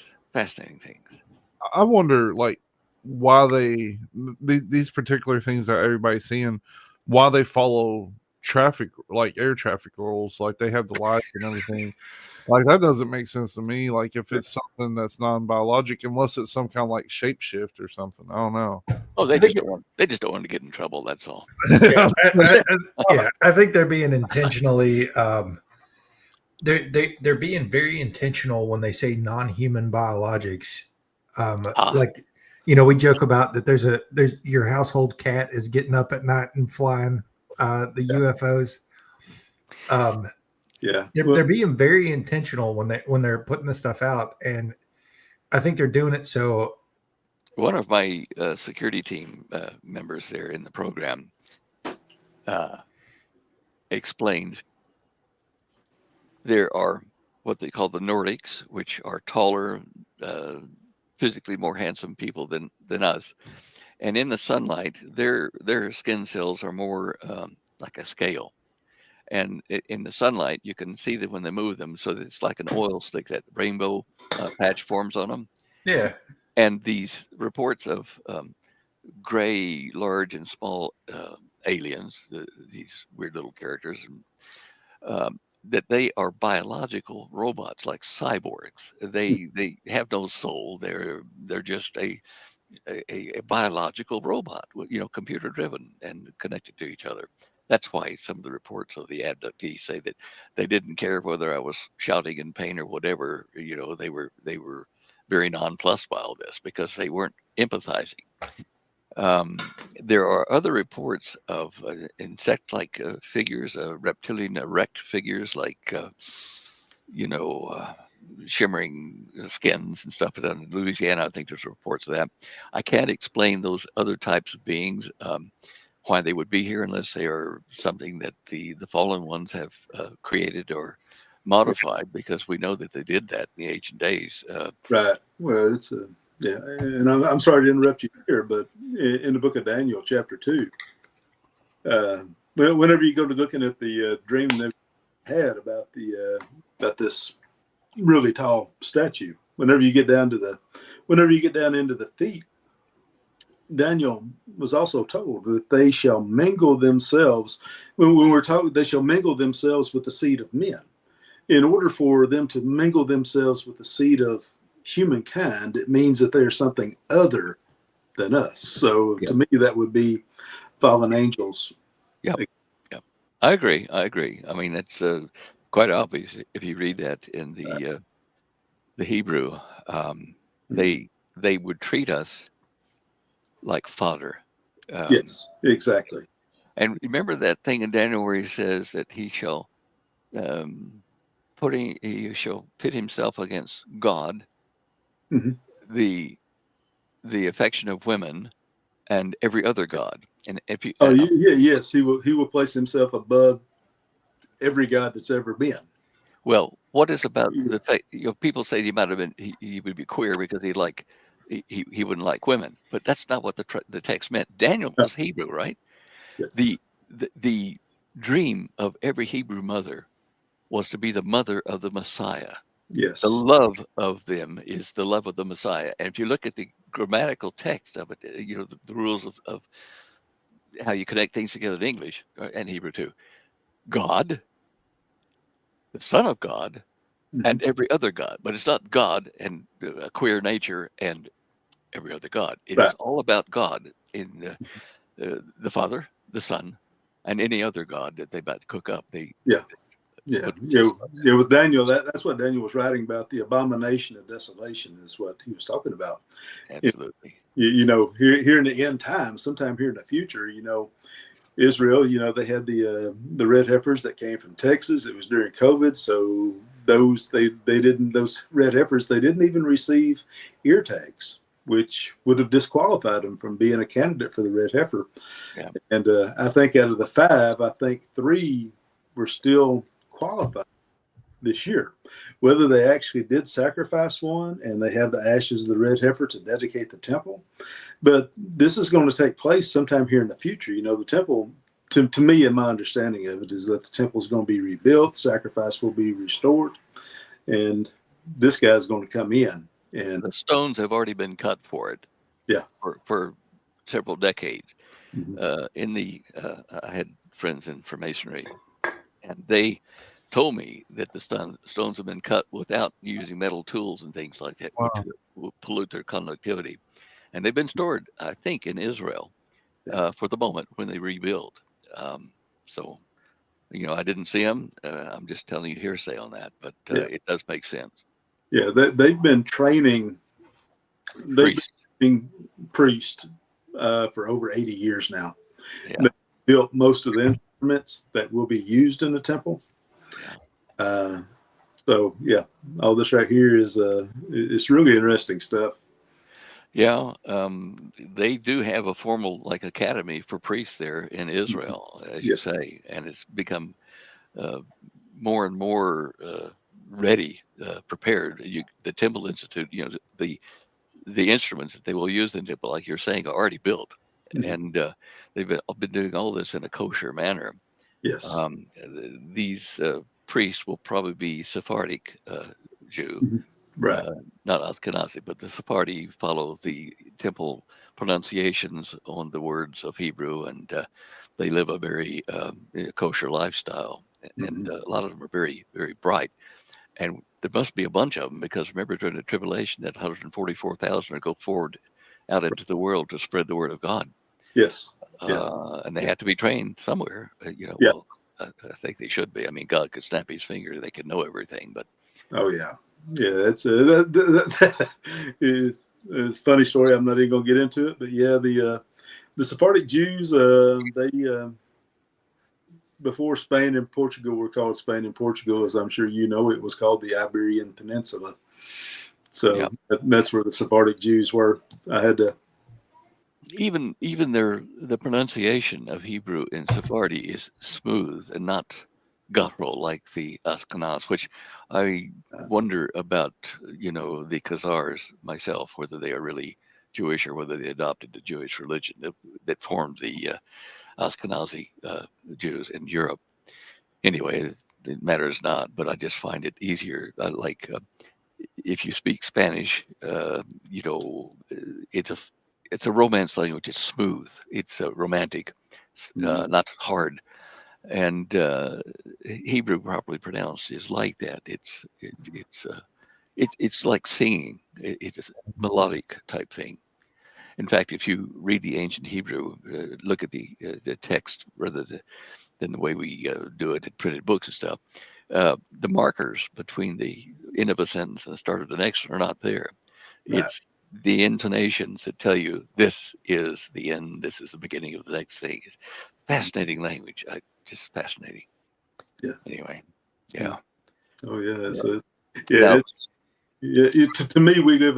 I wonder, like, why these particular things that everybody's seeing, why they follow traffic, like air traffic rules, like they have the lights and everything. Like, that doesn't make sense to me. Like, if it's something that's non-biologic, unless it's some kind of like shapeshift or something. I don't know. Oh, they just don't want to get in trouble. That's all. Yeah, I think they're being intentionally. They're being very intentional when they say non-human biologics. Like, we joke about that. There's your household cat is getting up at night and flying the UFOs. Yeah, they're being very intentional when they're putting this stuff out, and I think they're doing it so. One of my security team members there in the program explained there are what they call the Nordics, which are taller, physically more handsome people than us. And in the sunlight, their skin cells are more like a scale. And in the sunlight, you can see that when they move them, so that it's like an oil slick, that rainbow patch forms on them. Yeah. And these reports of gray, large, and small aliens, these weird little characters, and that they are biological robots, like cyborgs. They have no soul. They're just a biological robot, computer driven and connected to each other. That's why some of the reports of the abductees say that they didn't care whether I was shouting in pain or whatever. They were very nonplussed by all this because they weren't empathizing. There are other reports of insect-like figures, reptilian erect figures, like shimmering skins and stuff. Down in Louisiana, I think there's reports of that. I can't explain those other types of beings, why they would be here, unless they are something that the fallen ones have created or modified, because we know that they did that in the ancient days. Right. Well, it's a yeah, and I'm sorry to interrupt you here, but in the book of Daniel, chapter 2, whenever you go to looking at the dream they had about this really tall statue, whenever you get down into the feet, Daniel was also told that they shall mingle themselves. When we're talking, they shall mingle themselves with the seed of men. In order for them to mingle themselves with the seed of humankind, it means that they're something other than us. So to me, that would be fallen angels. Yep. I agree. I mean, it's quite obvious if you read that in the Hebrew. They would treat us like fodder. Yes, exactly. And remember that thing in Daniel where he says that he shall pit himself against God, the affection of women, and every other god. And if you yes, he will place himself above every god that's ever been. Well, what is about the fact, people say he might have been, he would be queer because he wouldn't like women, but that's not what the text meant. Daniel was Hebrew, right? Yes. The dream of every Hebrew mother was to be the mother of the Messiah. Yes. The love of them is the love of the Messiah. And if you look at the grammatical text of it, the rules of how you connect things together in English and Hebrew too, God, the Son of God, and every other God. But it's not God and a queer nature and every other God. It is all about God in the Father, the Son, and any other God that they might cook up. With Daniel, that's what Daniel was writing about. The abomination of desolation is what he was talking about. Absolutely. Here in the end times, sometime here in the future, Israel, they had the red heifers that came from Texas. It was during COVID, so those red heifers, they didn't even receive ear tags, which would have disqualified them from being a candidate for the red heifer. Yeah. And I think out of the 5, I think 3 were still qualified this year. Whether they actually did sacrifice one and they have the ashes of the red heifer to dedicate the temple, but this is going to take place sometime here in the future. The temple, to me, in my understanding of it, is that the temple is going to be rebuilt, sacrifice will be restored, and this guy's going to come in. And the stones have already been cut for it. Yeah. For several decades. I had friends in Freemasonry, and they told me that the stones have been cut without using metal tools and things like that, which will pollute their conductivity. And they've been stored, I think, in Israel for the moment when they rebuild. So, I didn't see them. I'm just telling you hearsay on that, but it does make sense. Yeah, they've been training priests for over 80 years now. Yeah. They built most of the instruments that will be used in the temple. Yeah. So yeah, all this right here is it's really interesting stuff. Yeah, they do have a formal like academy for priests there in Israel, as you say, and it's become more and more ready, prepared. The Temple Institute, the instruments that they will use in the temple, like you're saying, are already built, and they've been doing all this in a kosher manner. Yes. These priests will probably be Sephardic Jew, right? Not Ashkenazi, but the Sephardi follow the temple pronunciations on the words of Hebrew, and they live a very kosher lifestyle. And a lot of them are very, very bright. And there must be a bunch of them, because remember, during the tribulation, that 144,000 are go forward out into the world to spread the word of God. Yes. And they have to be trained somewhere. Well, I think they should be. I mean, God could snap his finger; they could know everything. But that's it's a funny story. I'm not even gonna get into it, but the Sephardic Jews, they before Spain and Portugal were called Spain and Portugal, as I'm sure you know, it was called the Iberian Peninsula. So that's where the Sephardic Jews were. I had to. Even the pronunciation of Hebrew in Sephardi is smooth and not guttural like the Ashkenaz, which I wonder about, the Khazars myself, whether they are really Jewish or whether they adopted the Jewish religion that formed the Ashkenazi Jews in Europe. Anyway, it matters not, but I just find it easier. If you speak Spanish, it's a Romance language. It's smooth. It's romantic, not hard. And Hebrew, properly pronounced, is like that. It's like singing. It's a melodic type thing. In fact, if you read the ancient Hebrew, look at the text rather than the way we do it in printed books and stuff, the markers between the end of a sentence and the start of the next one are not there. Right. It's the intonations that tell you this is the end, this is the beginning of the next thing. It's fascinating language. Just fascinating. Yeah. Anyway. Yeah. Oh yeah. To me, we live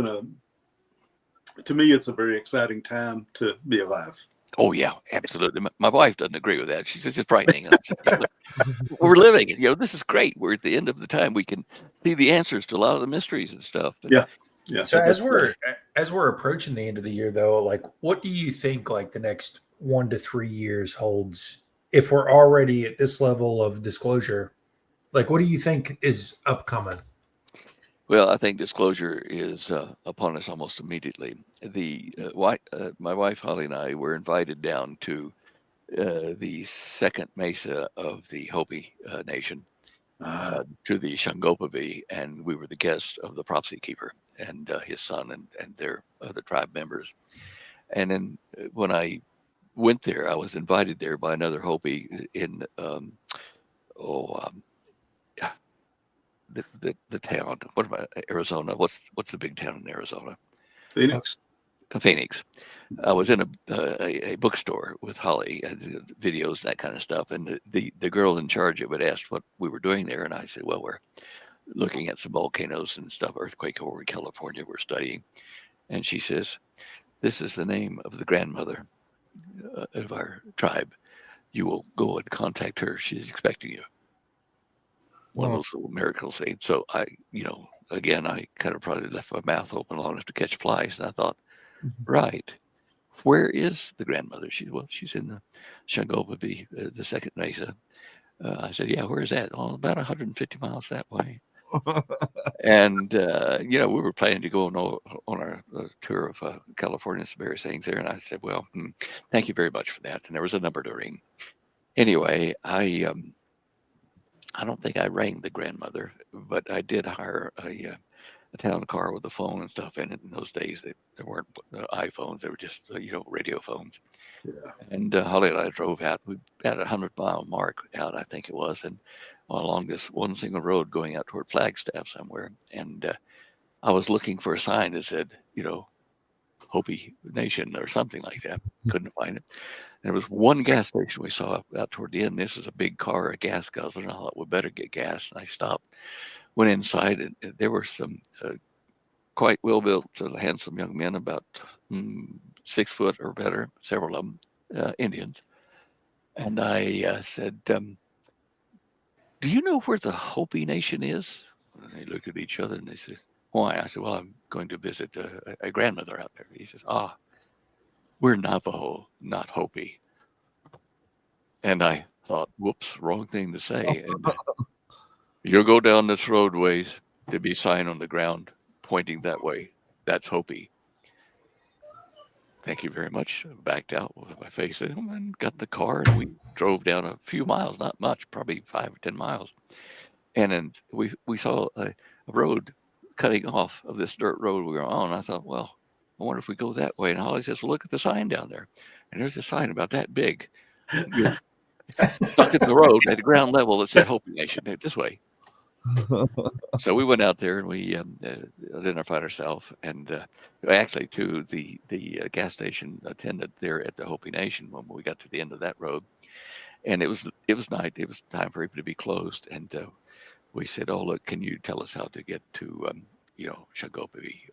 to me, it's a very exciting time to be alive. Oh yeah, absolutely. My wife doesn't agree with that. She says it's frightening. And I said, we're living it. This is great. We're at the end of the time. We can see the answers to a lot of the mysteries and stuff. Yeah. So as we're approaching the end of the year, though, like, what do you think, like, the next 1 to 3 years holds? If we're already at this level of disclosure, like, what do you think is upcoming? Well, I think disclosure is upon us almost immediately. My wife Holly and I were invited down to the second mesa of the Hopi Nation, to the Shangopavi, and we were the guests of the prophecy keeper and his son and their other tribe members. And then when I went there, I was invited there by another Hopi in the town. What about Arizona? What's the big town in Arizona? Phoenix. Phoenix. I was in a bookstore with Holly, videos and that kind of stuff, and the girl in charge of it asked what we were doing there, and I said, well, we're looking at some volcanoes and stuff, earthquake over in California we're studying. And she says, this is the name of the grandmother of our tribe. You will go and contact her. She's expecting you. One of those little miracles. So I kind of probably left my mouth open long enough to catch flies. And I thought, right, where is the grandmother? She's in the Shangopavi, the second mesa. I said, yeah, where is that? Oh, about 150 miles that way. And, we were planning to go on our tour of California, some various things there. And I said, well, thank you very much for that. And there was a number to ring. Anyway, I don't think I rang the grandmother, but I did hire a town car with a phone and stuff in it. In those days, there weren't iPhones; they were just radio phones. Yeah. And Holly and I drove out. We had a 100-mile mark out, I think it was, and along this one single road going out toward Flagstaff somewhere. And I was looking for a sign that said, Hopi Nation or something like that. Couldn't find it. There was one gas station we saw out toward the end. This was a big car, a gas guzzler, and I thought we better get gas. And I stopped, went inside, and there were some quite well-built, handsome young men, about 6 foot or better, several of them Indians. And I said, "Do you know where the Hopi Nation is?" And they looked at each other and they said, "Why?" I said, "Well, I'm going to visit a grandmother out there." He says, "Ah, we're Navajo, not Hopi." And I thought, whoops, wrong thing to say. And you'll go down this roadways, there'll be a sign on the ground pointing that way. That's Hopi. Thank you very much. I backed out with my face in and got in the car, and we drove down a few miles, not much, probably 5 or 10 miles. And then we saw a road cutting off of this dirt road we were on. I thought, well, I wonder if we go that way. And Holly says, well, look at the sign down there. And there's a sign about that big. Stuck in the road at the ground level that said Hopi Nation this way. So we went out there and we identified ourselves, and actually to the gas station attendant there at the Hopi Nation when we got to the end of that road, and it was night. It was time for it to be closed, and we said, "Oh, look, can you tell us how to get to Shagopi,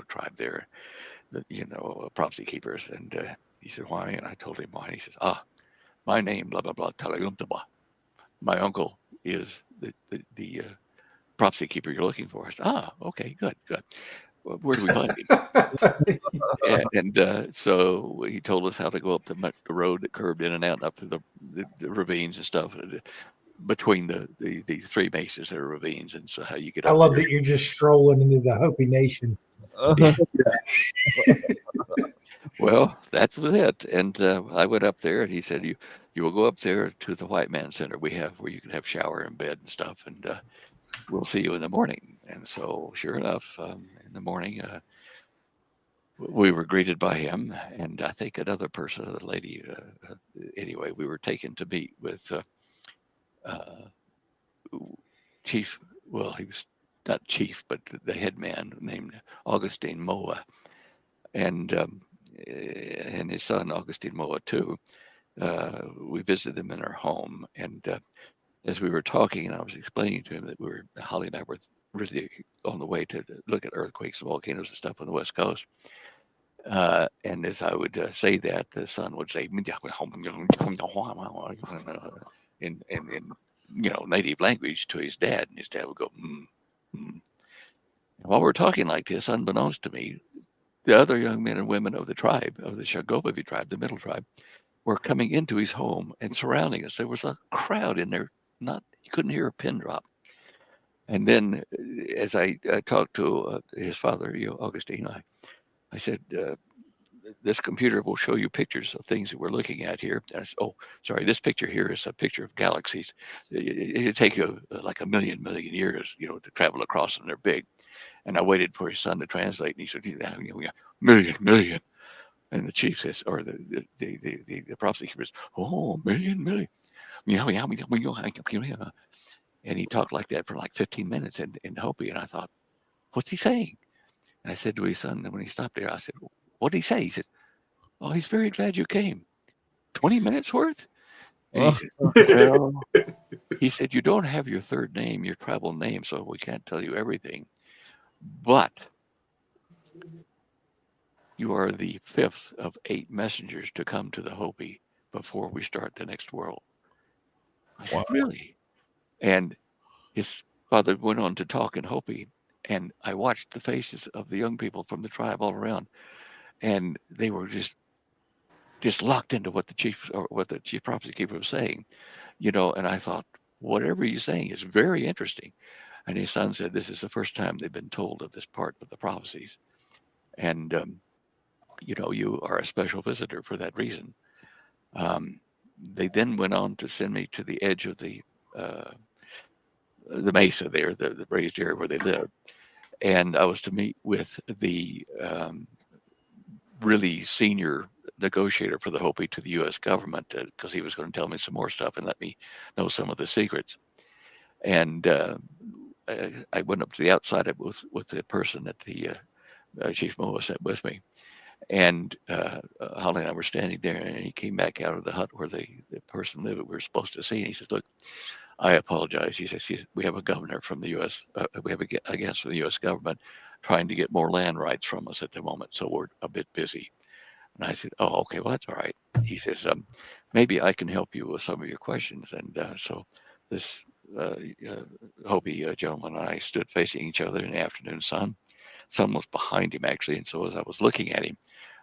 tribe there, prophecy keepers?" And he said, "Why?" And I told him why. And he says, my name, blah blah blah, Talayuntaba. My uncle is the prophecy keeper you're looking for. I said, okay, good. Where do we find him? and so he told us how to go up the road that curved in and out up to the ravines and stuff between the three mesas. There are ravines, and so how you get up. I love that you're just strolling into the Hopi Nation. Well, that was it. And I went up there, and he said, you will go up there to the White Man Center we have, where you can have shower and bed and stuff, and we'll see you in the morning. And so sure enough, in the morning, we were greeted by him, and I think another person, a lady. Anyway, we were taken to meet with Chief. Well, he was not chief, but the head man named Augustine Moa, and his son Augustine Moa too. We visited them in our home, and as we were talking, and I was explaining to him that Holly and I were really on the way to look at earthquakes and volcanoes and stuff on the West Coast. And as I would say that, the son would say, in native language to his dad, and his dad would go, And while we're talking like this, unbeknownst to me, the other young men and women of the tribe, of the Shagopi tribe, the middle tribe, were coming into his home and surrounding us. There was a crowd in there. You couldn't hear a pin drop. And then, as I talked to his father, Augustine, I said, "This computer will show you pictures of things that we're looking at here." And I said, "Oh, sorry, this picture here is a picture of galaxies. It'd take you like a million years, to travel across them. They're big." And I waited for his son to translate, and he said, "Million." And the chief says, or the prophecy keeper says, "Oh, million. And he talked like that for like 15 minutes in Hopi. And I thought, what's he saying? And I said to his son, when he stopped there, I said, what did he say? He said, "Oh, he's very glad you came. 20 minutes worth?" And he said, "You don't have your third name, your tribal name, so we can't tell you everything. But you are the 5th of 8 messengers to come to the Hopi before we start the next world." I said, "Really?" And his father went on to talk in Hopi, and I watched the faces of the young people from the tribe all around, and they were just locked into what the chief prophecy keeper was saying, and I thought, whatever he's saying is very interesting. And his son said, this is the first time they've been told of this part of the prophecies. And, you are a special visitor for that reason. They then went on to send me to the edge of the mesa there, the raised area where they lived. And I was to meet with the really senior negotiator for the Hopi to the U.S. government, because he was going to tell me some more stuff and let me know some of the secrets. And I went up to the outside with the person at the Chief Moa sat with me. And Holly and I were standing there, and he came back out of the hut where the person lived that we were supposed to see. And he says, "Look, I apologize." He says, "We have a governor from the U.S. We have a guest from the U.S. government trying to get more land rights from us at the moment, so we're a bit busy." And I said, "Oh, okay, well, that's all right." He says, "Maybe I can help you with some of your questions." And so this Hopi gentleman and I stood facing each other in the afternoon sun. Sun was behind him, actually, and so as I was looking at him,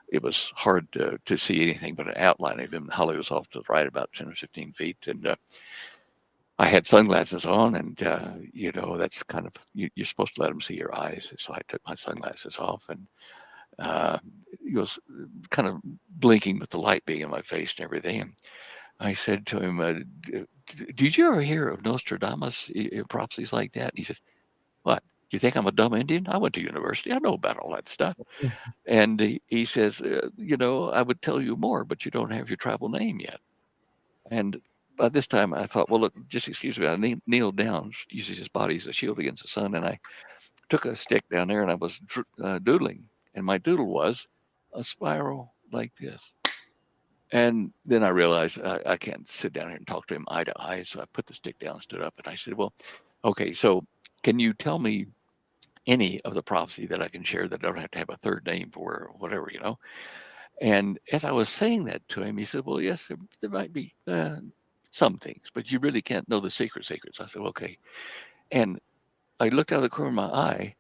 it was hard to see anything but an outline of him. Holly was off to the right about 10 or 15 feet, and I had sunglasses on, and that's kind of you're supposed to let them see your eyes. So I took my sunglasses off, and he was kind of blinking with the light being in my face and everything. And I said to him, "Did you ever hear of Nostradamus prophecies like that?" And he said, "What? You think I'm a dumb Indian? I went to university. I know about all that stuff." And he says, "I would tell you more, but you don't have your tribal name yet." And by this time, I thought, well, look, just excuse me. I kneeled down, using his body as a shield against the sun, and I took a stick down there, and I was doodling. And my doodle was a spiral like this. And then I realized I can't sit down here and talk to him eye to eye. So I put the stick down, stood up, and I said, "Well, okay, so can you tell me any of the prophecy that I can share that I don't have to have a third name for or whatever, And as I was saying that to him, he said, "Well, yes, there might be some things, but you really can't know the secrets." I said, "Okay." And I looked out of the corner of my eye,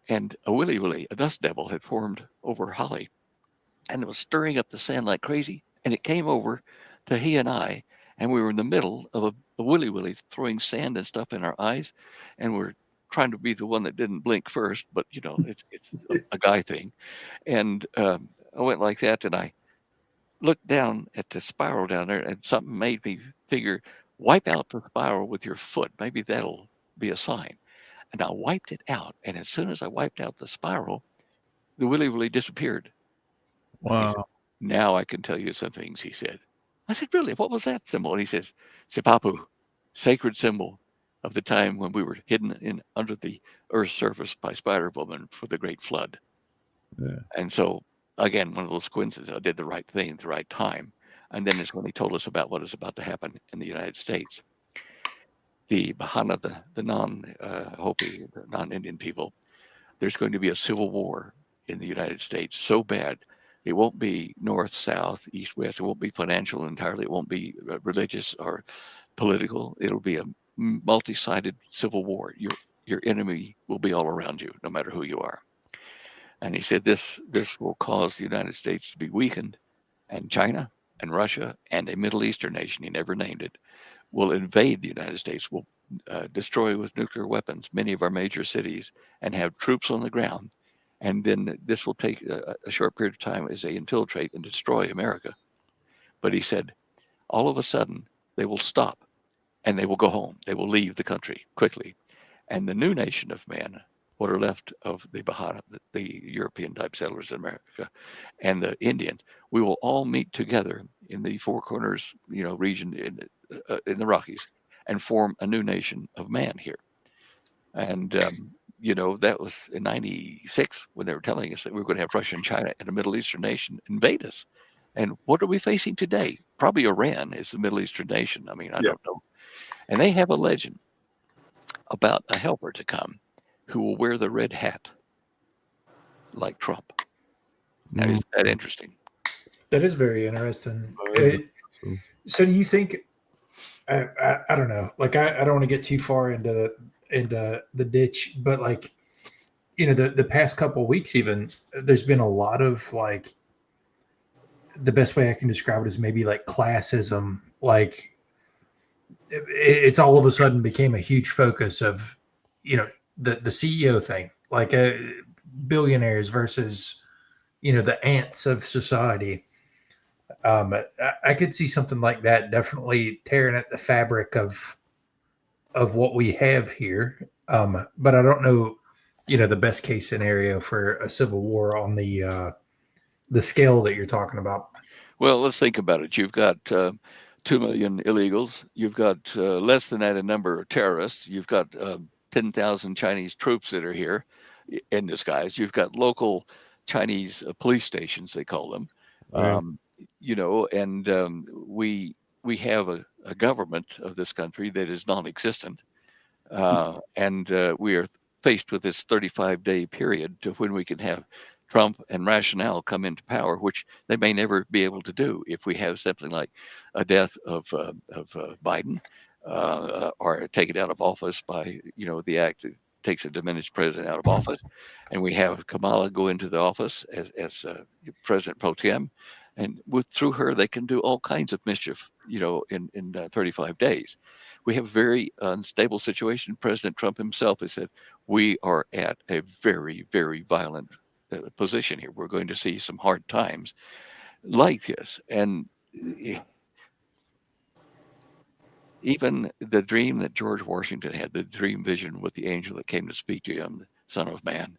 and a willy, a dust devil, had formed over Holly, and it was stirring up the sand like crazy. And it came over to he and I, and we were in the middle of a willy throwing sand and stuff in our eyes, and we're trying to be the one that didn't blink first, but it's a guy thing. And I went like that, and I looked down at the spiral down there, and something made me figure, wipe out the spiral with your foot. Maybe that'll be a sign. And I wiped it out, and as soon as I wiped out the spiral, the willy disappeared. Wow. He said, "Now I can tell you some things," he said. I said, "Really? What was that symbol?" And he says, "Sipapu, sacred symbol of the time when we were hidden in under the earth's surface by Spider Woman for the great flood." Yeah. And so, again, one of those coincidences, I did the right thing at the right time. And then it's when he told us about what is about to happen in the United States. The Bahana, the non-Hopi, the non-Indian people, there's going to be a civil war in the United States so bad. It won't be north, south, east, west. It won't be financial entirely. It won't be religious or political. It'll be a multi-sided civil war. Your enemy will be all around you, no matter who you are. And he said this will cause the United States to be weakened, and China and Russia and a Middle Eastern nation, he never named it, will invade the United States, will destroy with nuclear weapons many of our major cities and have troops on the ground. And then this will take a short period of time as they infiltrate and destroy America. But he said, all of a sudden, they will stop and they will go home. They will leave the country quickly. And the new nation of man, what are left of the Bahana, the European type settlers in America, and the Indians, we will all meet together in the Four Corners, region in the Rockies, and form a new nation of man here. And that was in '96 when they were telling us that we were going to have Russia and China and a Middle Eastern nation invade us. And what are we facing today? Probably Iran is the Middle Eastern nation. I mean, I don't know. And they have a legend about a helper to come who will wear the red hat like Trump. Now, isn't that interesting? That is very interesting. So do you think, I don't know, like I don't want to get too far into the ditch, but like, the past couple of weeks, even there's been a lot of like, the best way I can describe it is maybe like classism. Like it's all of a sudden became a huge focus of, the CEO thing, like billionaires versus, the ants of society. I could see something like that definitely tearing at the fabric of what we have here. But I don't know, the best case scenario for a civil war on the scale that you're talking about. Well, let's think about it. You've got 2 million illegals. You've got less than that a number of terrorists. You've got 10,000 Chinese troops that are here in disguise. You've got local Chinese police stations, they call them. Right. And we have a government of this country that is non-existent, and we are faced with this 35-day period to when we can have Trump and rationale come into power, which they may never be able to do if we have something like a death of Biden, or take it out of office by the act that takes a diminished president out of office, and we have Kamala go into the office as President pro tem, and through her they can do all kinds of mischief, in 35 days. We have a very unstable situation. President Trump himself has said we are at a very, very violent position here. We're going to see some hard times like this. And even the dream that George Washington had, the dream vision with the angel that came to speak to him, the Son of Man,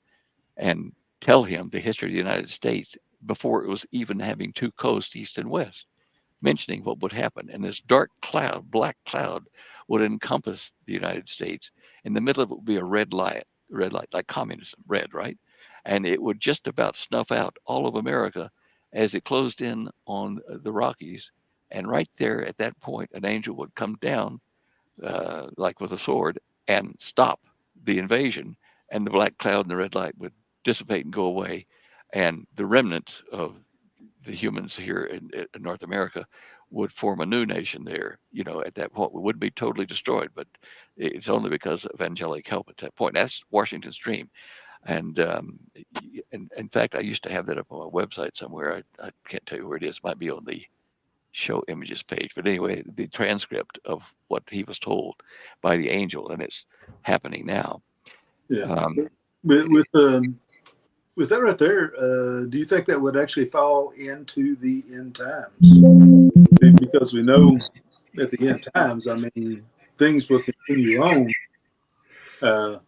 and tell him the history of the United States before it was even having two coasts, east and west, mentioning what would happen. And this dark cloud, black cloud, would encompass the United States. In the middle of it would be a red light, like communism, red, right? And it would just about snuff out all of America as it closed in on the Rockies. And right there at that point, an angel would come down, like with a sword, and stop the invasion. And the black cloud and the red light would dissipate and go away. And the remnant of the humans here in North America would form a new nation there. At that point, we wouldn't be totally destroyed, but it's only because of angelic help at that point. That's Washington's dream. And in fact, I used to have that up on my website somewhere. I can't tell you where it is. It might be on the show images page. But anyway, the transcript of what he was told by the angel, and it's happening now. Yeah. With that right there, do you think that would actually fall into the end times? Because we know at the end times, I mean, things will continue on. The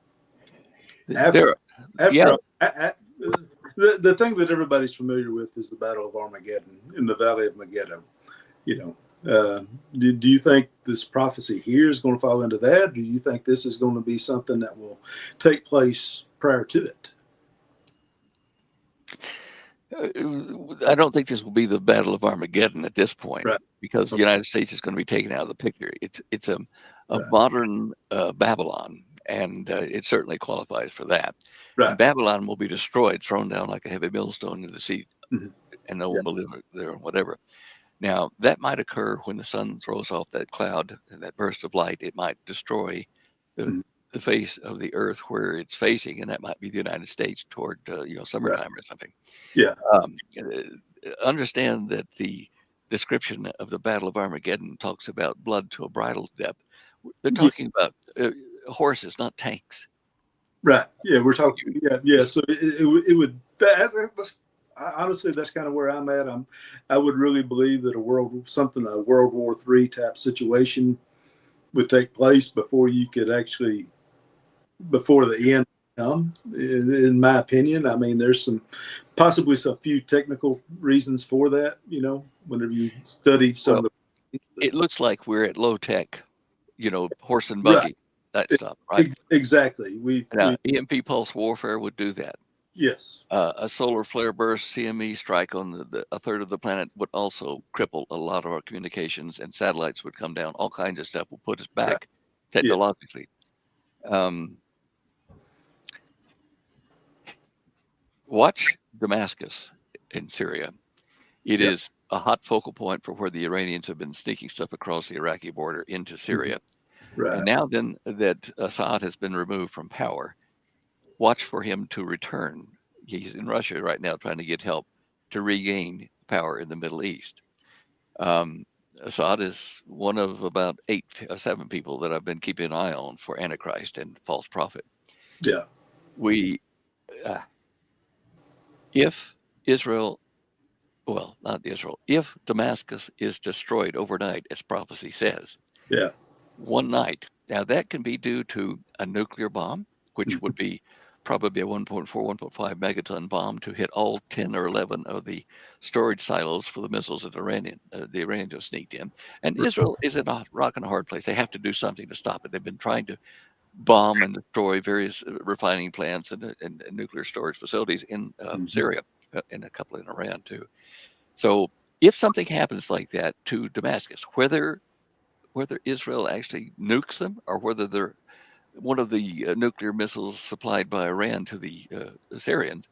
thing that everybody's familiar with is the Battle of Armageddon in the Valley of Megiddo. Do you think this prophecy here is going to fall into that? Do you think this is going to be something that will take place prior to it? I don't think this will be the Battle of Armageddon at this point, right, because the United States is going to be taken out of the picture. It's a modern Babylon, and it certainly qualifies for that. Right. And Babylon will be destroyed, thrown down like a heavy millstone into the sea, and no one will live there, whatever. Now, that might occur when the sun throws off that cloud and that burst of light. It might destroy the face of the earth where it's facing, and that might be the United States toward summertime or something. Yeah. Understand that the description of the Battle of Armageddon talks about blood to a bridle depth. They're talking about horses, not tanks. Right. Yeah, we're talking. Yeah. So it would. Honestly, that's kind of where I'm at. I would really believe that a World War III type situation would take place before the end come. In my opinion, I mean, there's possibly some few technical reasons for that. Whenever you study some of the, it looks like we're at low tech, horse and buggy, that stuff, right? Exactly. EMP pulse warfare would do that. Yes. A solar flare burst CME strike on a third of the planet would also cripple a lot of our communications, and satellites would come down. All kinds of stuff will put us back technologically. Watch Damascus in Syria. It is a hot focal point for where the Iranians have been sneaking stuff across the Iraqi border into Syria. Right. And now then that Assad has been removed from power, watch for him to return. He's in Russia right now trying to get help to regain power in the Middle East. Assad is one of about 8 or 7 people that I've been keeping an eye on for antichrist and false prophet. Yeah. If if Damascus is destroyed overnight, as prophecy says, one night, now that can be due to a nuclear bomb, which would be probably a 1.4, 1.5 megaton bomb to hit all 10 or 11 of the storage silos for the missiles that the Iranians have sneaked in. And Israel is in a rock and a hard place. They have to do something to stop it. They've been trying to bomb and destroy various refining plants and nuclear storage facilities in Syria, and a couple in Iran too. So if something happens like that to Damascus, whether Israel actually nukes them or whether they're one of the nuclear missiles supplied by Iran to the Syrians,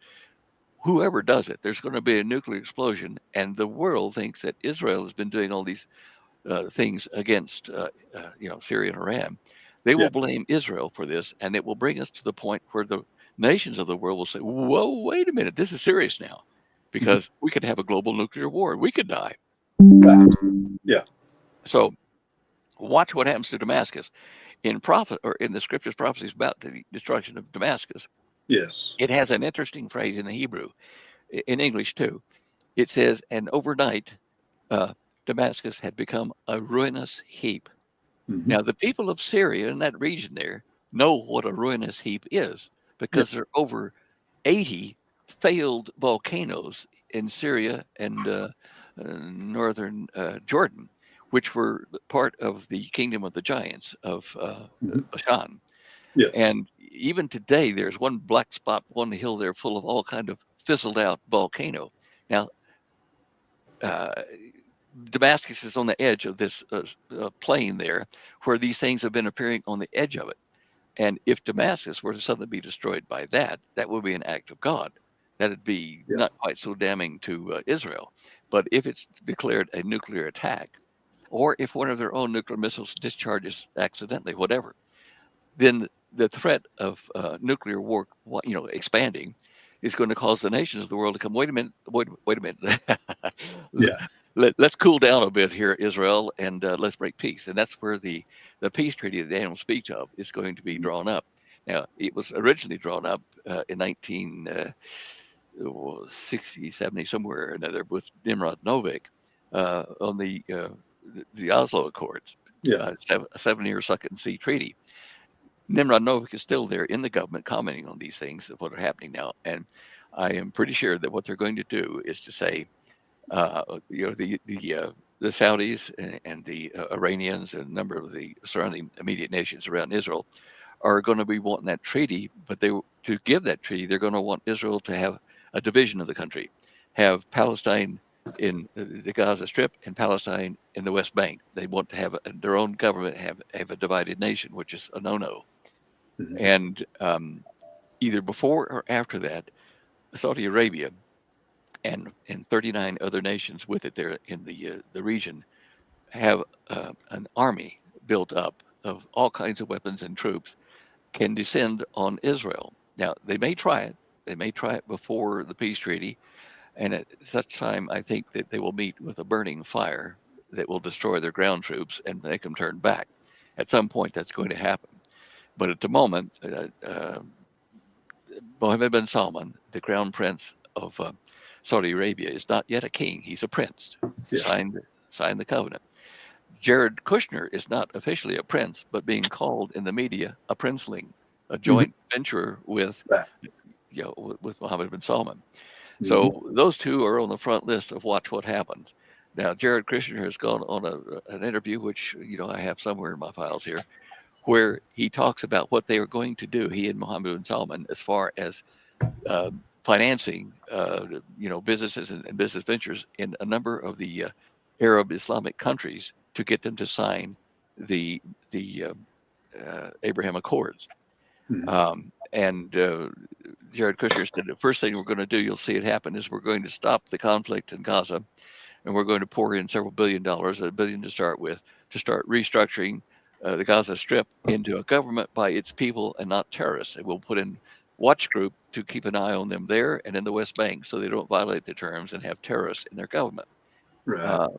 whoever does it, there's going to be a nuclear explosion, and the world thinks that Israel has been doing all these things against Syria and Iran. They will blame Israel for this, and it will bring us to the point where the nations of the world will say, whoa, wait a minute, this is serious now, because we could have a global nuclear war. We could die. Yeah. So watch what happens to Damascus. In the scriptures prophecies about the destruction of Damascus, yes, it has an interesting phrase in the Hebrew, in English too. It says, and overnight, Damascus had become a ruinous heap. Now, the people of Syria in that region there know what a ruinous heap is, because there are over 80 failed volcanoes in Syria and northern Jordan, which were part of the kingdom of the giants of Bashan. yes. And even today, there's one black spot, one hill there full of all kind of fizzled out volcano. Now, Damascus is on the edge of this plain there, where these things have been appearing on the edge of it. And if Damascus were to suddenly be destroyed by that, that would be an act of God. That'd be not quite so damning to Israel. But if it's declared a nuclear attack, or if one of their own nuclear missiles discharges accidentally, whatever, then the threat of nuclear war, expanding, is going to cause the nations of the world to come. Wait a minute. Let's cool down a bit here, Israel, and let's break peace. And that's where the peace treaty that Daniel speaks of is going to be drawn up. Now, it was originally drawn up in 1960, 70, somewhere or another, with Nimrod Novik on the Oslo Accords, a 7-year suck-and-see treaty. Nimrod Novik is still there in the government commenting on these things of what are happening now. And I am pretty sure that what they're going to do is to say, the Saudis and the Iranians and a number of the surrounding immediate nations around Israel are going to be wanting that treaty, but to give that treaty, they're going to want Israel to have a division of the country, have Palestine in the Gaza Strip and Palestine in the West Bank. They want to have their own government, have a divided nation, which is a no-no. And either before or after that, Saudi Arabia and 39 other nations with it there in the region have an army built up of all kinds of weapons and troops, can descend on Israel. Now, they may try it. They may try it before the peace treaty. And at such time, I think that they will meet with a burning fire that will destroy their ground troops and make them turn back. At some point, that's going to happen. But at the moment, Mohammed bin Salman, the crown prince of Saudi Arabia, is not yet a king. He's a prince. Signed the covenant. Jared Kushner is not officially a prince, but being called in the media a princeling, a joint venture with Mohammed bin Salman. So those two are on the front list of watch what happens. Now, Jared Kushner has gone on an interview, which I have somewhere in my files here, where he talks about what they are going to do, he and Mohammed bin Salman, as far as financing, businesses and business ventures in a number of the Arab Islamic countries to get them to sign the Abraham Accords. Jared Kushner said the first thing we're going to do, you'll see it happen, is we're going to stop the conflict in Gaza, and we're going to pour in several $1 billion, $1 billion to start with, to start restructuring the Gaza Strip into a government by its people and not terrorists. And we'll put in watch group to keep an eye on them there and in the West Bank so they don't violate the terms and have terrorists in their government. Right.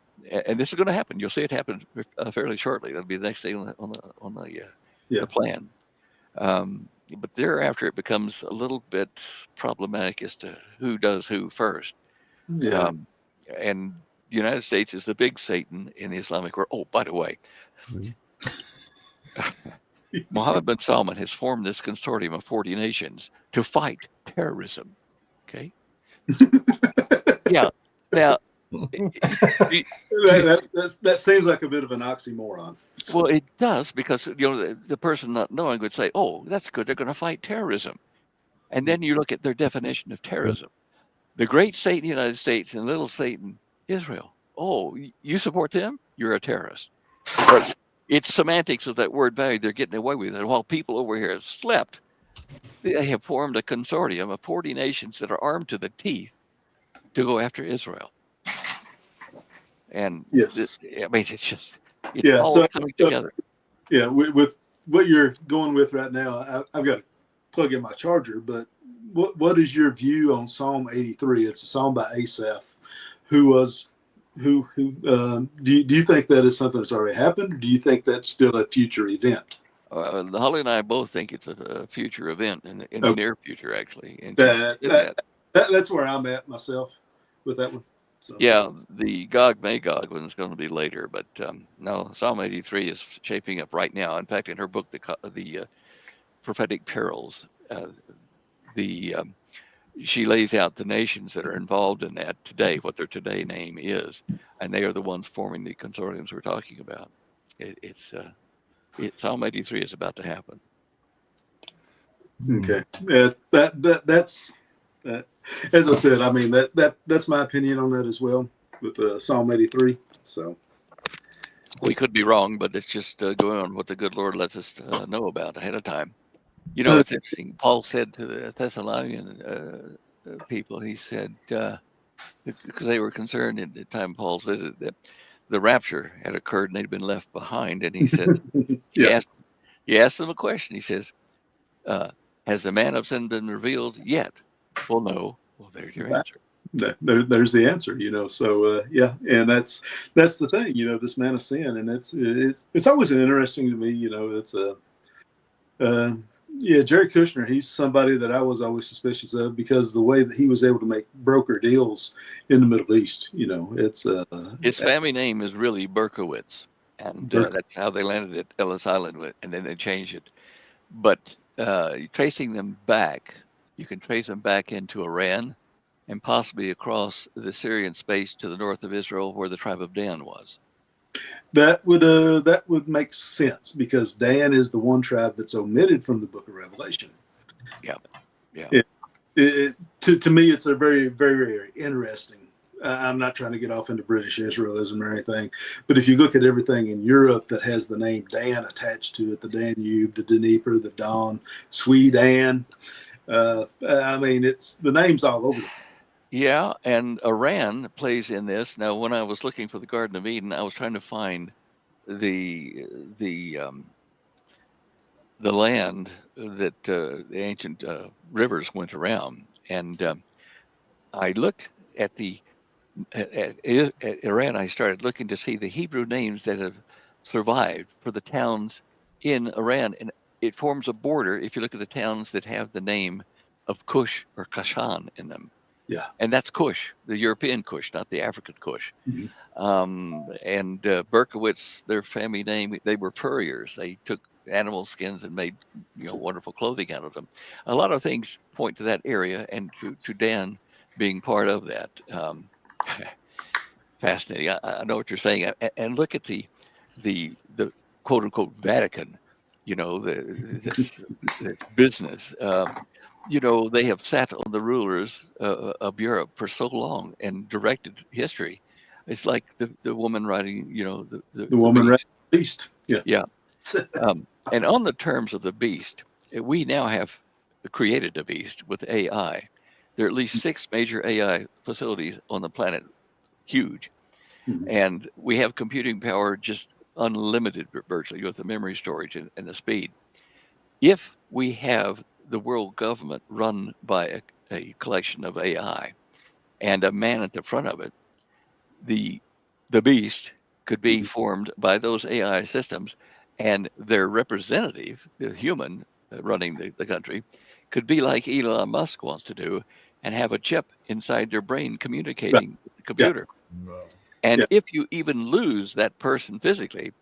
And this is going to happen. You'll see it happen fairly shortly. That'll be the next thing on the plan. But thereafter, it becomes a little bit problematic as to who does who first. And the United States is the big Satan in the Islamic world. Oh, by the way, Mohammed bin Salman has formed this consortium of 40 nations to fight terrorism. Okay. Yeah. Now, That seems like a bit of an oxymoron. Well, it does, because the person not knowing would say, "Oh, that's good. They're going to fight terrorism," and then you look at their definition of terrorism: the great Satan, United States, and little Satan, Israel. Oh, you support them? You're a terrorist. But it's semantics of that word value. They're getting away with it. While people over here have slept, they have formed a consortium of 40 nations that are armed to the teeth to go after Israel. And yes, I mean, it's all coming together. Yeah, with what you're going with right now, I've got to plug in my charger. But what is your view on Psalm 83? It's a psalm by Asaph. Do you think that is something that's already happened? Or do you think that's still a future event? Holly and I both think it's a future event in the near future, actually. And that's where I'm at myself with that one. So. Yeah, the Gog Magog one's going to be later, but no, Psalm 83 is shaping up right now. In fact, in her book, the Prophetic Perils, she lays out the nations that are involved in that today, what their today name is, and they are the ones forming the consortiums we're talking about. Psalm 83 is about to happen. Okay, that's. As I said, I mean that's my opinion on that as well with Psalm 83. So we could be wrong, but it's just going on what the good Lord lets us know about ahead of time. It's interesting. Paul said to the Thessalonian people, he said, because they were concerned at the time of Paul's visit that the rapture had occurred and they'd been left behind, and he said, he asked them a question. He says, "Has the man of sin been revealed yet?" Well, no. Well, there's your answer. There's the answer, So and that's the thing, this man of sin, and it's always interesting to me, It's Jerry Kushner. He's somebody that I was always suspicious of because the way that he was able to make broker deals in the Middle East. It's his family name is really Berkowitz, and that's how they landed at Ellis Island, and then they changed it. But tracing them back. You can trace them back into Iran and possibly across the Syrian space to the north of Israel where the tribe of Dan was. That would make sense because Dan is the one tribe that's omitted from the book of Revelation. Yeah. To me, it's a very, very, very interesting. I'm not trying to get off into British Israelism or anything, but if you look at everything in Europe that has the name Dan attached to it, the Danube, the Dnieper, the Don, Sweden. I mean, it's the names all over. Yeah, and Iran plays in this. Now, when I was looking for the Garden of Eden, I was trying to find the land that the ancient rivers went around, and I looked at Iran. I started looking to see the Hebrew names that have survived for the towns in Iran, and it forms a border if you look at the towns that have the name of Kush or Kashan in them. Yeah. And that's Kush, the European Kush, not the African Kush. Mm-hmm. And Berkowitz, their family name, they were furriers. They took animal skins and made wonderful clothing out of them. A lot of things point to that area and to Dan being part of that. Fascinating. I know what you're saying. And look at the quote unquote Vatican, this business. They have sat on the rulers of Europe for so long and directed history. It's like the woman writing, the woman writing the beast. Yeah. And on the terms of the beast, we now have created a beast with AI. There are at least 6 major AI facilities on the planet, huge. Mm-hmm. And we have computing power just unlimited virtually with the memory storage and the speed. If we have the world government run by a collection of AI and a man at the front of it, the beast could be formed by those AI systems, and their representative, the human running the country, could be like Elon Musk wants to do and have a chip inside their brain communicating with the computer. And if you even lose that person physically,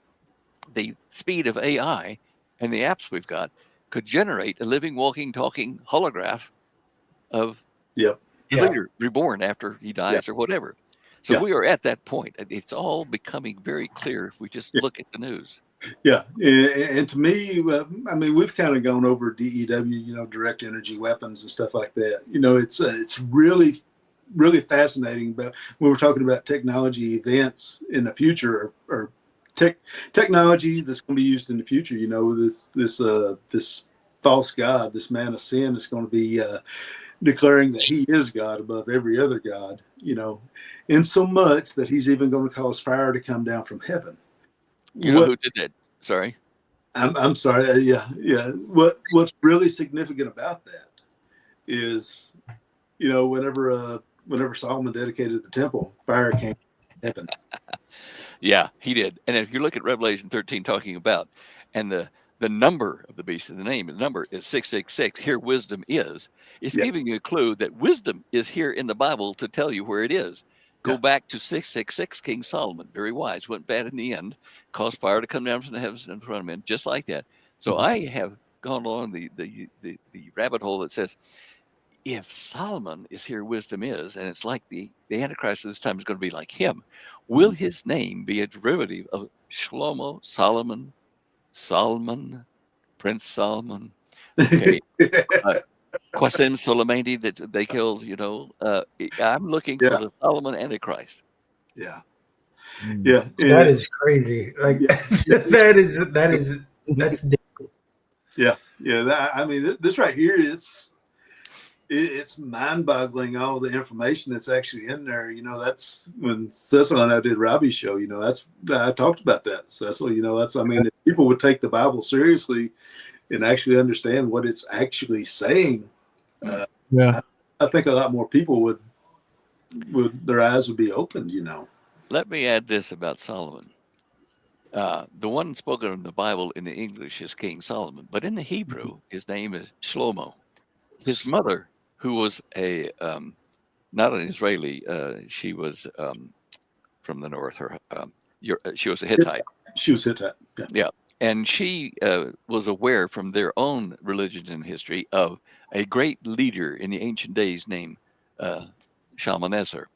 the speed of AI and the apps we've got could generate a living, walking, talking holograph of the leader reborn after he dies or whatever. So we are at that point. It's all becoming very clear if we just look at the news. Yeah, and to me, I mean, we've kind of gone over DEW, direct energy weapons and stuff like that. It's really, really fascinating. But when we're talking about technology events in the future, or technology that's going to be used in the future, this false god, this man of sin, is going to be declaring that he is God above every other god. In so much that he's even going to cause fire to come down from heaven. You know who did that? Sorry. I'm sorry. Yeah. What's really significant about that is, whenever Solomon dedicated the temple, fire came from heaven. Yeah, he did. And if you look at Revelation 13 talking about, and the number of the beast, and the number is 666, here wisdom is, it's giving you a clue that wisdom is here in the Bible to tell you where it is. Go back to 666, King Solomon, very wise, went bad in the end, caused fire to come down from the heavens in front of him, just like that. So I have gone along the rabbit hole that says, if Solomon is here, wisdom is, and it's like the Antichrist of this time is going to be like him, will his name be a derivative of Shlomo, Solomon, Prince Solomon, okay, Qasim Soleimani that they killed? I'm looking for the Solomon Antichrist. Yeah. That is crazy. Like that's I mean, this right here, it's mind-boggling, all the information that's actually in there. That's when Cecil and I did Robbie's show. I talked about that. Cecil, if people would take the Bible seriously and actually understand what it's actually saying, I think a lot more people would their eyes would be opened. Let me add this about Solomon. The one spoken in the Bible in the English is King Solomon, but in the Hebrew, his name is Shlomo. His mother, who was not an Israeli, she was from the north. She was a Hittite. She was Hittite. Yeah. And she was aware from their own religion and history of a great leader in the ancient days named Shalmaneser.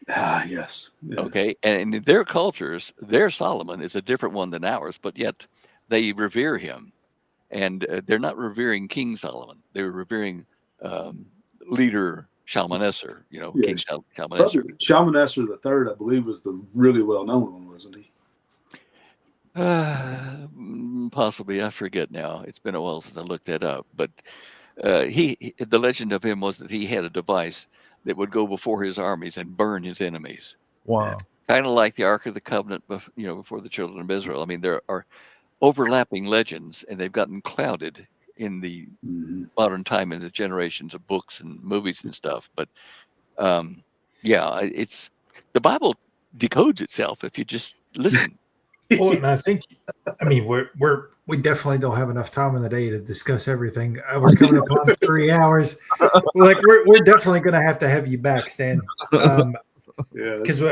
Ah, yes. Yeah. Okay. And in their cultures, their Solomon is a different one than ours, but yet they revere him. And they're not revering King Solomon. They're revering leader Shalmaneser, King Shalmaneser. Shalmaneser III, I believe, was the really well-known one, wasn't he? Possibly. I forget now. It's been a while since I looked that up. But the legend of him was that he had a device that would go before his armies and burn his enemies. Wow. Kind of like the Ark of the Covenant, before the children of Israel. I mean, there are overlapping legends, and they've gotten clouded in the modern time, in the generations of books and movies and stuff. But it's the Bible decodes itself if you just listen. Well, and I mean, we definitely don't have enough time in the day to discuss everything. We're coming up on 3 hours. We're definitely going to have you back, Stan. Because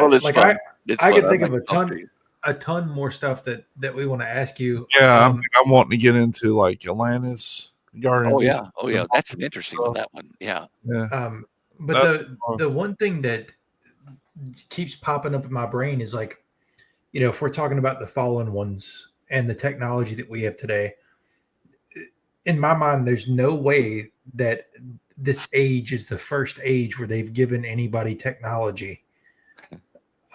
I could think of a ton more stuff that we want to ask you. Yeah, I'm wanting to get into like Atlantis. Oh yeah, that's an interesting one. That one, yeah. But the one thing that keeps popping up in my brain is like, if we're talking about the fallen ones and the technology that we have today, in my mind, there's no way that this age is the first age where they've given anybody technology.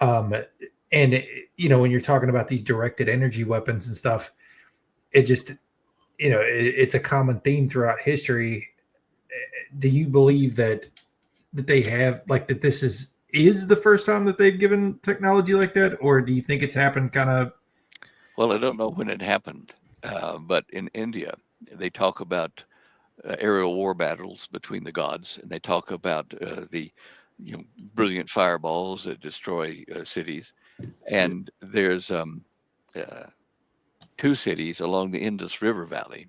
And when you're talking about these directed energy weapons and stuff, it just, it's a common theme throughout history. Do you believe that they have, like, that this is the first time that they've given technology like that, or do you think it's happened kind of? Well, I don't know when it happened, but in India, they talk about aerial war battles between the gods, and they talk about the brilliant fireballs that destroy cities. And there's 2 cities along the Indus River Valley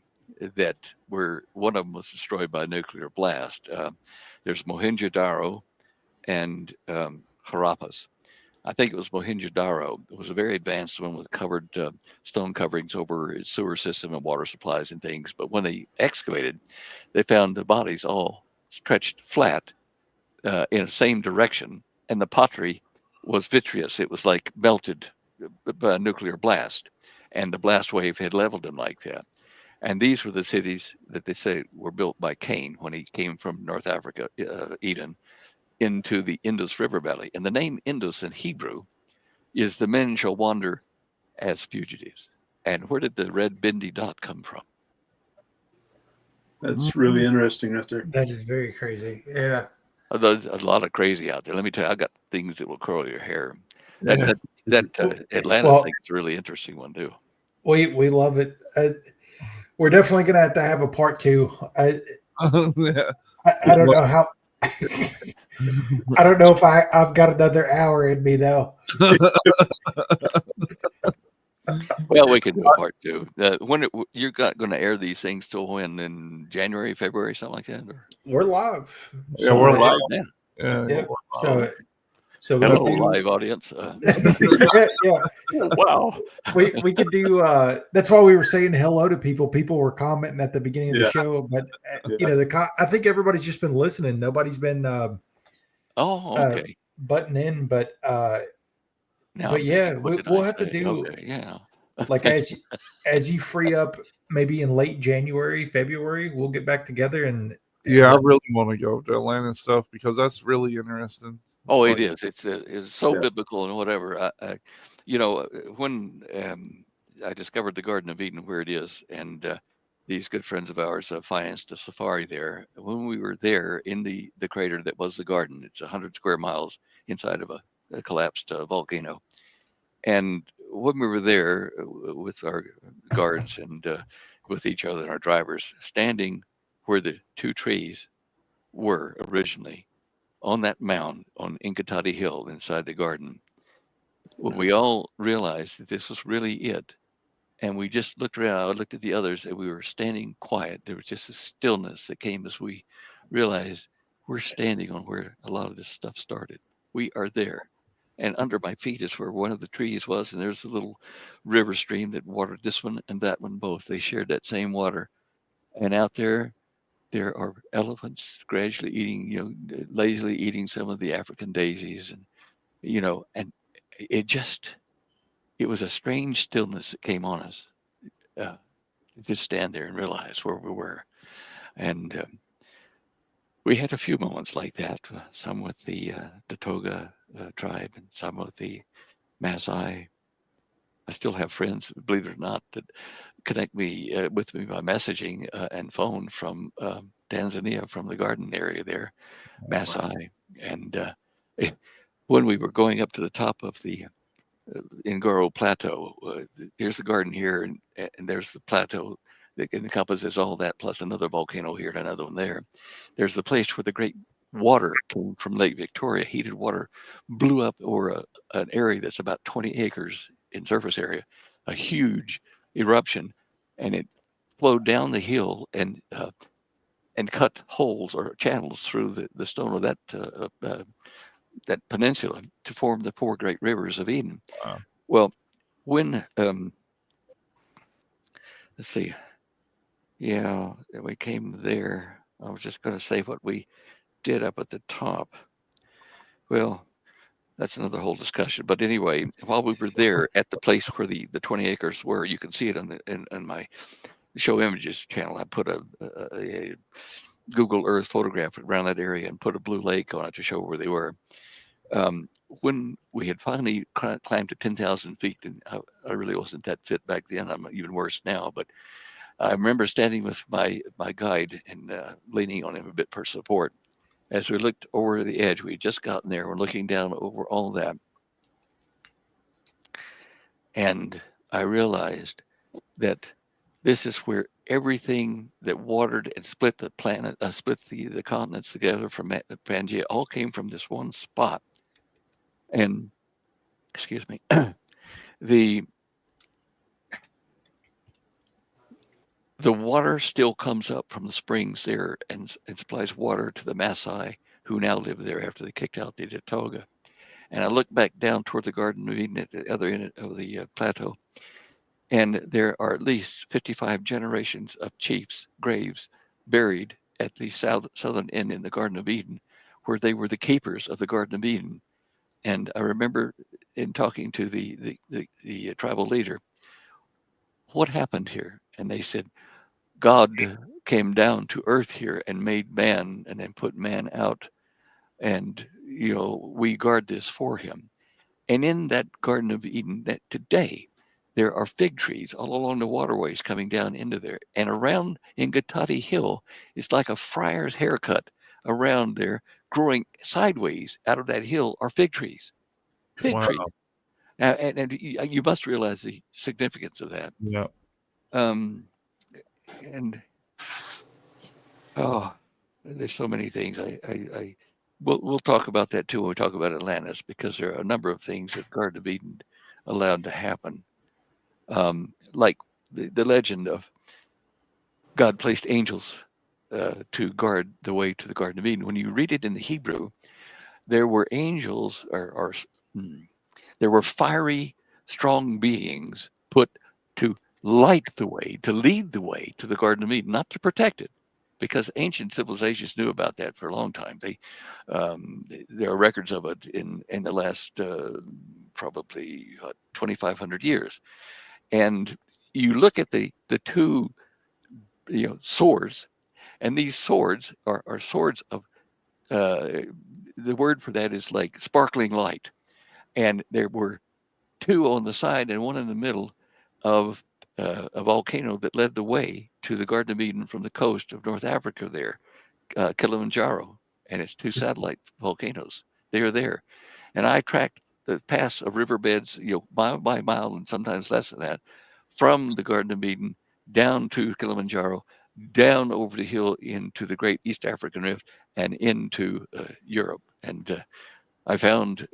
that one of them was destroyed by a nuclear blast. There's Mohenjo-Daro and Harappas. I think it was Mohenjo-Daro. It was a very advanced one with covered stone coverings over its sewer system and water supplies and things. But when they excavated, they found the bodies all stretched flat in the same direction and the pottery was vitreous. It was like melted by a nuclear blast, and the blast wave had leveled them like that. And these were the cities that they say were built by Cain when he came from North Africa, Eden, into the Indus River Valley. And the name Indus in Hebrew is the men shall wander as fugitives. And where did the red bindi dot come from? That's really interesting right there. That is very crazy. Yeah. There's a lot of crazy out there. Let me tell you, I got things that will curl your hair. That Atlantis thing is a really interesting one too. We love it. We're definitely going to have a part 2. I don't know how. I don't know if I've got another hour in me though. Well, we can do a part 2. When you're going to air these things till when? In January, February, something like that? Or? We're live. Yeah, we're live. Yeah. So hello, live audience. Yeah. Wow. We could do. That's why we were saying hello to people. People were commenting at the beginning of the show, but I think everybody's just been listening. Nobody's been. Okay. Button in, but yeah, we'll have to do. Okay, yeah. Like as you free up, maybe in late January, February, we'll get back together and. Yeah, I really want to go to Atlanta and stuff because that's really interesting. Oh, it is. It's so biblical and whatever. When I discovered the Garden of Eden where it is, and these good friends of ours financed a safari there. When we were there in the crater that was the garden, it's 100 square miles inside of a collapsed volcano. And when we were there with our guards and with each other and our drivers, standing where the 2 trees were originally, on that mound on Inkatati Hill inside the garden, when we all realized that this was really it, and we just looked around, I looked at the others, and we were standing quiet. There was just a stillness that came as we realized we're standing on where a lot of this stuff started. We are there. And under my feet is where one of the trees was, and there's a little river stream that watered this one and that one both. They shared that same water. And out there are elephants gradually eating, lazily eating some of the African daisies, and and it was a strange stillness that came on us. Just stand there and realize where we were, and we had a few moments like that. Some with the Datoga tribe, and some with the Maasai. I still have friends, believe it or not, that connect me with me by messaging and phone from Tanzania, from the garden area there, Maasai. And when we were going up to the top of the Ngoro Plateau, here's the garden here, and there's the plateau that encompasses all that, plus another volcano here and another one there. There's the place where the great water came from Lake Victoria. Heated water blew up over an area that's about 20 acres in surface area, a huge eruption, and it flowed down the hill and cut holes or channels through the stone of that peninsula to form the 4 great rivers of Eden. Wow. Well, when let's see, we came there. I was just going to say what we did up at the top. Well, that's another whole discussion. But anyway, while we were there at the place where the 20 acres were, you can see it in my show images channel. I put a Google Earth photograph around that area and put a blue lake on it to show where they were. When we had finally climbed to 10,000 feet, and I really wasn't that fit back then. I'm even worse now. But I remember standing with my guide and leaning on him a bit for support. As we looked over the edge, we had just gotten there. We're looking down over all that. And I realized that this is where everything that watered and split the planet, split the continents together from Pangea, all came from this one spot. And, excuse me, the water still comes up from the springs there and supplies water to the Maasai, who now live there after they kicked out the Datoga. And I look back down toward the Garden of Eden at the other end of the plateau, and there are at least 55 generations of chiefs' graves buried at the southern end in the Garden of Eden, where they were the keepers of the Garden of Eden. And I remember in talking to the tribal leader, what happened here? And they said, God came down to earth here and made man and then put man out. And, we guard this for him. And in that Garden of Eden, that today, there are fig trees all along the waterways coming down into there. And around in Gatati Hill, it's like a friar's haircut around there, growing sideways out of that hill are fig trees. Fig trees. Now, and you must realize the significance of that. Yeah. And there's so many things. We'll talk about that too when we talk about Atlantis, because there are a number of things that Garden of Eden allowed to happen. Like the legend of God placed angels to guard the way to the Garden of Eden. When you read it in the Hebrew, there were angels, or there were fiery, strong beings put to light the way, to lead the way to the Garden of Eden, not to protect it, because ancient civilizations knew about that for a long time. There are records of it in the last probably 2,500 years. And you look at the two swords, and these swords are swords of the word for that is like sparkling light. And there were two on the side and one in the middle of a volcano that led the way to the Garden of Eden from the coast of North Africa there, Kilimanjaro, and its two satellite volcanoes. They are there. And I tracked the pass of riverbeds, mile by mile and sometimes less than that, from the Garden of Eden down to Kilimanjaro, down over the hill into the great East African Rift and into Europe. And I found,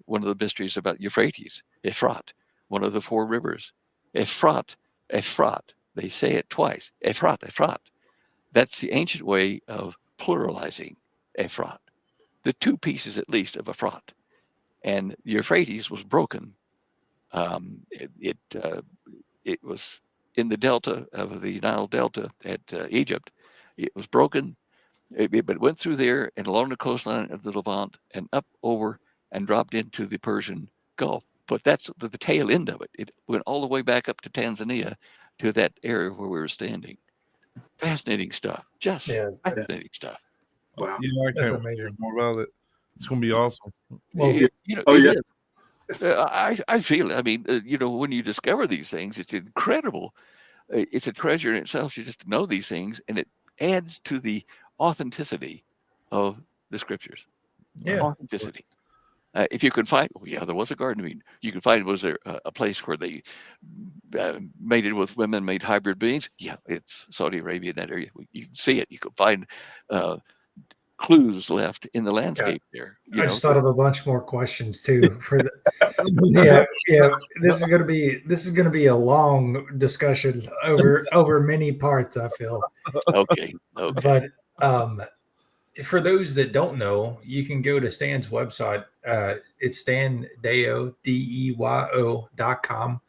one of the mysteries about Euphrates, Ephrat, one of the four rivers. Ephrat, Ephrat. They say it twice. Ephrat, Ephrat. That's the ancient way of pluralizing Ephrat. The two pieces, at least, of Ephrat. And Euphrates was broken. It was in the delta of the Nile Delta at Egypt. It was broken. But it went through there and along the coastline of the Levant and up over and dropped into the Persian Gulf. But that's the tail end of it. It went all the way back up to Tanzania, to that area where we were standing. Fascinating stuff. Just fascinating stuff. Wow. I can't wait to hear more about it. It's going to be awesome. Well, I feel it. I mean, when you discover these things, it's incredible. It's a treasure in itself just to know these things, and it adds to the authenticity of the scriptures. Yeah. Authenticity. If you could find, there was a Garden of Eden. You could find, was there a place where they mated with women, made hybrid beings? Yeah, it's Saudi Arabia, in that area. You can see it. You could find clues left in the landscape there. I just thought of a bunch more questions too. For the this is gonna be a long discussion over many parts, I feel. Okay. But for those that don't know, you can go to Stan's website. It's Deyo, Deyo.com.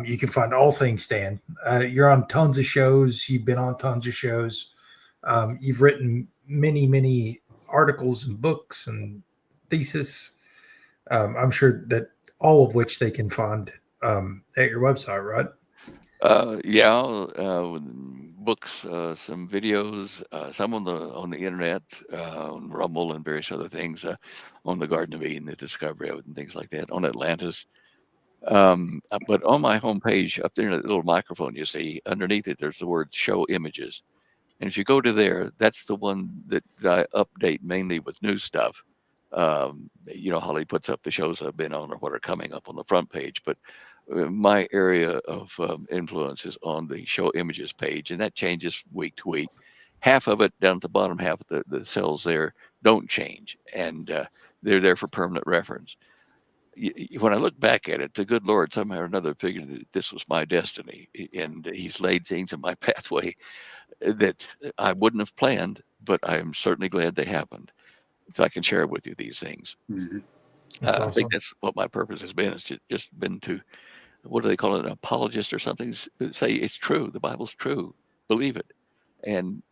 You can find all things Stan. You're on tons of shows. You've been on tons of shows. You've written many articles and books and thesis. I'm sure that all of which they can find at your website, right? Books, some videos, some on the internet, on Rumble and various other things, on the Garden of Eden, the discovery of it, and things like that, on Atlantis. But on my homepage, up there in the little microphone, you see underneath it, there's the word "Show Images," and if you go to there, that's the one that I update mainly with new stuff. Holly puts up the shows I've been on or what are coming up on the front page, but my area of influence is on the Show Images page, and that changes week to week. Half of it down at the bottom half of the cells there don't change, and they're there for permanent reference. When I look back at it, the good Lord somehow or another figured that this was my destiny, and He's laid things in my pathway that I wouldn't have planned, but I am certainly glad they happened, so I can share with you these things. Mm-hmm. Awesome. I think that's what my purpose has been. It's just been to, what do they call it, an apologist or something? Say it's true. The Bible's true. Believe it. And,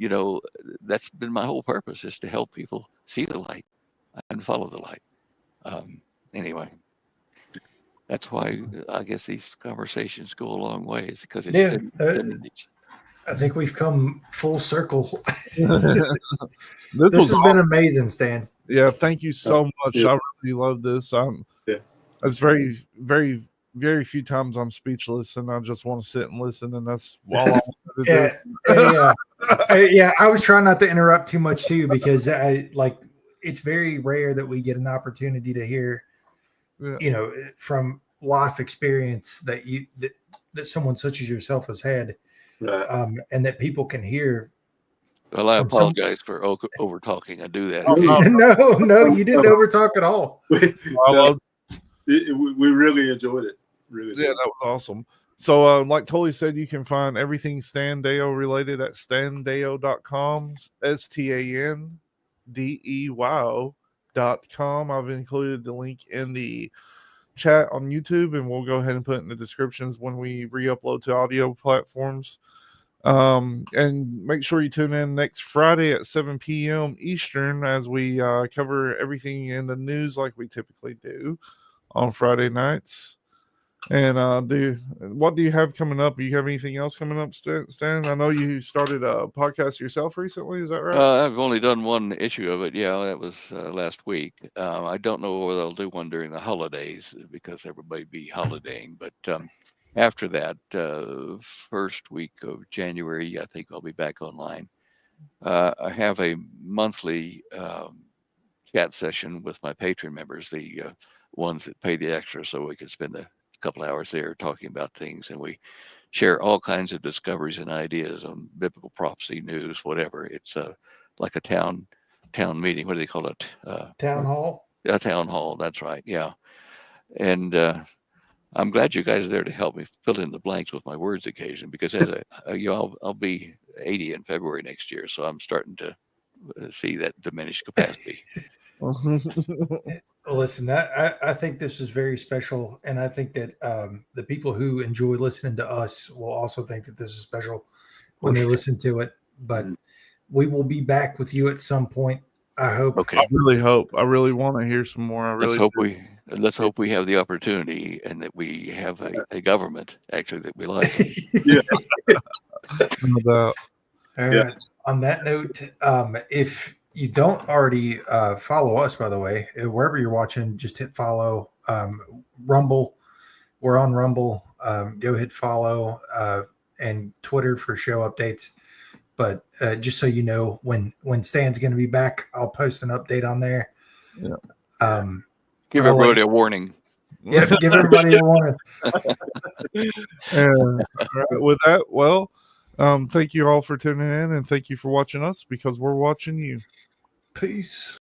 that's been my whole purpose, is to help people see the light and follow the light. Anyway, that's why I guess these conversations go a long way. It's because it's Yeah, 10 minutes. I think we've come full circle. This has been amazing, Stan. Yeah, thank you so much. Yeah. I really love this. Yeah. It's very, very, very few times I'm speechless, and I just want to sit and listen, and that's all I wanted to do. Yeah. I was trying not to interrupt too much too, because it's very rare that we get an opportunity to hear, from life experience that someone such as yourself has had, right. and that people can hear. Well, I apologize for over talking. I do that. No, you didn't over talk at all. We really enjoyed it. Really did. That was awesome. So, like Tolly said, you can find everything Stan Deyo related at standeyo.com, STANDEYO.com. I've included the link in the chat on YouTube, and we'll go ahead and put it in the descriptions when we re-upload to audio platforms. And make sure you tune in next Friday at 7 p.m. Eastern as we cover everything in the news like we typically do on Friday nights. And what do you have coming up? Do you have anything else coming up, Stan? I know you started a podcast yourself recently. Is that right? I've only done one issue of it. Yeah, that was last week. I don't know whether I'll do one during the holidays because everybody be holidaying. But after that, first week of January, I think I'll be back online. I have a monthly chat session with my Patreon members, the ones that pay the extra, so we can spend a couple hours there talking about things, and we share all kinds of discoveries and ideas on biblical prophecy, news, whatever. It's like a town meeting. What do they call it? Town hall. A town hall. That's right. Yeah. And I'm glad you guys are there to help me fill in the blanks with my words occasionally, because as I'll be 80 in February next year, so I'm starting to see that diminished capacity. Listen, I think this is very special, and I think that the people who enjoy listening to us will also think that this is special when they listen to it. But we will be back with you at some point, I hope. Okay. I really hope. I really want to hear some more. Let's hope we have the opportunity, and that we have a government actually that we like. No doubt. All right. On that note, if you don't already follow us, by the way, wherever you're watching, just hit follow. Rumble, we're on Rumble. Go hit follow, and Twitter for show updates. But just so you know, when Stan's going to be back, I'll post an update on there. Yeah. Give everybody a warning. Yeah, give everybody a warning. With that, well, thank you all for tuning in, and thank you for watching us, because we're watching you. Peace.